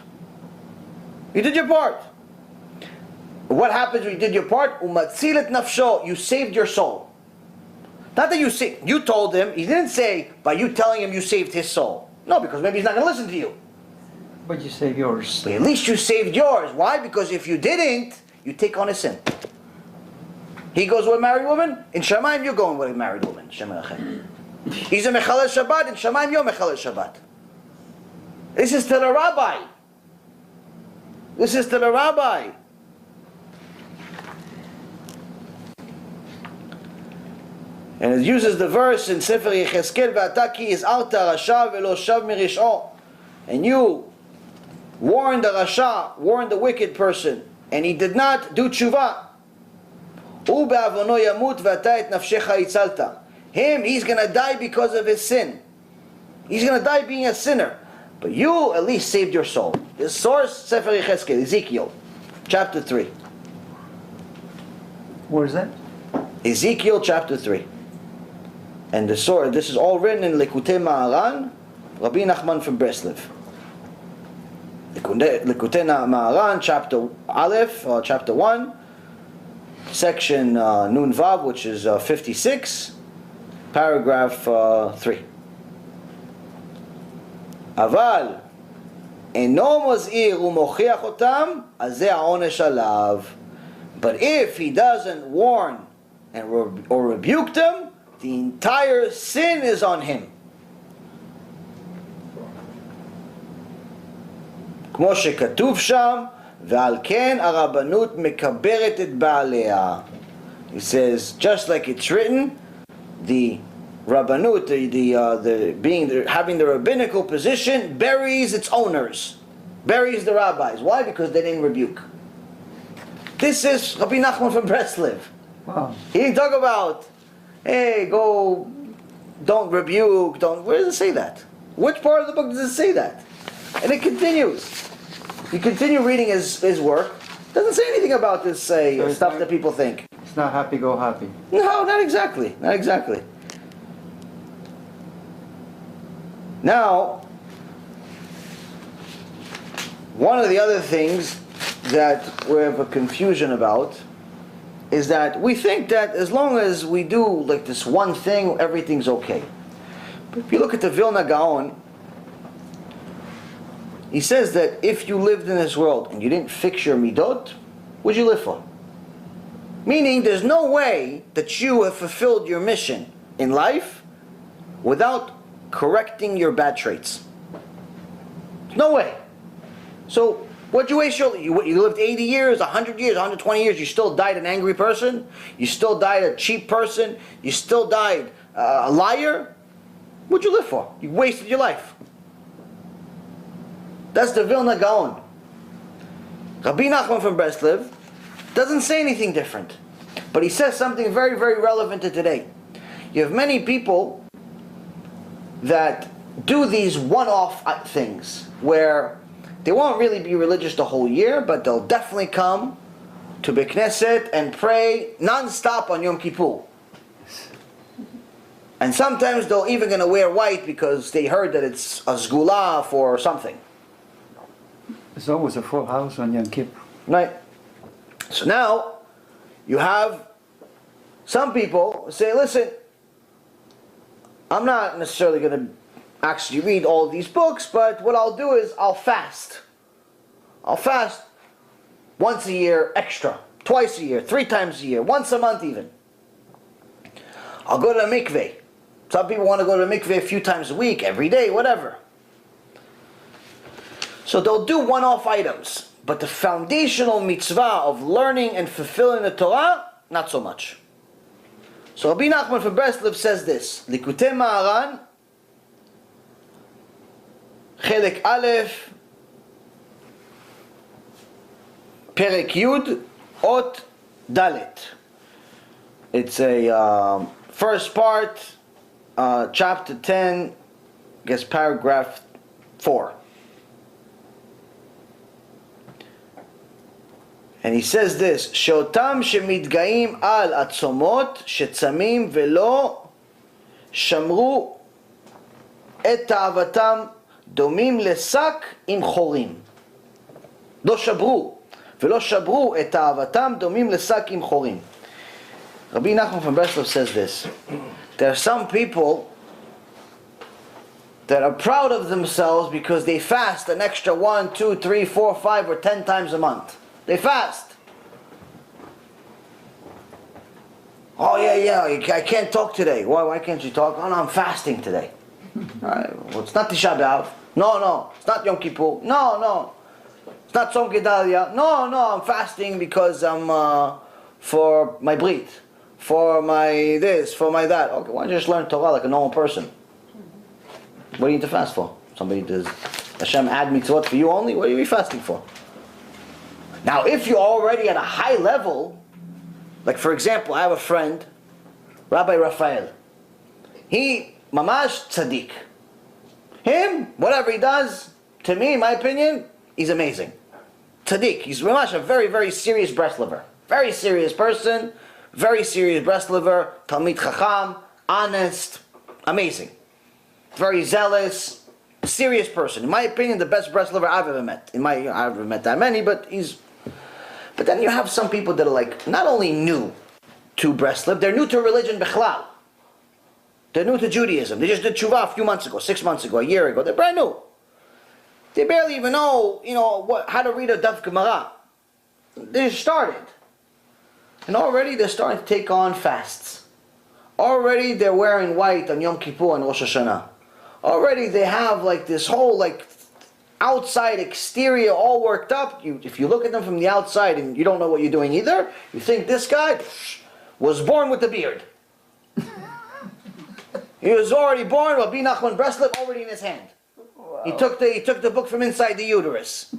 You did your part. What happens when you did your part? Umatzilet nafsho. You saved your soul. Not that you told him. He didn't say by you telling him you saved his soul. No, because maybe he's not going to listen to you. But you saved yours. But at least you saved yours. Why? Because if you didn't, you take on a sin. He goes with a married woman. In Shamayim, you're going with a married woman. He's a Mechalel Shabbat. In Shamayim, you're Mechalel Shabbat. This is to the rabbi. This is to the rabbi. And it uses the verse in Sefer Yechezkel, "Ve'ata ki iz'arta rasha ve'lo shav mirish'o." And you warned the rasha, warned the wicked person, and he did not do tshuva. "U be'avono yamut ve'ata et nafshecha itzalta." Him, he's going to die because of his sin. He's going to die being a sinner. But you at least saved your soul. The source, Sefer Yechezkel, Ezekiel, chapter 3. Where is that? Ezekiel chapter 3. And the source, this is all written in Likutei Maharan, Rabbi Nachman from Breslev. Likutei Maharan, chapter Aleph, or chapter 1, section Nun Vav, which is 56, paragraph 3. אבל אינו מזהיר ומוכיח אותם, אז זה העונש עליו. But if he doesn't warn or rebuke them, the entire sin is on him. כמו שכתוב שם, ועל כן הרבנות מקברת את בעליה. He says, just like it's written, the Rabbanut, having the rabbinical position, buries its owners, buries the rabbis. Why? Because they didn't rebuke. This is Rabbi Nachman from Breslev. Wow. He didn't talk about, hey, go, don't rebuke, don't. Where does it say that? Which part of the book does it say that? And it continues. You continue reading his work. It doesn't say anything about this stuff that people think. It's not happy, go happy. No, not exactly. Not exactly. Now, one of the other things that we have a confusion about is that we think that as long as we do like this one thing, everything's okay. But if you look at the Vilna Gaon, he says that if you lived in this world and you didn't fix your midot, what'd you live for? Meaning there's no way that you have fulfilled your mission in life without correcting your bad traits. No way. So, what'd you waste your... You lived 80 years, 100 years, 120 years, you still died an angry person? You still died a cheap person? You still died a liar? What'd you live for? You wasted your life. That's the Vilna Gaon. Rabbi Nachman from Breslev doesn't say anything different. But he says something very, very relevant to today. You have many people that do these one-off things where they won't really be religious the whole year, but they'll definitely come to Beit Knesset and pray non-stop on Yom Kippur. And sometimes they're even going to wear white because they heard that it's a sgula for something. There's always a full house on Yom Kippur. Right. So now you have some people say, listen, I'm not necessarily going to actually read all these books, but what I'll do is I'll fast. I'll fast once a year extra, twice a year, 3 times a year, once a month even. I'll go to the mikveh. Some people want to go to the mikveh a few times a week, every day, whatever. So they'll do one-off items, but the foundational mitzvah of learning and fulfilling the Torah, not so much. So Rabbi Nachman from Breslev says this, Likutei Maharan, Chelek Aleph, Perek Yud, Ot Dalet. It's a first part, chapter 10, I guess paragraph 4. And he says this, שאותם שמתגאים על עצומות שצמים ולא שמרו את תאוותם דומים לשק עם חורים. לא שברו, ולא שברו את תאוותם דומים לשק עם חורים. Rabbi Nachman from Breslev says this. There are some people that are proud of themselves because they fast an extra 1, 2, 3, 4, 5, or 10 times a month. They fast. Oh yeah, I can't talk today. Why can't you talk? Oh no, I'm fasting today. Alright, well it's not Tisha B'Av. No, it's not Yom Kippur. No, it's not Tzom Gedalia. No, I'm fasting because I'm for my brit, for my this, for my that. Okay, why don't you just learn Torah like a normal person? What do you need to fast for? Somebody does Hashem add mitzvot for you only? What are you fasting for? Now, if you're already at a high level, like for example, I have a friend, Rabbi Raphael. He, mamash tzaddik. Him, whatever he does, to me, in my opinion, he's amazing. Tzaddik. He's mamash a very, very serious Breslover. Very serious person, very serious Breslover, Talmid Chacham, honest, amazing. Very zealous, serious person. In my opinion, the best Breslover I've ever met. I haven't met that many, but he's... But then you have some people that are like, not only new to Breslov, they're new to religion Bechlal. They're new to Judaism. They just did tshuva a few months ago, 6 months ago, a year ago. They're brand new. They barely even know, how to read a Daf Gemara. They just started. And already they're starting to take on fasts. Already they're wearing white on Yom Kippur and Rosh Hashanah. Already they have like this whole outside exterior all worked up. If you look at them from the outside and you don't know what you're doing either, you think this guy was born with a beard. He was already born with Rabbi Nachman Breslov already in his hand. Wow. He took the book from inside the uterus.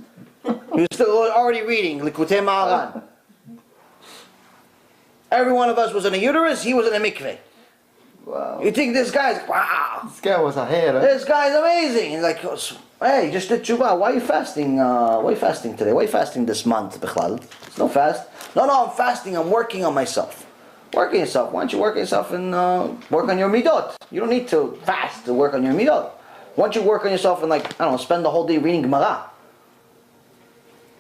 He was still already reading Likutei Maharan. Every one of us was in a uterus, he was in a mikveh. Wow. You think this guy's, wow. This guy was ahead, huh? This guy's amazing. He's like, hey, just did tshuva. Why are you fasting? Why are you fasting today? Why are you fasting this month, Bechlal? It's no fast. No, I'm fasting. I'm working on myself. Work on yourself. Why don't you work on yourself and work on your midot? You don't need to fast to work on your midot. Why don't you work on yourself and spend the whole day reading Gemara?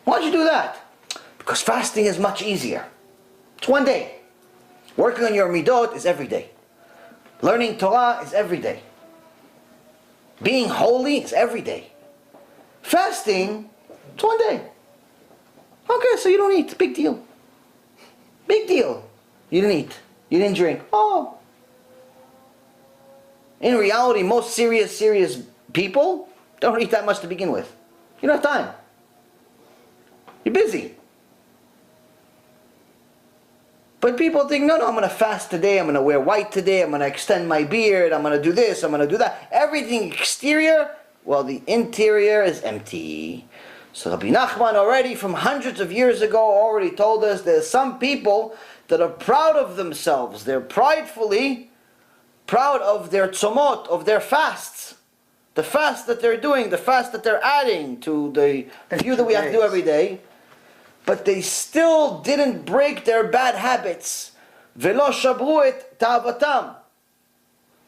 Why don't you do that? Because fasting is much easier. It's one day. Working on your midot is every day. Learning Torah is every day. Being holy is every day. Fasting, it's one day. Okay, so you don't eat. Big deal. Big deal. You didn't eat. You didn't drink. Oh. In reality, most serious people don't eat that much to begin with. You don't have time. You're busy. But people think, no, I'm going to fast today, I'm going to wear white today, I'm going to extend my beard, I'm going to do this, I'm going to do that. Everything exterior, well, the interior is empty. So Rabbi Nachman already from hundreds of years ago already told us there's some people that are proud of themselves. They're pridefully proud of their tzomot, of their fasts. The fast that they're doing, the fast that they're adding to the few that we have to do every day. But they still didn't break their bad habits. Velo shabru et ta'avatam.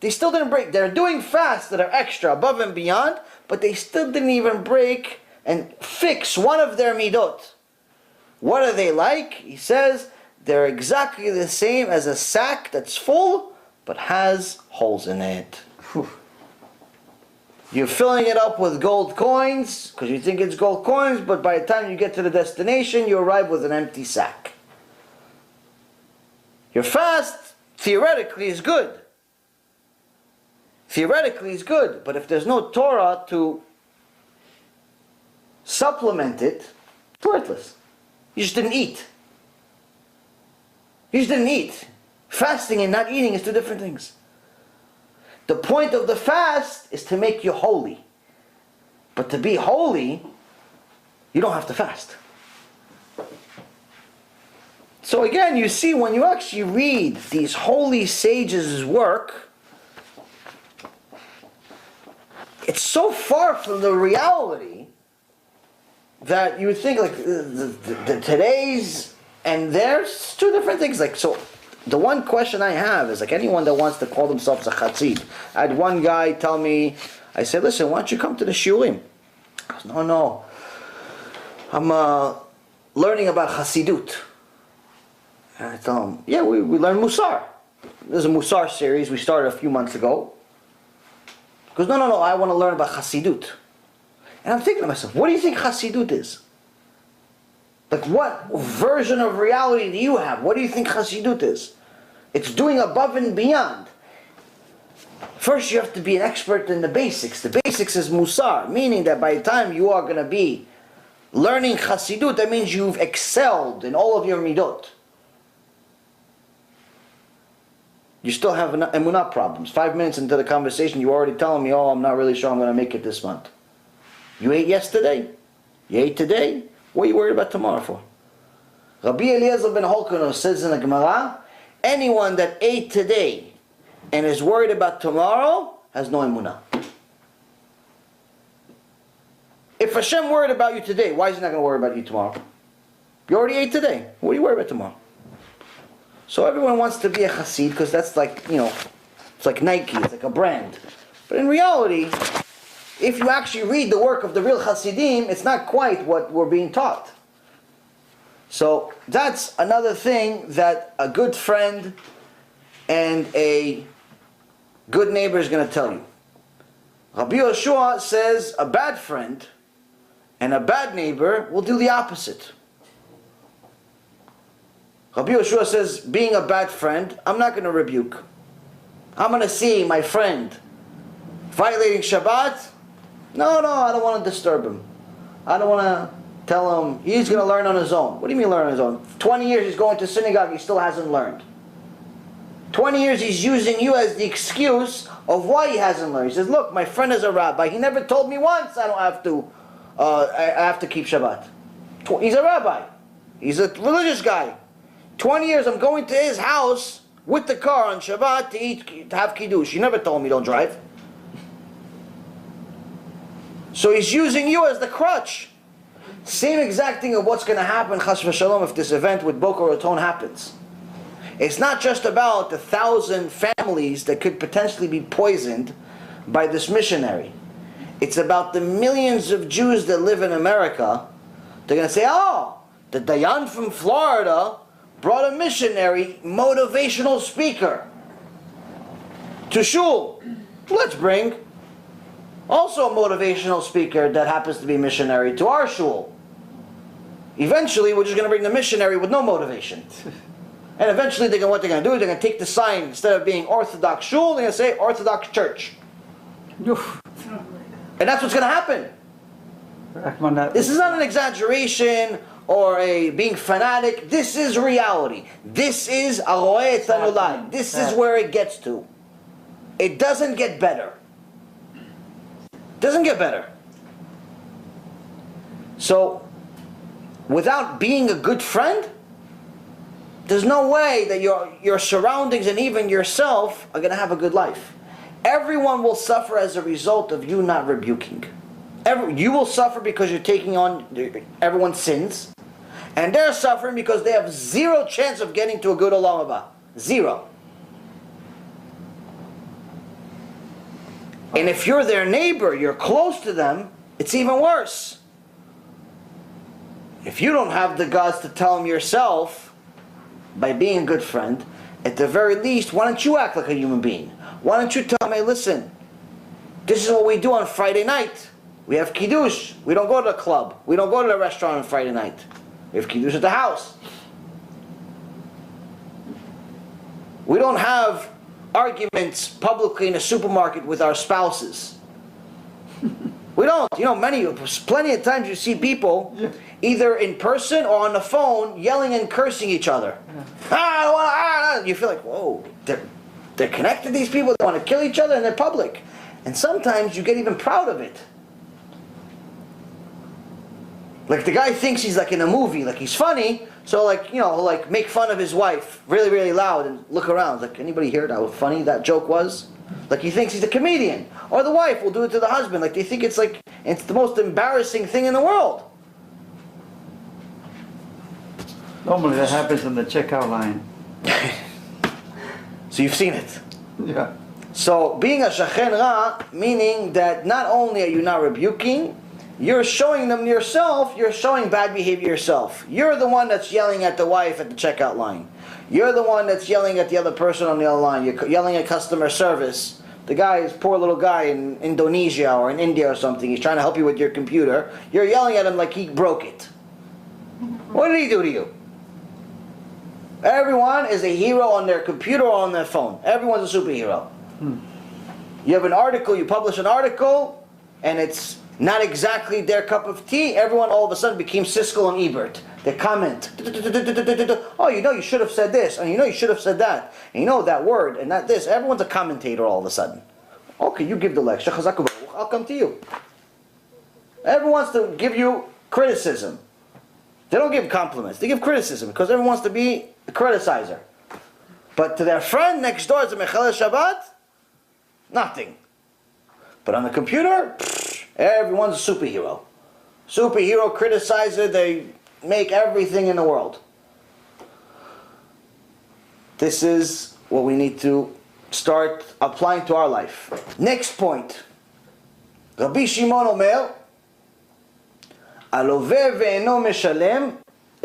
They still didn't break. They're doing fasts that are extra, above and beyond, but they still didn't even break and fix one of their midot. What are they like? He says they're exactly the same as a sack that's full, but has holes in it. Whew. You're filling it up with gold coins because you think it's gold coins, but by the time you get to the destination, you arrive with an empty sack. Your fast, theoretically, is good. Theoretically, is good, but if there's no Torah to supplement it, it's worthless. You just didn't eat. You just didn't eat. Fasting and not eating is two different things. The point of the fast is to make you holy. But to be holy, you don't have to fast. So again, you see, when you actually read these holy sages' work, it's so far from the reality that you would think like the today's and there's two different things. Like, so the one question I have is like anyone that wants to call themselves a chatzid. I had one guy tell me, I said, listen, why don't you come to the shiurim? He goes, no, I'm learning about Hasidut. And I tell him, yeah, we learn Mussar. There's a Mussar series we started a few months ago. He goes, no, I want to learn about Hasidut. And I'm thinking to myself, what do you think Hasidut is? Like, what version of reality do you have? What do you think Hasidut is? It's doing above and beyond. First, you have to be an expert in the basics. The basics is Mussar, meaning that by the time you are going to be learning Chassidut, that means you've excelled in all of your midot. You still have emunah problems. 5 minutes into the conversation, you're already telling me, oh, I'm not really sure I'm going to make it this month. You ate yesterday? You ate today? What are you worried about tomorrow for? Rabbi Eliezer ben Holkono says in the Gemara, anyone that ate today and is worried about tomorrow has no emunah. If Hashem worried about you today, why is He not going to worry about you tomorrow? You already ate today. What are you worried about tomorrow? So everyone wants to be a chassid because that's like, it's like Nike, it's like a brand. But in reality, if you actually read the work of the real chassidim, it's not quite what we're being taught. So that's another thing that a good friend and a good neighbor is going to tell you. Rabbi Yoshua says a bad friend and a bad neighbor will do the opposite. Rabbi Yoshua says, being a bad friend, I'm not going to rebuke. I'm going to see my friend violating Shabbat. No, I don't want to disturb him. I don't want to tell him he's going to learn on his own. What do you mean learn on his own? 20 years he's going to synagogue, he still hasn't learned. 20 years he's using you as the excuse of why he hasn't learned. He says, look, my friend is a rabbi. He never told me once I don't have to, I have to keep Shabbat. He's a rabbi. He's a religious guy. 20 years I'm going to his house with the car on Shabbat to have kiddush. He never told me don't drive. So he's using you as the crutch. Same exact thing of what's going to happen, chas v'shalom, if this event with Boca Ratón happens. It's not just about the 1,000 families that could potentially be poisoned by this missionary. It's about the millions of Jews that live in America. They're going to say, oh, the Dayan from Florida brought a missionary, motivational speaker to shul. Let's bring also a motivational speaker that happens to be missionary to our shul. Eventually, we're just going to bring the missionary with no motivation. And eventually, what they're going to do is they're going to take the sign, instead of being Orthodox shul, they're going to say Orthodox church. And that's what's going to happen. This is not an exaggeration or a being fanatic. This is reality. This is aroe tanulai. This is where it gets to. It doesn't get better. It doesn't get better. So, without being a good friend, there's no way that your surroundings and even yourself are going to have a good life. Everyone will suffer as a result of you not rebuking. You will suffer because you're taking on everyone's sins. And they're suffering because they have zero chance of getting to a good olam haba. Zero. And if you're their neighbor, you're close to them, it's even worse. If you don't have the guts to tell them yourself, by being a good friend, at the very least, why don't you act like a human being? Why don't you tell them, hey, listen, this is what we do on Friday night. We have kiddush. We don't go to the club. We don't go to the restaurant on Friday night. We have kiddush at the house. We don't have arguments publicly in a supermarket with our spouses. We don't. Plenty of times you see people either in person or on the phone yelling and cursing each other. You feel like, whoa, they're connected, these people. They want to kill each other and they're public. And sometimes you get even proud of it. Like the guy thinks he's like in a movie, like he's funny, so he'll make fun of his wife really, really loud and look around. Like, anybody hear how funny that joke was? Like he thinks he's a comedian. Or the wife will do it to the husband. Like they think it's the most embarrassing thing in the world. Normally that happens in the checkout line. So you've seen it. Yeah. So being a shachen ra, meaning that not only are you not rebuking, you're showing them yourself, you're showing bad behavior yourself. You're the one that's yelling at the wife at the checkout line. You're the one that's yelling at the other person on the other line. You're yelling at customer service. The guy is poor little guy in Indonesia or in India or something. He's trying to help you with your computer. You're yelling at him like he broke it. What did he do to you? Everyone is a hero on their computer or on their phone. Everyone's a superhero. You have an article, you publish an article, and it's not exactly their cup of tea. Everyone all of a sudden became Siskel and Ebert. They comment. Oh, you know you should have said this, and you know you should have said that, and you know that word, and that this. Everyone's a commentator all of a sudden. Okay, you give the lecture. I'll come to you. Everyone wants to give you criticism. They don't give compliments. They give criticism because everyone wants to be a criticizer. But to their friend next door, it's a Mechalel Shabbat, nothing. But on the computer, everyone's a superhero. Superhero criticizer, they make everything in the world. This is what we need to start applying to our life. Next point. Rabbi Shimon Omer, הלווה ואינו משלם,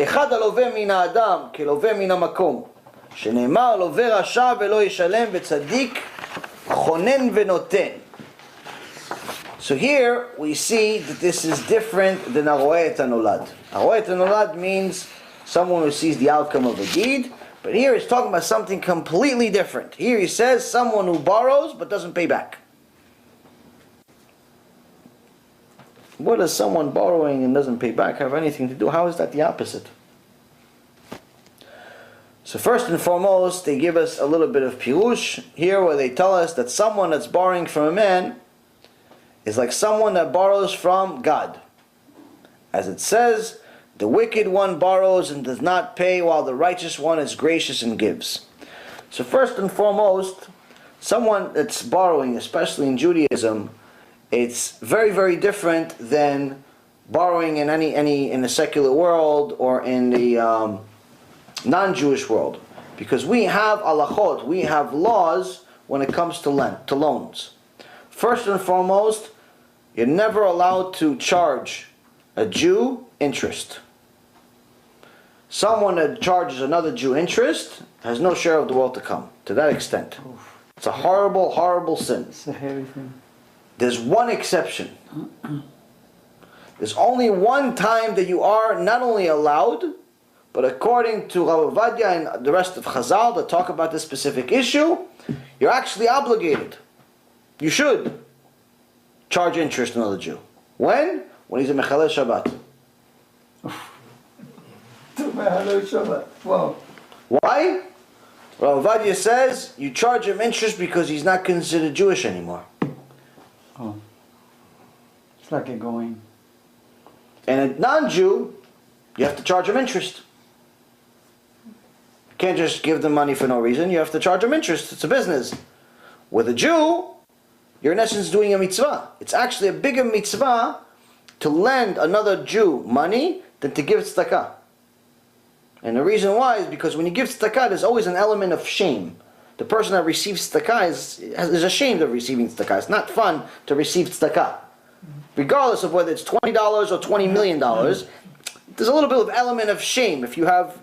אחד הלווה מן האדם כלווה מן המקום, שנאמר לווה רשע ולא ישלם וצדיק חונן ונותן. So here we see that this is different than הרואה את הנולד. הרואה את הנולד means someone who sees the outcome of a deed, but here he's talking about something completely different. Here he says someone who borrows but doesn't pay back. What does someone borrowing and doesn't pay back have anything to do? How is that the opposite? So first and foremost, they give us a little bit of pirush here where they tell us that someone that's borrowing from a man is like someone that borrows from God. As it says, the wicked one borrows and does not pay while the righteous one is gracious and gives. So first and foremost, someone that's borrowing, especially in Judaism, it's very, very different than borrowing in in the secular world or in the non-Jewish world, because we have halachot, we have laws when it comes to loans. First and foremost, you're never allowed to charge a Jew interest. Someone that charges another Jew interest has no share of the world to come. To that extent, it's a horrible, horrible sin. It's a heavy thing. There's one exception. There's only one time that you are not only allowed, but according to Rav Ovadia and the rest of Chazal that talk about this specific issue, you're actually obligated. You should charge interest on another Jew. When? When he's a Mechalel Shabbat. Wow. Why? Rav Ovadia says you charge him interest because he's not considered Jewish anymore. Oh. It's like a going. And a non-Jew, you have to charge him interest. You can't just give them money for no reason. You have to charge them interest. It's a business. With a Jew, you're in essence doing a mitzvah. It's actually a bigger mitzvah to lend another Jew money than to give tzedakah. And the reason why is because when you give tzedakah, there's always an element of shame. The person that receives tzedakah is ashamed of receiving tzedakah. It's not fun to receive tzedakah. Regardless of whether it's $20 or $20 million, there's a little bit of element of shame. If you have,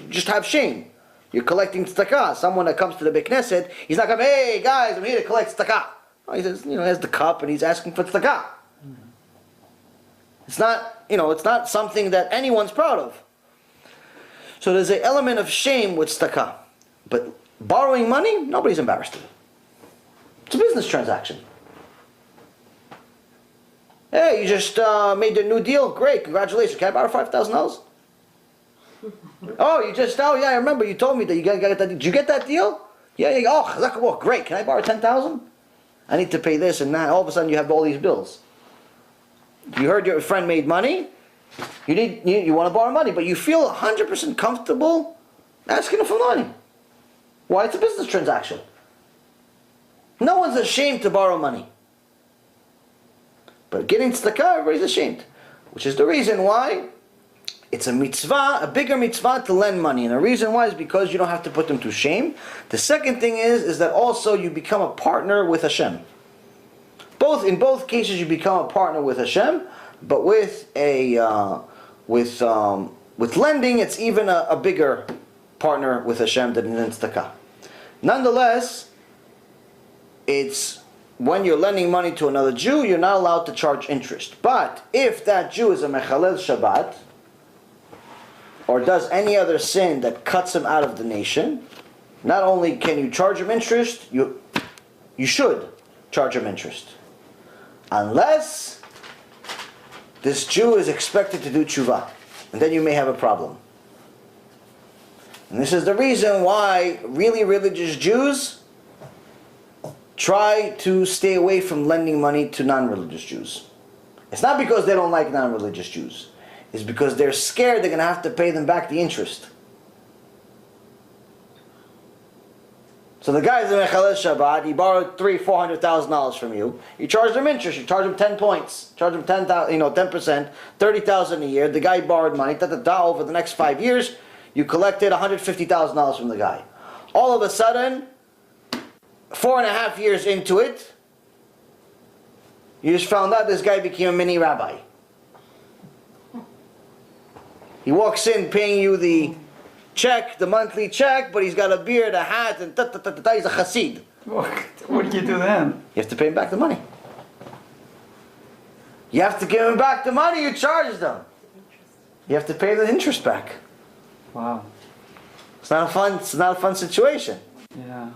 just have shame. You're collecting tzedakah. Someone that comes to the Beit Knesset, he's not coming, hey guys, I'm here to collect tzedakah. No, he says, he has the cup and he's asking for tzedakah. It's not, it's not something that anyone's proud of. So there's an element of shame with tzedakah. But borrowing money, nobody's embarrassed of it. It's a business transaction. Hey, you just made a new deal? Great, congratulations. Can I borrow $5,000? Oh, yeah, I remember you told me that you got that deal. Did you get that deal? Yeah. Oh, great. Can I borrow $10,000? I need to pay this and that. All of a sudden you have all these bills. You heard your friend made money. You want to borrow money, but you feel 100% comfortable asking him for money. Why? It's a business transaction. No one's ashamed to borrow money. But getting tzedakah, everybody's ashamed. Which is the reason why it's a mitzvah, a bigger mitzvah to lend money. And the reason why is because you don't have to put them to shame. The second thing is that also you become a partner with Hashem. In both cases you become a partner with Hashem, but with lending it's even a bigger partner with Hashem than in tzedakah. Nonetheless, it's when you're lending money to another Jew, you're not allowed to charge interest. But if that Jew is a Mechalel Shabbat, or does any other sin that cuts him out of the nation, not only can you charge him interest, you should. charge them interest. Unless this Jew is expected to do tshuva. And then you may have a problem. And this is the reason why really religious Jews try to stay away from lending money to non-religious Jews. It's not because they don't like non-religious Jews. It's because they're scared they're going to have to pay them back the interest. So the guy's in Mechalel Shabbat, he borrowed $300,000-$400,000 from you. You charge him interest, you charge him 10 points, charge him 10%, 30,000 a year. The guy borrowed money, over the next 5 years, you collected $150,000 from the guy. All of a sudden, 4.5 years into it, you just found out this guy became a mini rabbi. He walks in paying you the check, the monthly check, but he's got a beard, a hat, and he's a chassid. What do you do then? You have to pay him back the money. You have to give him back the money you charged them. You have to pay the interest back. Wow. It's not a fun situation. Yeah.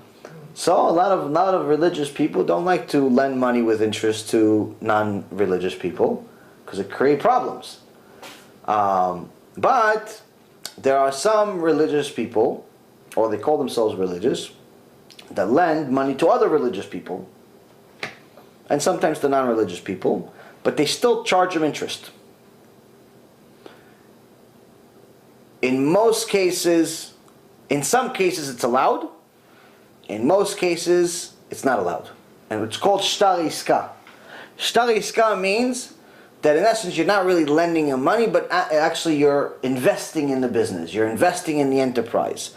So a lot of religious people don't like to lend money with interest to non-religious people because it creates problems. But there are some religious people, or they call themselves religious, that lend money to other religious people, and sometimes to non-religious people, but they still charge them interest. In most cases, in some cases it's allowed, in most cases it's not allowed. And it's called shtar iska. Shtar iska means that in essence you're not really lending him money, but actually you're investing in the business. You're investing in the enterprise.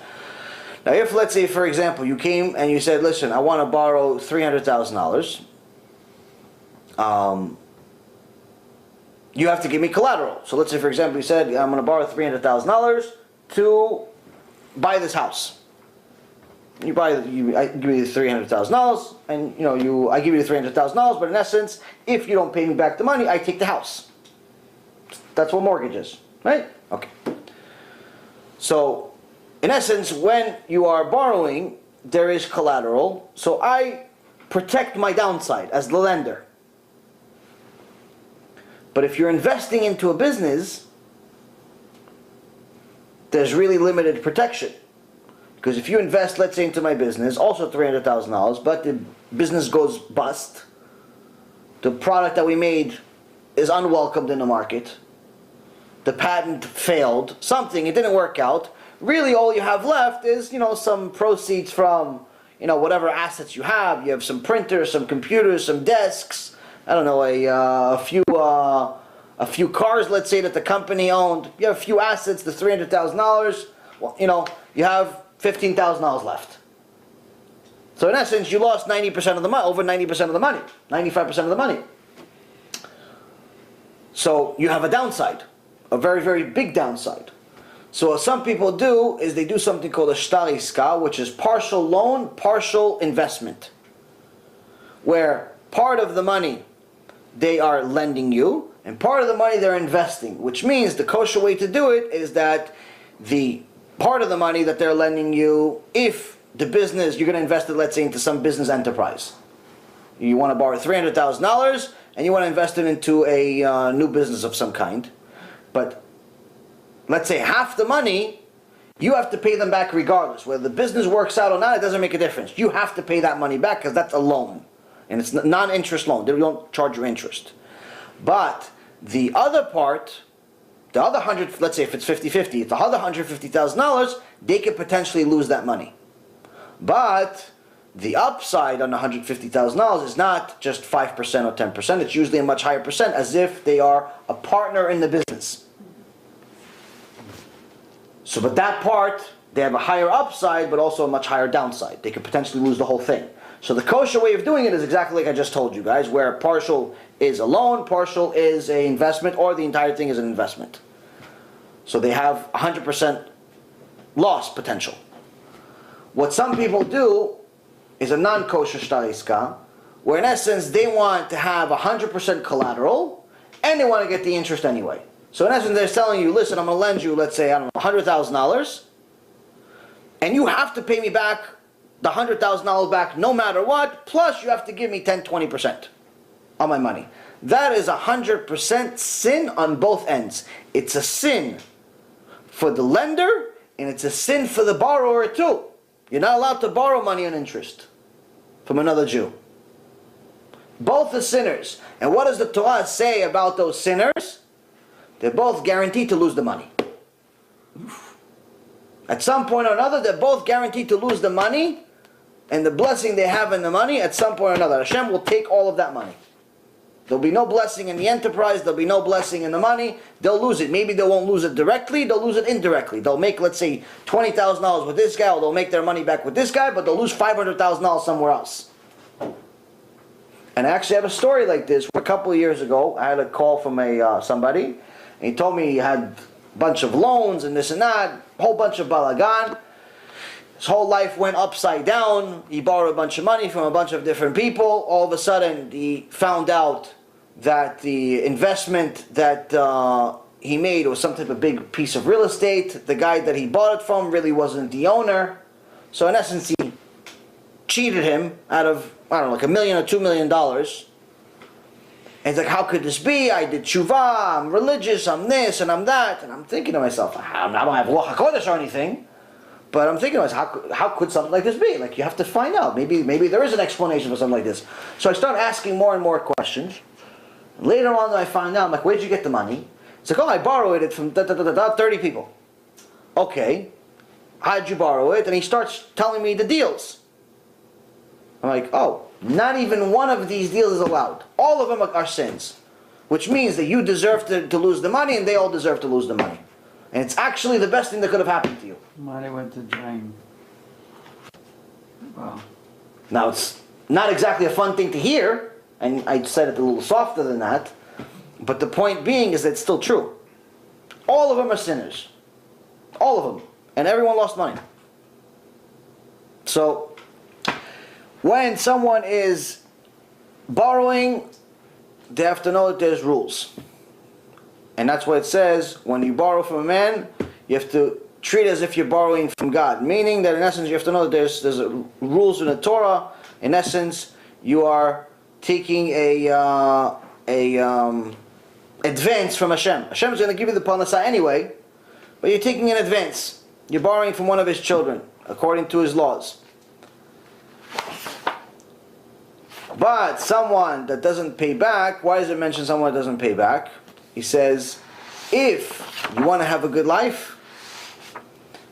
Now if, let's say, for example, you came and you said, listen, I want to borrow $300,000. You have to give me collateral. So let's say, for example, you said, I'm going to borrow $300,000 to buy this house. I give you $300,000, and I give you the $300,000, but in essence, if you don't pay me back the money, I take the house. That's what mortgage is, right? Okay. So, in essence, when you are borrowing, there is collateral. So I protect my downside as the lender. But if you're investing into a business, there's really limited protection. Because if you invest, let's say, into my business, also $300,000, but the business goes bust, the product that we made is unwelcomed in the market, the patent failed, it didn't work out, really all you have left is, some proceeds from, whatever assets you have. You have some printers, some computers, some desks, I don't know, a few cars, let's say, that the company owned. You have a few assets, the $300,000, well, you have $15,000 left. So in essence, you lost 90% of the money, over 90% of the money, 95% of the money. So you have a downside, a very, very big downside. So what some people do is they do something called a shtar iska, which is partial loan, partial investment, where part of the money they are lending you, and part of the money they're investing, which means the kosher way to do it is that the part of the money that they're lending you, if the business, you're going to invest it, let's say, into some business enterprise. You want to borrow $300,000 and you want to invest it into a new business of some kind. But let's say half the money, you have to pay them back regardless. Whether the business works out or not, it doesn't make a difference. You have to pay that money back because that's a loan. And it's non-interest loan. They don't charge you interest. But the other part, the other let's say if it's 50-50, the other $150,000, they could potentially lose that money. But the upside on the $150,000 is not just 5% or 10%, it's usually a much higher percent, as if they are a partner in the business. So but that part, they have a higher upside, but also a much higher downside. They could potentially lose the whole thing. So the kosher way of doing it is exactly like I just told you guys, where partial is a loan, partial is an investment, or the entire thing is an investment. So they have 100% loss potential. What some people do is a non-kosher shtar iska, where in essence they want to have 100% collateral, and they want to get the interest anyway. So in essence they're telling you, listen, I'm going to lend you, let's say, I don't know, $100,000, and you have to pay me back the $100,000 back no matter what, plus you have to give me 10-20% on my money. That is 100% sin on both ends. It's a sin for the lender, and it's a sin for the borrower too. You're not allowed to borrow money on interest from another Jew. Both are sinners. And what does the Torah say about those sinners? They're both guaranteed to lose the money. At some point or another, they're both guaranteed to lose the money, and the blessing they have in the money, at some point or another, Hashem will take all of that money. There'll be no blessing in the enterprise, there'll be no blessing in the money, they'll lose it. Maybe they won't lose it directly, they'll lose it indirectly. They'll make, let's say, $20,000 with this guy, or they'll make their money back with this guy, but they'll lose $500,000 somewhere else. And I actually have a story like this. A couple of years ago, I had a call from somebody, and he told me he had a bunch of loans and this and that, a whole bunch of balagan. His whole life went upside down. He borrowed a bunch of money from a bunch of different people. All of a sudden, he found out that the investment that he made was some type of big piece of real estate. The guy that he bought it from really wasn't the owner. So in essence, he cheated him out of, I don't know, like $1 million or $2 million. And he's like, how could this be? I did tshuva, I'm religious, I'm this and I'm that. And I'm thinking to myself, I don't have Ruach HaKodesh or anything. But I'm thinking to myself, how could something like this be? Like, you have to find out. Maybe there is an explanation for something like this. So I start asking more and more questions. Later on, I find out, I'm like, where'd you get the money? It's like, oh, I borrowed it from 30 people. Okay. How'd you borrow it? And he starts telling me the deals. I'm like, oh, not even one of these deals is allowed. All of them are sins. Which means that you deserve to lose the money, and they all deserve to lose the money. And it's actually the best thing that could have happened to you. Money went to drain. Wow. Now, it's not exactly a fun thing to hear, and I said it a little softer than that, but the point being is that it's still true. All of them are sinners. All of them. And everyone lost money. So, when someone is borrowing, they have to know that there's rules. And that's what it says, when you borrow from a man, you have to treat it as if you're borrowing from God. Meaning that in essence, you have to know that there's rules in the Torah. In essence, you are taking a advance from Hashem. Hashem is going to give you the parnasah anyway, but you're taking an advance. You're borrowing from one of His children, according to His laws. But someone that doesn't pay back, why does it mention someone that doesn't pay back? He says, if you want to have a good life,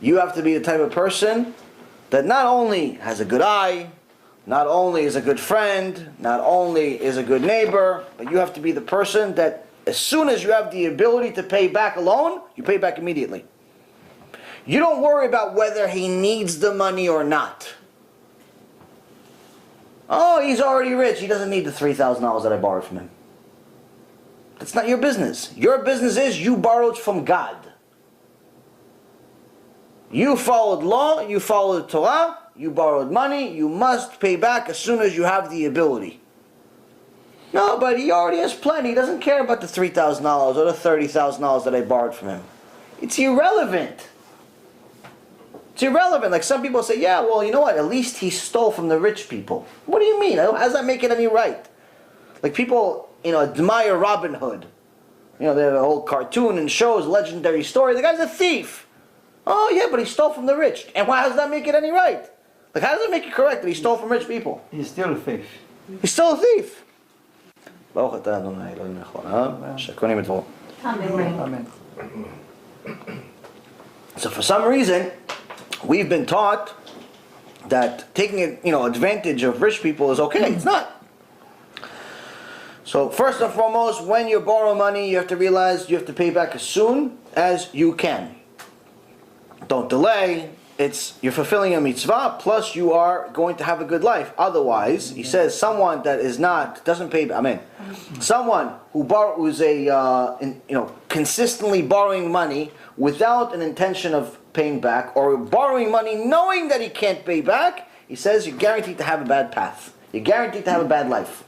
you have to be the type of person that not only has a good eye, not only is a good friend, not only is a good neighbor, but you have to be the person that as soon as you have the ability to pay back a loan, you pay back immediately. You don't worry about whether he needs the money or not. Oh, he's already rich. He doesn't need the $3,000 that I borrowed from him. That's not your business. Your business is you borrowed from God. You followed law, you followed Torah, you borrowed money, you must pay back as soon as you have the ability. No, but he already has plenty. He doesn't care about the $3,000 or the $30,000 that I borrowed from him. It's irrelevant. It's irrelevant. Like some people say, yeah, well, you know what? At least he stole from the rich people. What do you mean? How does that make it any right? Like people, admire Robin Hood. They have a whole cartoon and shows, legendary story. The guy's a thief. Oh, yeah, but he stole from the rich. And why does that make it any right? Like, how does it make it correct that he stole from rich people? He's still a thief. He's still a thief. Amen. So for some reason, we've been taught that taking advantage of rich people is okay. It's not. So first and foremost, when you borrow money, you have to realize you have to pay back as soon as you can. Don't delay. You're fulfilling a mitzvah, plus you are going to have a good life. Otherwise, he says, someone that doesn't pay. Amen. Someone who's consistently borrowing money without an intention of paying back, or borrowing money knowing that he can't pay back, he says you're guaranteed to have a bad path. You're guaranteed to have a bad life.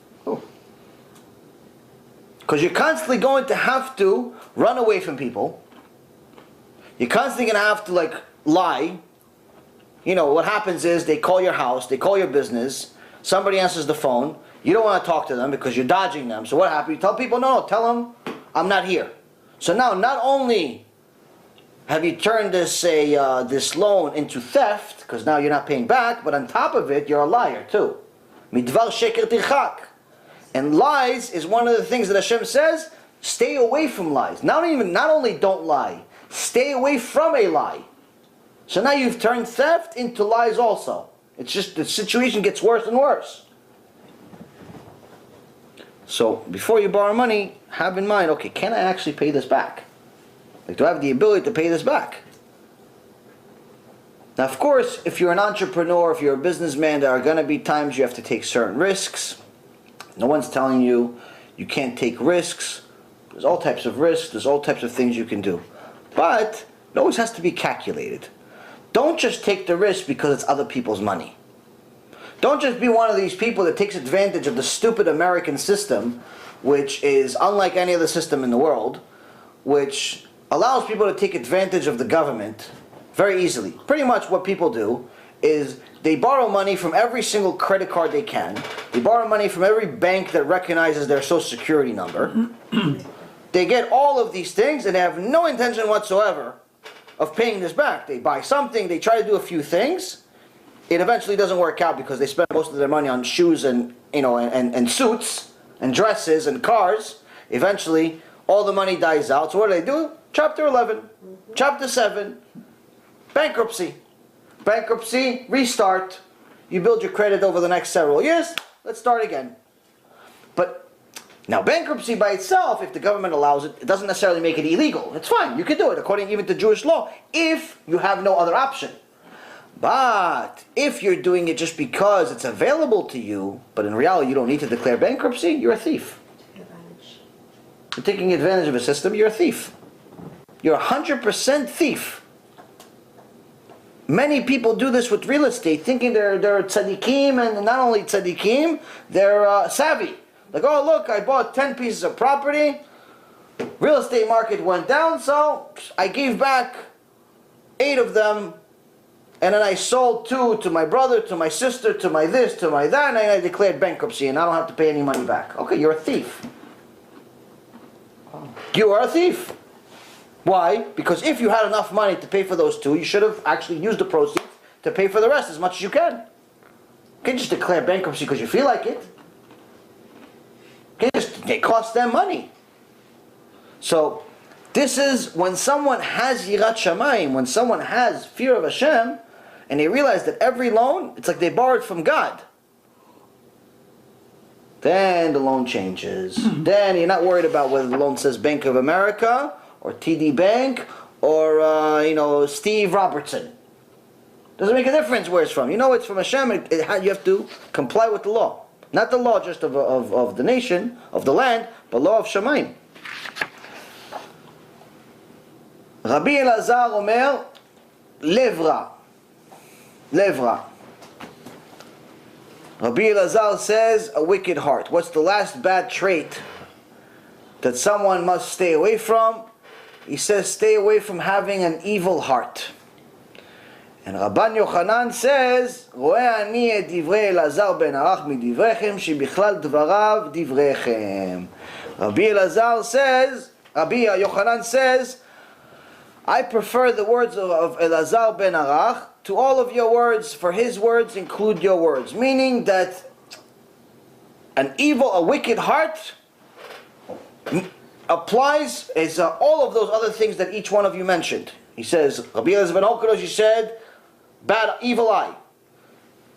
Because you're constantly going to have to run away from people. You're constantly going to have to lie. You know, what happens is they call your house, they call your business, somebody answers the phone, you don't want to talk to them because you're dodging them. So what happens? You tell people, no, tell them I'm not here. So now, not only have you turned this loan into theft, because now you're not paying back, but on top of it, you're a liar too. Midvar sheker tirchak. And lies is one of the things that Hashem says, stay away from lies. Not only don't lie, stay away from a lie. So now you've turned theft into lies also. It's just the situation gets worse and worse. So before you borrow money, have in mind, okay, can I actually pay this back? Like, do I have the ability to pay this back? Now, of course, if you're an entrepreneur, if you're a businessman, there are going to be times you have to take certain risks. No one's telling you you can't take risks. There's all types of risks. There's all types of things you can do. But it always has to be calculated. Don't just take the risk because it's other people's money. Don't just be one of these people that takes advantage of the stupid American system, which is unlike any other system in the world, which allows people to take advantage of the government very easily. Pretty much what people do is they borrow money from every single credit card they can. They borrow money from every bank that recognizes their social security number. They get all of these things and they have no intention whatsoever of paying this back. They buy something, they try to do a few things. It eventually doesn't work out because they spend most of their money on shoes and and suits and dresses and cars. Eventually, all the money dies out. So what do? Chapter 11, Chapter 7, bankruptcy. Bankruptcy, restart. You build your credit over the next several years. Let's start again. But now bankruptcy by itself, if the government allows it, it doesn't necessarily make it illegal. It's fine. You can do it according even to Jewish law if you have no other option. But if you're doing it just because it's available to you, but in reality you don't need to declare bankruptcy, you're a thief. You're taking advantage of a system, you're a thief. You're 100% thief. Many people do this with real estate, thinking they're tzaddikim, and not only tzaddikim, they're savvy. Like, oh look, I bought 10 pieces of property, real estate market went down, so I gave back 8 of them, and then I sold 2 to my brother, to my sister, to my this, to my that, and I declared bankruptcy, and I don't have to pay any money back. Okay, you're a thief. You are a thief. Why? Because if you had enough money to pay for those 2, you should have actually used the proceeds to pay for the rest as much as you can. You can't just declare bankruptcy because you feel like it. It costs them money. So, this is when someone has Yirat Shamayim, when someone has fear of Hashem, and they realize that every loan, it's like they borrowed from God. Then the loan changes. Then you're not worried about whether the loan says Bank of America, or TD Bank, or Steve Robertson. Doesn't make a difference where it's from. You know it's from Hashem. You have to comply with the law. Not the law just of the nation, of the land, but law of Shamayim. Rabbi Elazar Omer, Levra. Levra. Rabbi Elazar says, a wicked heart. What's the last bad trait that someone must stay away from? He says, stay away from having an evil heart. And Rabban Yochanan says, רואה אני את דברי אלעזר בן ערך מדבריכם, שבכלל דבריו דבריכם. Rabbi Yochanan says, I prefer the words of Elazar ben Arach to all of your words, for his words include your words. Meaning that a wicked heart applies as all of those other things that each one of you mentioned. He says, Rabbi Elazar ben Okrosh, you said, evil eye.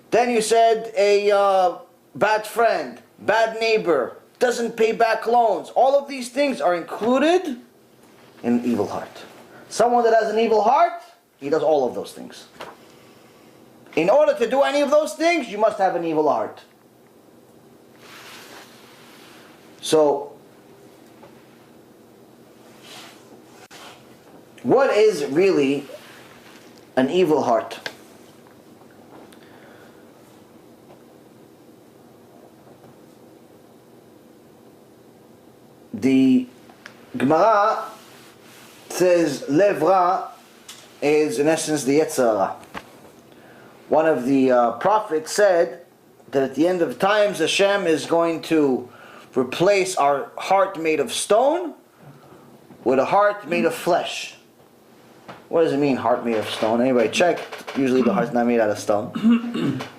Then you said a bad friend, bad neighbor, doesn't pay back loans. All of these things are included in an evil heart. Someone that has an evil heart, he does all of those things. In order to do any of those things, you must have an evil heart. So, what is really an evil heart? The Gemara says Lev Ra is in essence the Yetzer Hara. one of the prophets said that at the end of times Hashem is going to replace our heart made of stone with a heart made of flesh. What does it mean, heart made of stone? Anybody check? Usually the heart's not made out of stone.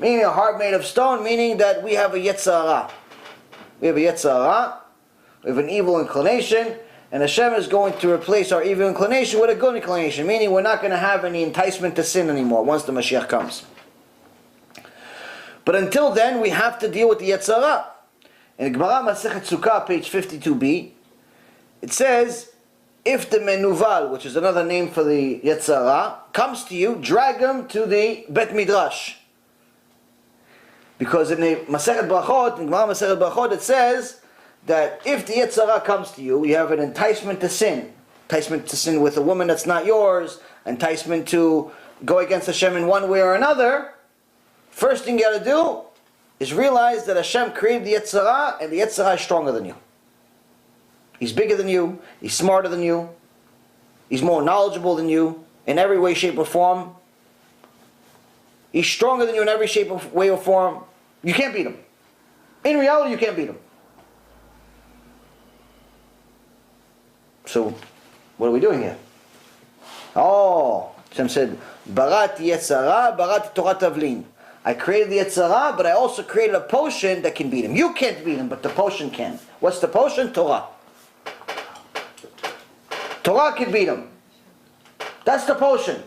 Meaning a heart made of stone, meaning that we have a Yetzer Hara. We have a Yetzer Hara, we have an evil inclination, and Hashem is going to replace our evil inclination with a good inclination, meaning we're not going to have any enticement to sin anymore once the Mashiach comes. But until then, we have to deal with the Yetzer Hara. In Gemara Masacre, page 52b, it says, if the menuval, which is another name for the Yetzer Hara, comes to you, drag him to the Bet Midrash. Because in the Masechet Brachot, in Gemara Masechet Brachot, it says that if the Yetzer Hara comes to you, you have an enticement to sin. Enticement to sin with a woman that's not yours, enticement to go against Hashem in one way or another. First thing you got to do is realize that Hashem created the Yetzer Hara, and the Yetzer Hara is stronger than you. He's bigger than you, he's smarter than you, he's more knowledgeable than you in every way, shape, or form. He's stronger than you in every shape, way, or form. You can't beat him. In reality, you can't beat him. So, what are we doing here? Oh, Hashem said, Barati Yetzer Hara, Barati Torah Tavlin. I created the Yetzer Hara, but I also created a potion that can beat him. You can't beat him, but the potion can. What's the potion? Torah. Torah can beat him. That's the potion.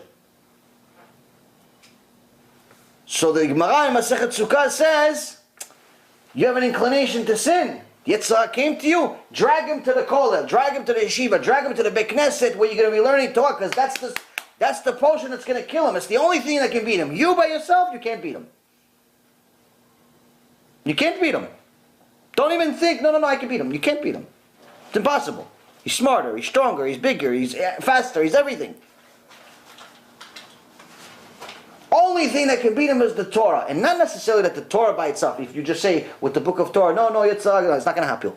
So the Gemara in Masechet Sukkah says, you have an inclination to sin. Yetzer Hara came to you, drag him to the kollel, drag him to the yeshiva, drag him to the Beit Knesset where you're going to be learning Torah, because that's the potion that's going to kill him. It's the only thing that can beat him. You by yourself, you can't beat him. You can't beat him. Don't even think, no, I can beat him. You can't beat him. It's impossible. He's smarter, he's stronger, he's bigger, he's faster, he's everything. Only thing that can beat him is the Torah. And not necessarily that the Torah by itself. If you just say with the book of Torah, no, it's not going to help you.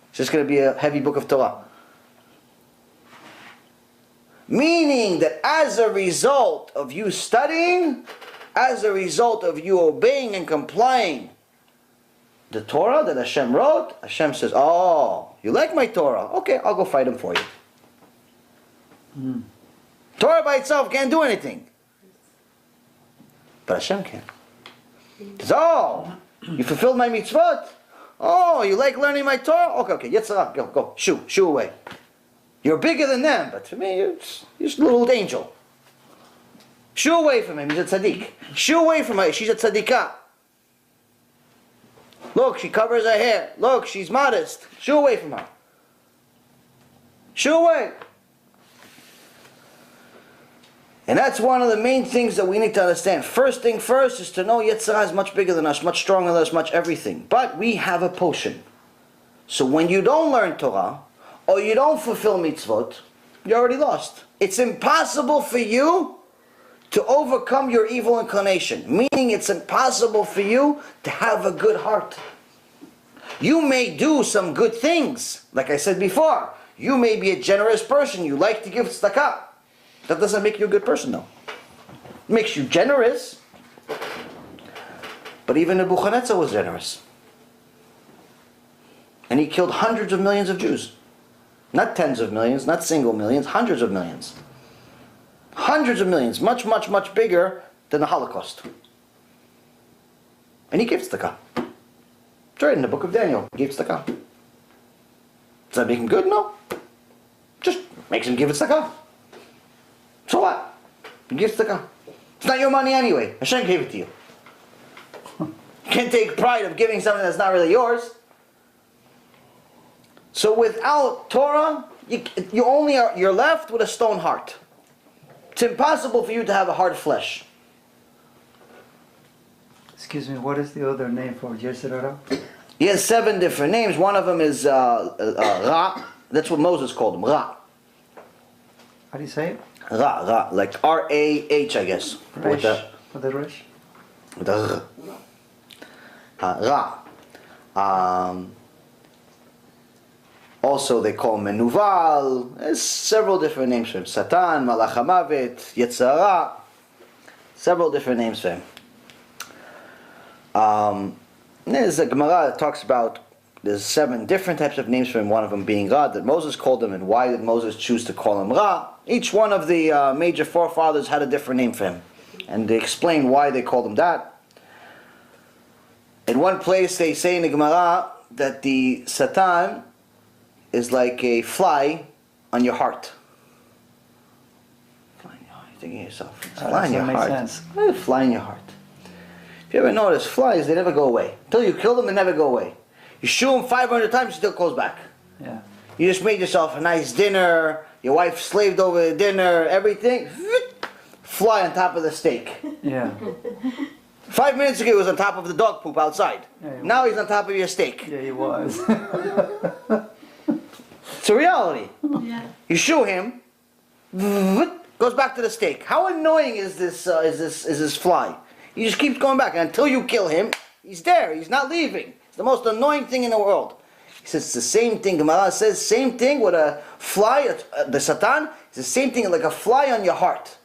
It's just going to be a heavy book of Torah. Meaning that as a result of you studying, as a result of you obeying and complying the Torah that Hashem wrote, Hashem says, oh, you like my Torah? Okay, I'll go fight him for you. Torah by itself can't do anything. But Hashem can. He says, oh, you fulfilled my mitzvot? Oh, you like learning my Torah? Okay, Yetzer Hara, go, shoo away. You're bigger than them, but for me, you're just a little angel. Shoo away from him, he's a tzaddik. Shoo away from her, she's a tzaddikah. Look, she covers her hair. Look, she's modest. Shoo away from her. Shoo away. And that's one of the main things that we need to understand. First thing first is to know Yetzer Hara is much bigger than us, much stronger than us, much everything. But we have a potion. So when you don't learn Torah, or you don't fulfill mitzvot, you're already lost. It's impossible for you to overcome your evil inclination. Meaning it's impossible for you to have a good heart. You may do some good things. Like I said before, you may be a generous person. You like to give tzedakah. That doesn't make you a good person though. It makes you generous. But even Nebuchadnezzar was generous. And he killed hundreds of millions of Jews. Not tens of millions, not single millions, hundreds of millions. Hundreds of millions, much bigger than the Holocaust. And he gave tzedakah. It's right in the book of Daniel. He gave tzedakah. Does that make him good? No. Just makes him give tzedakah. So what? He gives tzedakah. It's not your money anyway. Hashem gave it to you. You can't take pride of giving something that's not really yours. So without Torah, you're left with a stone heart. It's impossible for you to have a hard flesh. Excuse me, what is the other name for Yetzer Hara? He has 7 different names. One of them is Ra. That's what Moses called him, Ra. How do you say it? Ra, like R-A-H, I guess. Resh. With the Resh? With the Ra. Also, they call him Menuval. There's several different names for him. Satan, Malach HaMavet, Yetzer Hara. Several different names for him. There's a Gemara that talks about there's 7 different types of names for him, one of them being Ra, that Moses called him, and why did Moses choose to call him Ra? Each one of the major forefathers had a different name for him, and they explain why they called him that. In one place they say in the Gemara that the Satan is like a fly on your heart. Fly in your heart. You're thinking to yourself, it's a fly in your heart. Why a fly in your heart? If you ever notice, flies, they never go away. Until you kill them, they never go away. You shoot them 500 times, it still goes back. Yeah. You just made yourself a nice dinner, your wife slaved over the dinner, everything, fly on top of the steak. Yeah. 5 minutes ago he was on top of the dog poop outside. Yeah, Now he's on top of your steak. Yeah, he was. It's a reality. Yeah. You shoot him, goes back to the steak. How annoying is this fly? He just keeps going back, and until you kill him, he's there. He's not leaving. It's the most annoying thing in the world. He says it's the same thing. Gemara says same thing with a fly. The Satan is the same thing like a fly on your heart.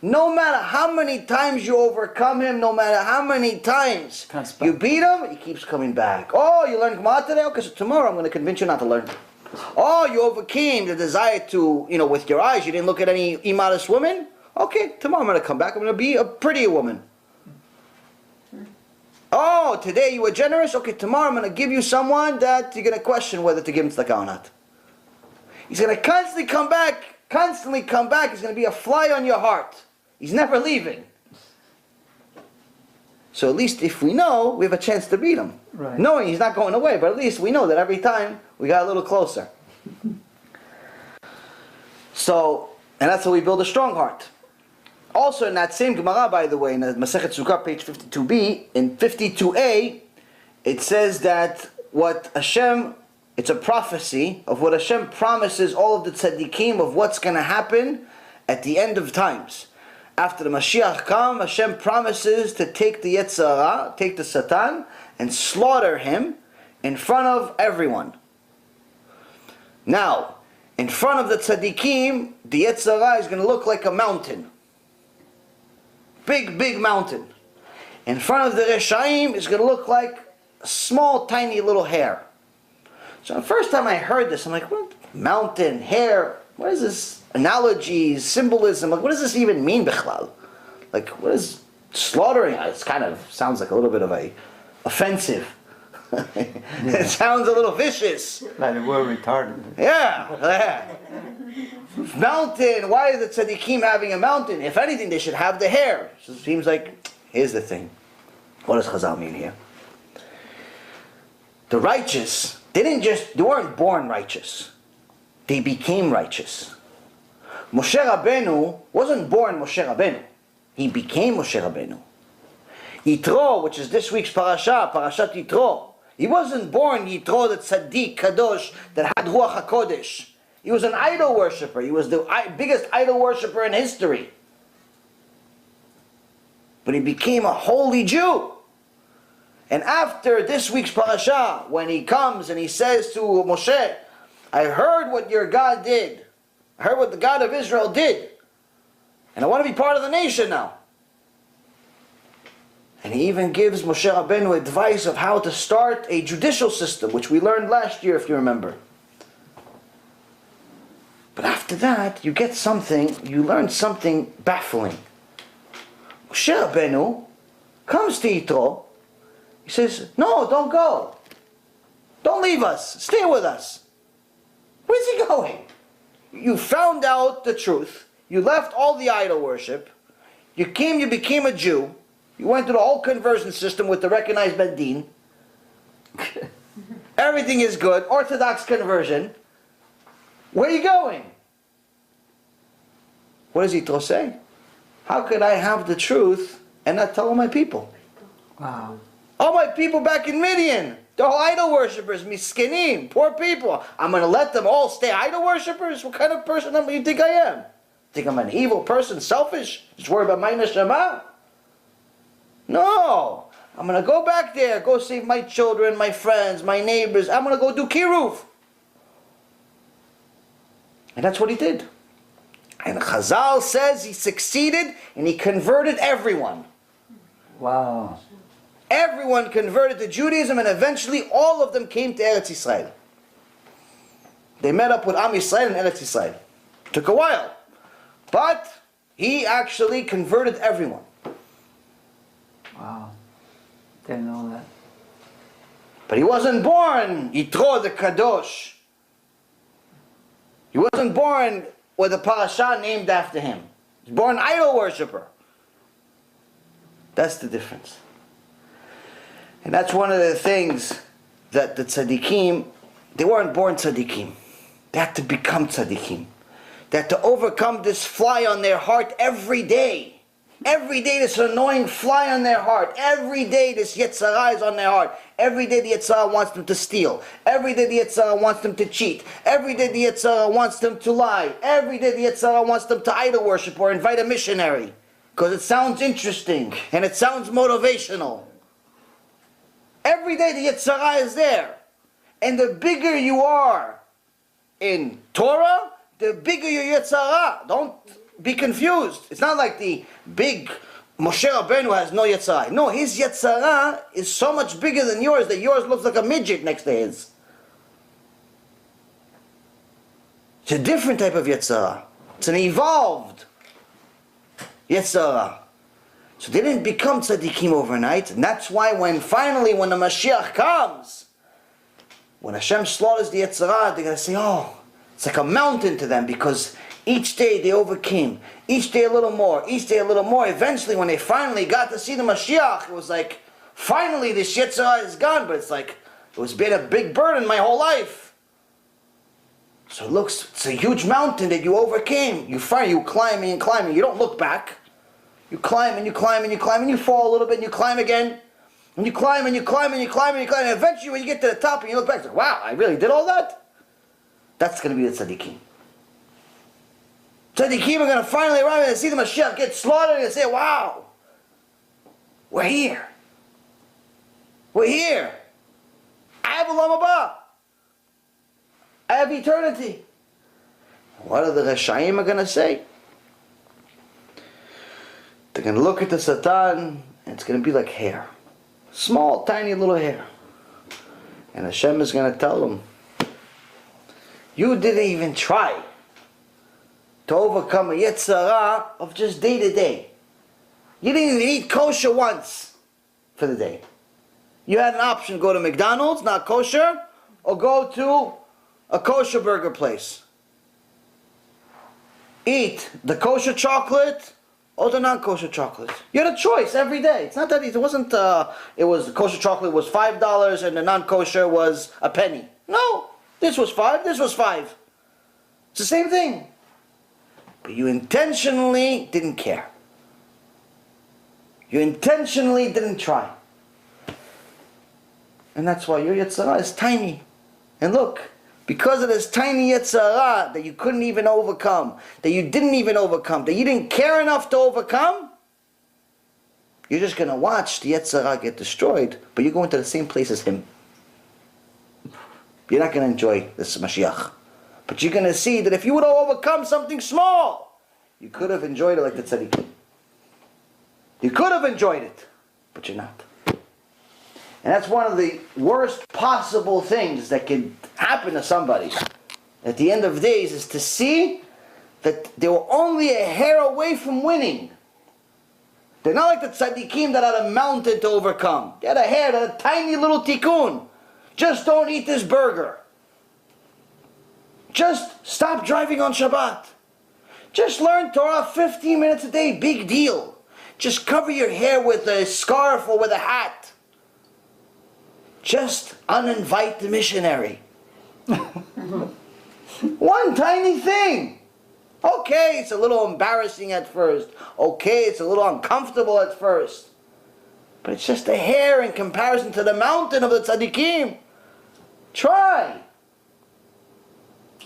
No matter how many times you overcome him, no matter how many times you beat him, he keeps coming back. Oh, you learned Gemara today? Okay, so tomorrow I'm going to convince you not to learn. Oh, you overcame the desire to, with your eyes, you didn't look at any immodest women? Okay, tomorrow I'm going to come back, I'm going to be a prettier woman. Oh, today you were generous? Okay, tomorrow I'm going to give you someone that you're going to question whether to give him tzedakah or not. He's going to constantly come back. He's going to be a fly on your heart. He's never leaving. So at least if we know, we have a chance to beat him. Right. Knowing he's not going away, but at least we know that every time we got a little closer. So, and that's how we build a strong heart. Also in that same Gemara, by the way, in the Masacre, page 52b, in 52a, it says that what Hashem, it's a prophecy of what Hashem promises all of the tzaddikim of what's going to happen at the end of times. After the Mashiach comes, Hashem promises to take the Yetzer Hara, take the Satan, and slaughter him in front of everyone. Now, in front of the tzaddikim, the Yetzer Hara is going to look like a mountain. Big, big mountain. In front of the Reshaim, it's going to look like a small, tiny little hair. So the first time I heard this, I'm like, what? Mountain, hair, what is this? Analogies, symbolism, like what does this even mean, Bichlal? Like what is slaughtering? It kind of sounds like a little bit of a offensive. It sounds a little vicious. Like the word retarded. Yeah. Mountain, why is the tzaddikim having a mountain? If anything, they should have the hair. So it seems like, here's the thing. What does Chazal mean here? The righteous, they weren't born righteous. They became righteous. Moshe Rabbeinu wasn't born Moshe Rabbeinu. He became Moshe Rabbeinu. Yitro, which is this week's parashat Yitro, he wasn't born Yitro, the tzaddik, kadosh, that had Ruach HaKodesh. He was an idol worshipper. He was the biggest idol worshipper in history. But he became a holy Jew. And after this week's parasha, when he comes and he says to Moshe, I heard what your God did. I heard what the God of Israel did. And I want to be part of the nation now. And he even gives Moshe Rabbeinu advice of how to start a judicial system, which we learned last year, if you remember. But after that, you learn something baffling. Moshe Rabbeinu comes to Yitro. He says, no, don't go. Don't leave us. Stay with us. Where's he going? You found out the truth. You left all the idol worship. You became a Jew. You went through the whole conversion system with the recognized Bet Din. Everything is good. Orthodox conversion. Where are you going? What does Yitro say? How could I have the truth and not tell all my people? Wow. All my people back in Midian. They're all idol worshippers, miskinim, poor people. I'm going to let them all stay idol worshippers? What kind of person do you think I am? Think I'm an evil person, selfish? Just worry about my neshama? No. I'm going to go back there, go save my children, my friends, my neighbors. I'm going to go do kiruv. And that's what he did. And Chazal says he succeeded and he converted everyone. Wow. Everyone converted to Judaism, and eventually all of them came to Eretz Yisrael. They met up with Am Yisrael and Eretz Yisrael. Took a while. But he actually converted everyone. Wow. Didn't know that. But he wasn't born Yitro the Kadosh. He wasn't born with a parasha named after him. He was born idol worshiper. That's the difference. And that's one of the things that the tzaddikim, they weren't born tzaddikim. They had to become tzaddikim. They had to overcome this fly on their heart every day. Every day this annoying fly on their heart. Every day this Yetzirah is on their heart. Every day the Yetzirah wants them to steal. Every day the Yetzirah wants them to cheat. Every day the Yetzirah wants them to lie. Every day the Yetzirah wants them to idol worship or invite a missionary. Because it sounds interesting and it sounds motivational. Every day the Yetzirah is there. And the bigger you are in Torah, the bigger your Yetzirah. Don't be confused. It's not like the big Moshe Rabbeinu has no Yetzirah. No, his Yetzirah is so much bigger than yours that yours looks like a midget next to his. It's a different type of Yetzirah. It's an evolved Yetzirah. So they didn't become tzaddikim overnight. And that's why finally when the Mashiach comes, when Hashem slaughters the Yetzirah, they're going to say, oh, it's like a mountain to them, because each day they overcame. Each day a little more. Each day a little more. Eventually, when they finally got to see the Mashiach, it was like, finally this Yetzirah is gone. But it's like, it was been a big burden my whole life. So it's a huge mountain that you overcame. You climbing and climbing. You don't look back. You climb and you climb and you climb and you fall a little bit and you climb again. And you climb and you climb and you climb and you climb. And eventually when you get to the top and you look back, it's like, wow, I really did all that? That's going to be the tzaddikim. Tzaddikim are going to finally arrive and see the Mashiach get slaughtered and say, wow, we're here. We're here. I have Olam Haba. I have eternity. What are the Rashayim are going to say? They're going to look at the Satan and it's going to be like hair. Small, tiny little hair. And Hashem is going to tell them, you didn't even try to overcome a Yetzirah of just day to day. You didn't even eat kosher once for the day. You had an option, go to McDonald's, not kosher, or go to a kosher burger place. Eat the kosher chocolate or the non-kosher chocolate. You had a choice every day. It's not that it wasn't, it was the kosher chocolate was $5 and the non-kosher was a penny. No, this was 5, this was 5. It's the same thing. But you intentionally didn't care. You intentionally didn't try. And that's why your Yetzirah is tiny. And look, because of this tiny Yetzirah that you couldn't even overcome, that you didn't even overcome, that you didn't care enough to overcome, you're just going to watch the Yetzirah get destroyed, but you're going to the same place as him. You're not going to enjoy this Mashiach. But you're going to see that if you would have overcome something small, you could have enjoyed it like the tzaddik. You could have enjoyed it, but you're not. And that's one of the worst possible things that can happen to somebody at the end of days, is to see that they were only a hair away from winning. They're not like the tzaddikim that had a mountain to overcome. They had a hair, they had a tiny little tikkun. Just don't eat this burger. Just stop driving on Shabbat. Just learn Torah 15 minutes a day, big deal. Just cover your hair with a scarf or with a hat. Just uninvite the missionary. One tiny thing. Okay, it's a little embarrassing at first. Okay, it's a little uncomfortable at first. But it's just a hair in comparison to the mountain of the tzaddikim. Try.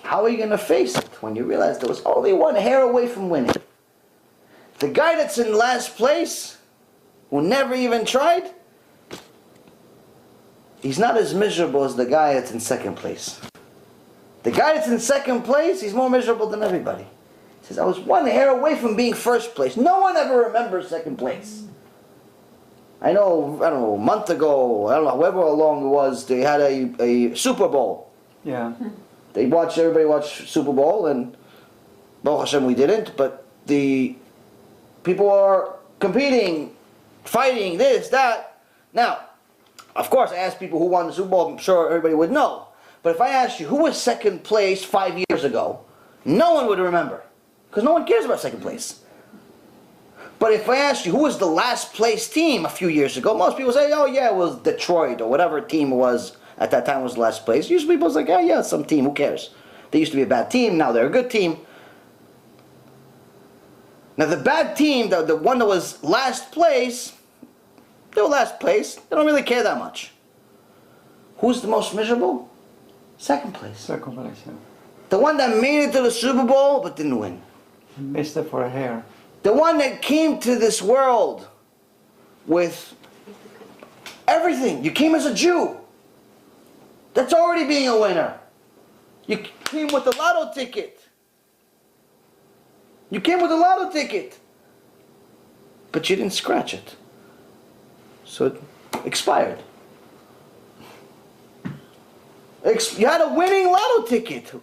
How are you going to face it when you realize there was only one hair away from winning? The guy that's in last place, who never even tried, he's not as miserable as the guy that's in second place. The guy that's in second place, he's more miserable than everybody. He says, I was one hair away from being first place. No one ever remembers second place. I don't know, a month ago, I don't know, however long it was, they had a Super Bowl. Yeah. Everybody watched Super Bowl, and Baruch Hashem we didn't, but the people are competing, fighting, this, that. Now, of course, I asked people who won the Super Bowl, I'm sure everybody would know. But if I asked you who was second place 5 years ago, no one would remember, because no one cares about second place. But if I asked you who was the last place team a few years ago, most people say, oh yeah, it was Detroit, or whatever team it was at that time was last place. Usually people say, oh yeah, some team, who cares? They used to be a bad team, now they're a good team. Now the bad team, the one that was last place, they were last place, they don't really care that much. Who's the most miserable? Second place. Second place, yeah. The one that made it to the Super Bowl but didn't win. Missed it for a hair. The one that came to this world with everything. You came as a Jew. That's already being a winner. You came with a lotto ticket. You came with a lotto ticket. But you didn't scratch it. So it expired. You had a winning lotto ticket.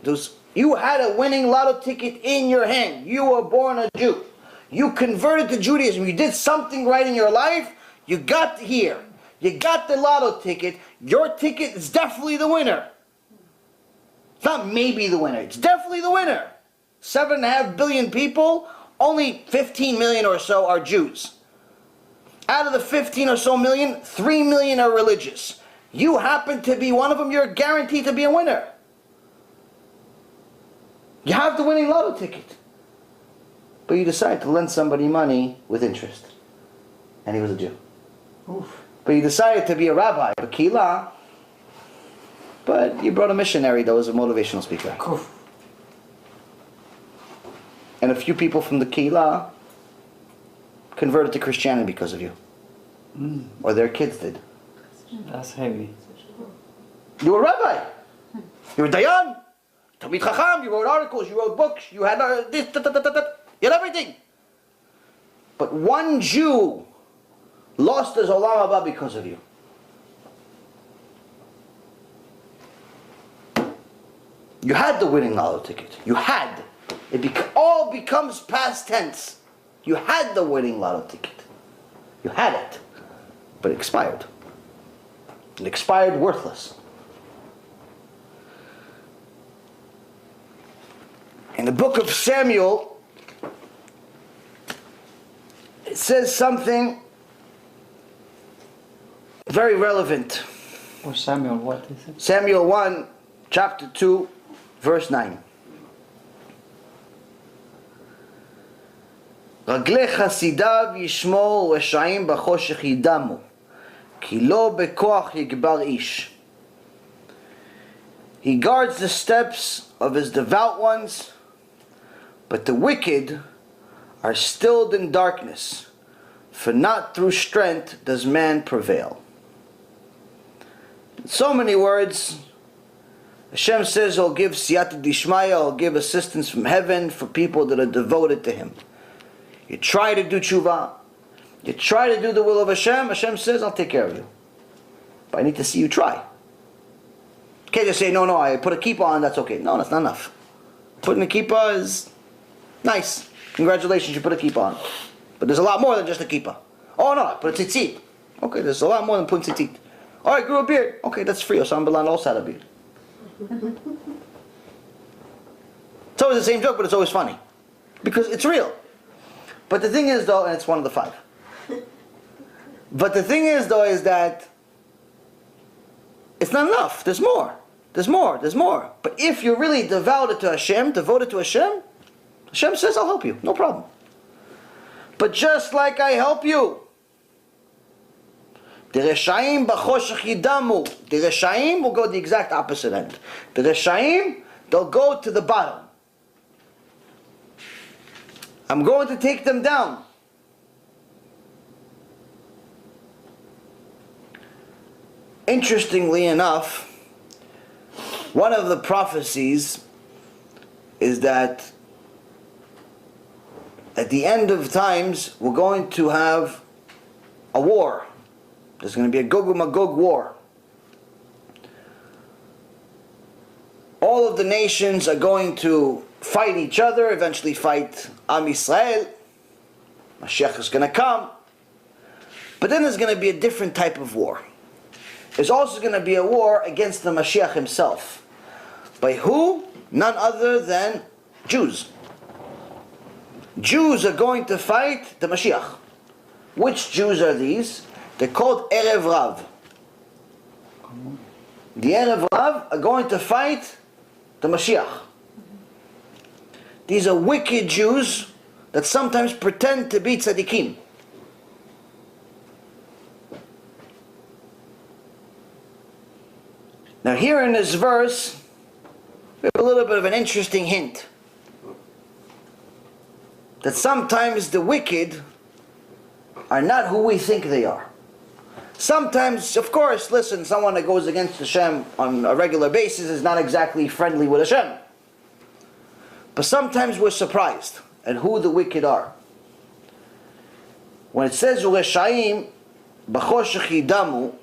You had a winning lotto ticket in your hand. You were born a Jew. You converted to Judaism. You did something right in your life. You got here. You got the lotto ticket. Your ticket is definitely the winner. It's not maybe the winner. It's definitely the winner. 7.5 billion people, only 15 million or so are Jews. Out of the 15 or so million, 3 million are religious. You happen to be one of them, you're guaranteed to be a winner. You have the winning lotto ticket. But you decide to lend somebody money with interest. And he was a Jew. Oof. But you decided to be a rabbi, a kehillah, but you brought a missionary that was a motivational speaker. Oof. And a few people from the kehillah converted to Christianity because of you. Or their kids did. That's heavy. You were a rabbi. You were dayan. Talmid Chacham. You wrote articles. You wrote books. You had this. You had everything. But one Jew lost his olam haba because of you. You had the winning lotto ticket. You had. It all becomes past tense. You had the winning lotto ticket. You had it. But it expired. It expired worthless. In the book of Samuel, it says something very relevant. Or Samuel, what is it? Samuel 1, chapter 2, verse 9. רגלי חסידיו ישמור רשעים בחושך ידמו כי לא בכוח יגבר איש. He guards the steps of his devout ones, but the wicked are stilled in darkness, for not through strength does man prevail. In so many words, Hashem says He'll give siyata dishmaya, He'll give assistance from heaven for people that are devoted to Him. You try to do tshuva, you try to do the will of Hashem, Hashem says, I'll take care of you. But I need to see you try. You can't just say, no, I put a kippah on, that's okay. No, that's not enough. Putting a kippah is nice. Congratulations, you put a kippah on. But there's a lot more than just a kippah. Oh no, I put a tzitzit. Okay, there's a lot more than putting tzitzit. Oh, I grew a beard. Okay, that's free. Osam Bilan also had a beard. It's always the same joke, but it's always funny. Because it's real. But the thing is though, and it's one of the 5. But the thing is though, is that it's not enough. There's more. There's more. There's more. But if you're really devoted to Hashem, Hashem says, I'll help you. No problem. But just like I help you, the Reshaim b'choshech yidamu. The Reshaim will go the exact opposite end. The Reshaim, they'll go to the bottom. I'm going to take them down. Interestingly enough, one of the prophecies is that at the end of times we're going to have a war There's going to be a Gog and Magog war. All of the nations are going to fight each other, eventually fight Am Yisrael. Mashiach is going to come. But then there's going to be a different type of war. There's also going to be a war against the Mashiach himself. By who? None other than Jews. Jews are going to fight the Mashiach. Which Jews are these? They're called Erev Rav. The Erev Rav are going to fight the Mashiach. These are wicked Jews that sometimes pretend to be tzaddikim. Now here in this verse, we have a little bit of an interesting hint. That sometimes the wicked are not who we think they are. Sometimes, of course, listen, someone that goes against Hashem on a regular basis is not exactly friendly with Hashem. But sometimes we're surprised at who the wicked are. When it says U'reshaim b'choshech yidamu,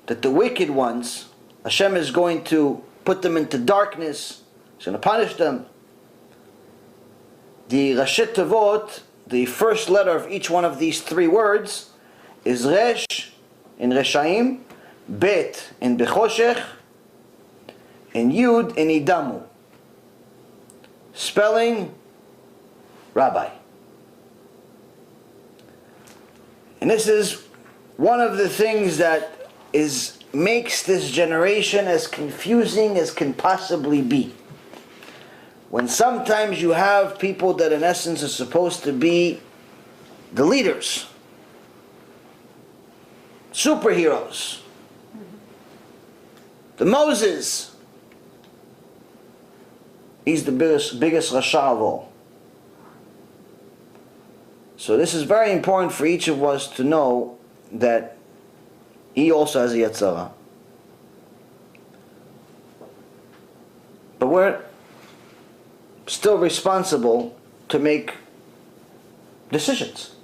that the wicked ones, Hashem is going to put them into darkness, He's going to punish them. The Rashet Tevot, the first letter of each one of these three words, is Resh in Reshaim, Bet in Bechoshech, and Yud in Idamu. Spelling, Rabbi. And this is one of the things that makes this generation as confusing as can possibly be. When sometimes you have people that in essence are supposed to be the leaders, superheroes, the Moses, he's the biggest Rasha of all. So this is very important for each of us to know that he also has a Yetzirah. But we're still responsible to make decisions.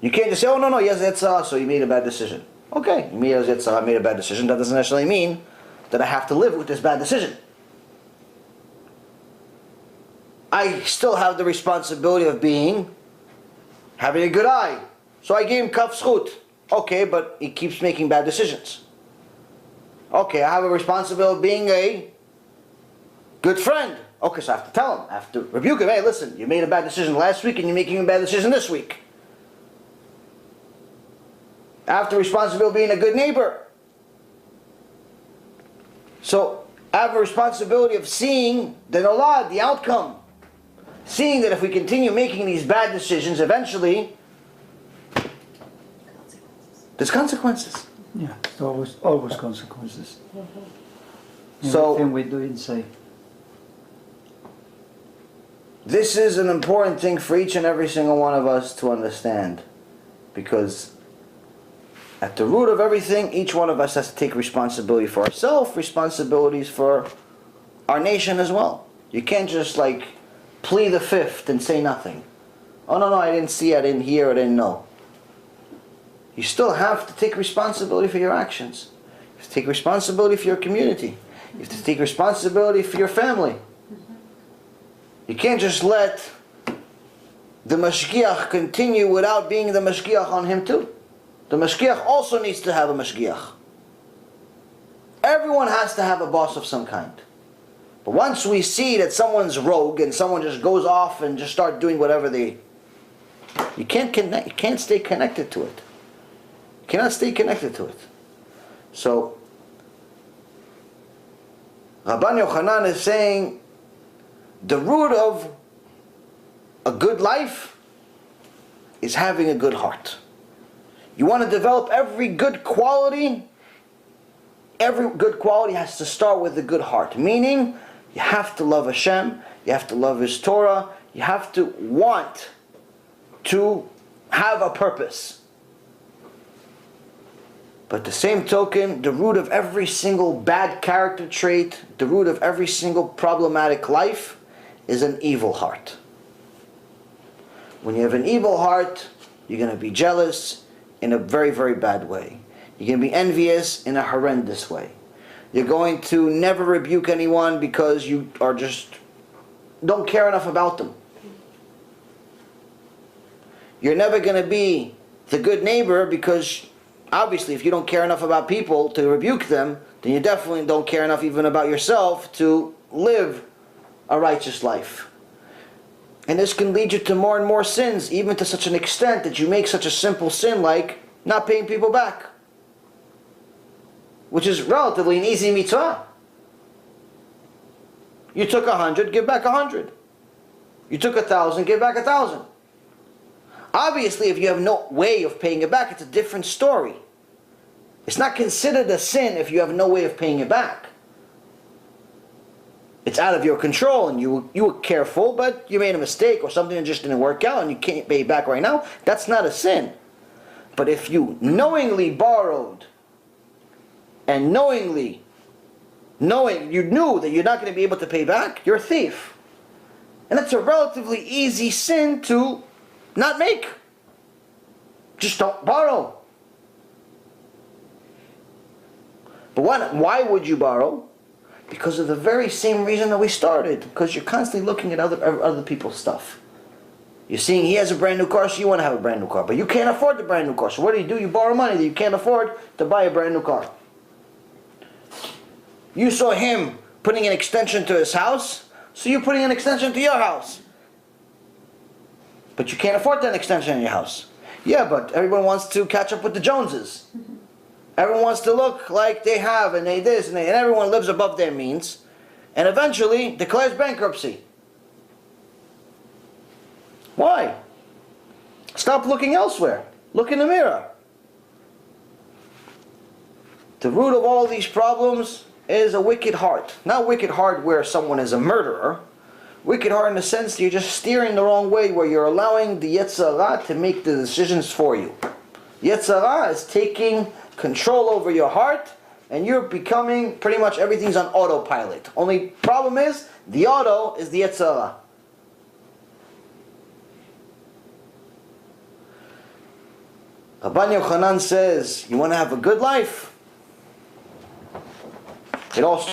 You can't just say, oh no, he has a Yetzirah, so he made a bad decision. Okay, he has a Yetzirah, made a bad decision. That doesn't necessarily mean that I have to live with this bad decision. I still have the responsibility of having a good eye. So I gave him kaf zchut. Okay, but he keeps making bad decisions. Okay, I have a responsibility of being a good friend. Okay, so I have to tell him, I have to rebuke him. Hey, listen, you made a bad decision last week and you're making a bad decision this week. I have the responsibility of being a good neighbor. So I have a responsibility of seeing the nolad, the outcome. Seeing that if we continue making these bad decisions, eventually there's consequences. Yeah, there's always consequences. So everything we do and say. This is an important thing for each and every single one of us to understand, because at the root of everything, each one of us has to take responsibility for ourselves, responsibilities for our nation as well. You can't just plead the fifth and say nothing. Oh no, I didn't see, I didn't hear, I didn't know. You still have to take responsibility for your actions. You have to take responsibility for your community. You have to take responsibility for your family. You can't just let the mashgiach continue without being the mashgiach on him too. The mashgiach also needs to have a mashgiach. Everyone has to have a boss of some kind. But once we see that someone's rogue and someone just goes off and just start doing whatever you can't stay connected to it. You cannot stay connected to it. So Rabban Yochanan is saying the root of a good life is having a good heart. You want to develop every good quality. Every good quality has to start with a good heart. Meaning, you have to love Hashem, you have to love His Torah, you have to want to have a purpose. But the same token, the root of every single bad character trait, the root of every single problematic life is an evil heart. When you have an evil heart, you're going to be jealous, in a very, very bad way. You're going to be envious in a horrendous way. You're going to never rebuke anyone because you are just don't care enough about them. You're never going to be the good neighbor because obviously if you don't care enough about people to rebuke them, then you definitely don't care enough even about yourself to live a righteous life. And this can lead you to more and more sins, even to such an extent that you make such a simple sin like not paying people back, which is relatively an easy mitzvah. You took 100, give back 100. You took 1,000, give back 1,000. Obviously, if you have no way of paying it back, it's a different story. It's not considered a sin if you have no way of paying it back. It's out of your control and you were careful, but you made a mistake or something that just didn't work out and you can't pay it back right now. That's not a sin. But if you knowingly borrowed and knowing you knew that you're not going to be able to pay back, you're a thief. And that's a relatively easy sin to not make. Just don't borrow. But why would you borrow? Because of the very same reason that we started. Because you're constantly looking at other people's stuff. You're seeing he has a brand new car, so you want to have a brand new car. But you can't afford the brand new car. So what do? You borrow money that you can't afford to buy a brand new car. You saw him putting an extension to his house, so you're putting an extension to your house. But you can't afford that extension in your house. Yeah, but everyone wants to catch up with the Joneses. Everyone wants to look like they have and they this and everyone lives above their means and eventually declares bankruptcy. Why? Stop looking elsewhere. Look in the mirror. The root of all these problems is a wicked heart. Not wicked heart where someone is a murderer. Wicked heart in the sense that you're just steering the wrong way, where you're allowing the Yetzer Hara to make the decisions for you. Yetzer Hara is taking control over your heart, and you're becoming pretty much everything's on autopilot. Only problem is, the auto is the Yetzer Hara. Rabban Yochanan says, you want to have a good life? It all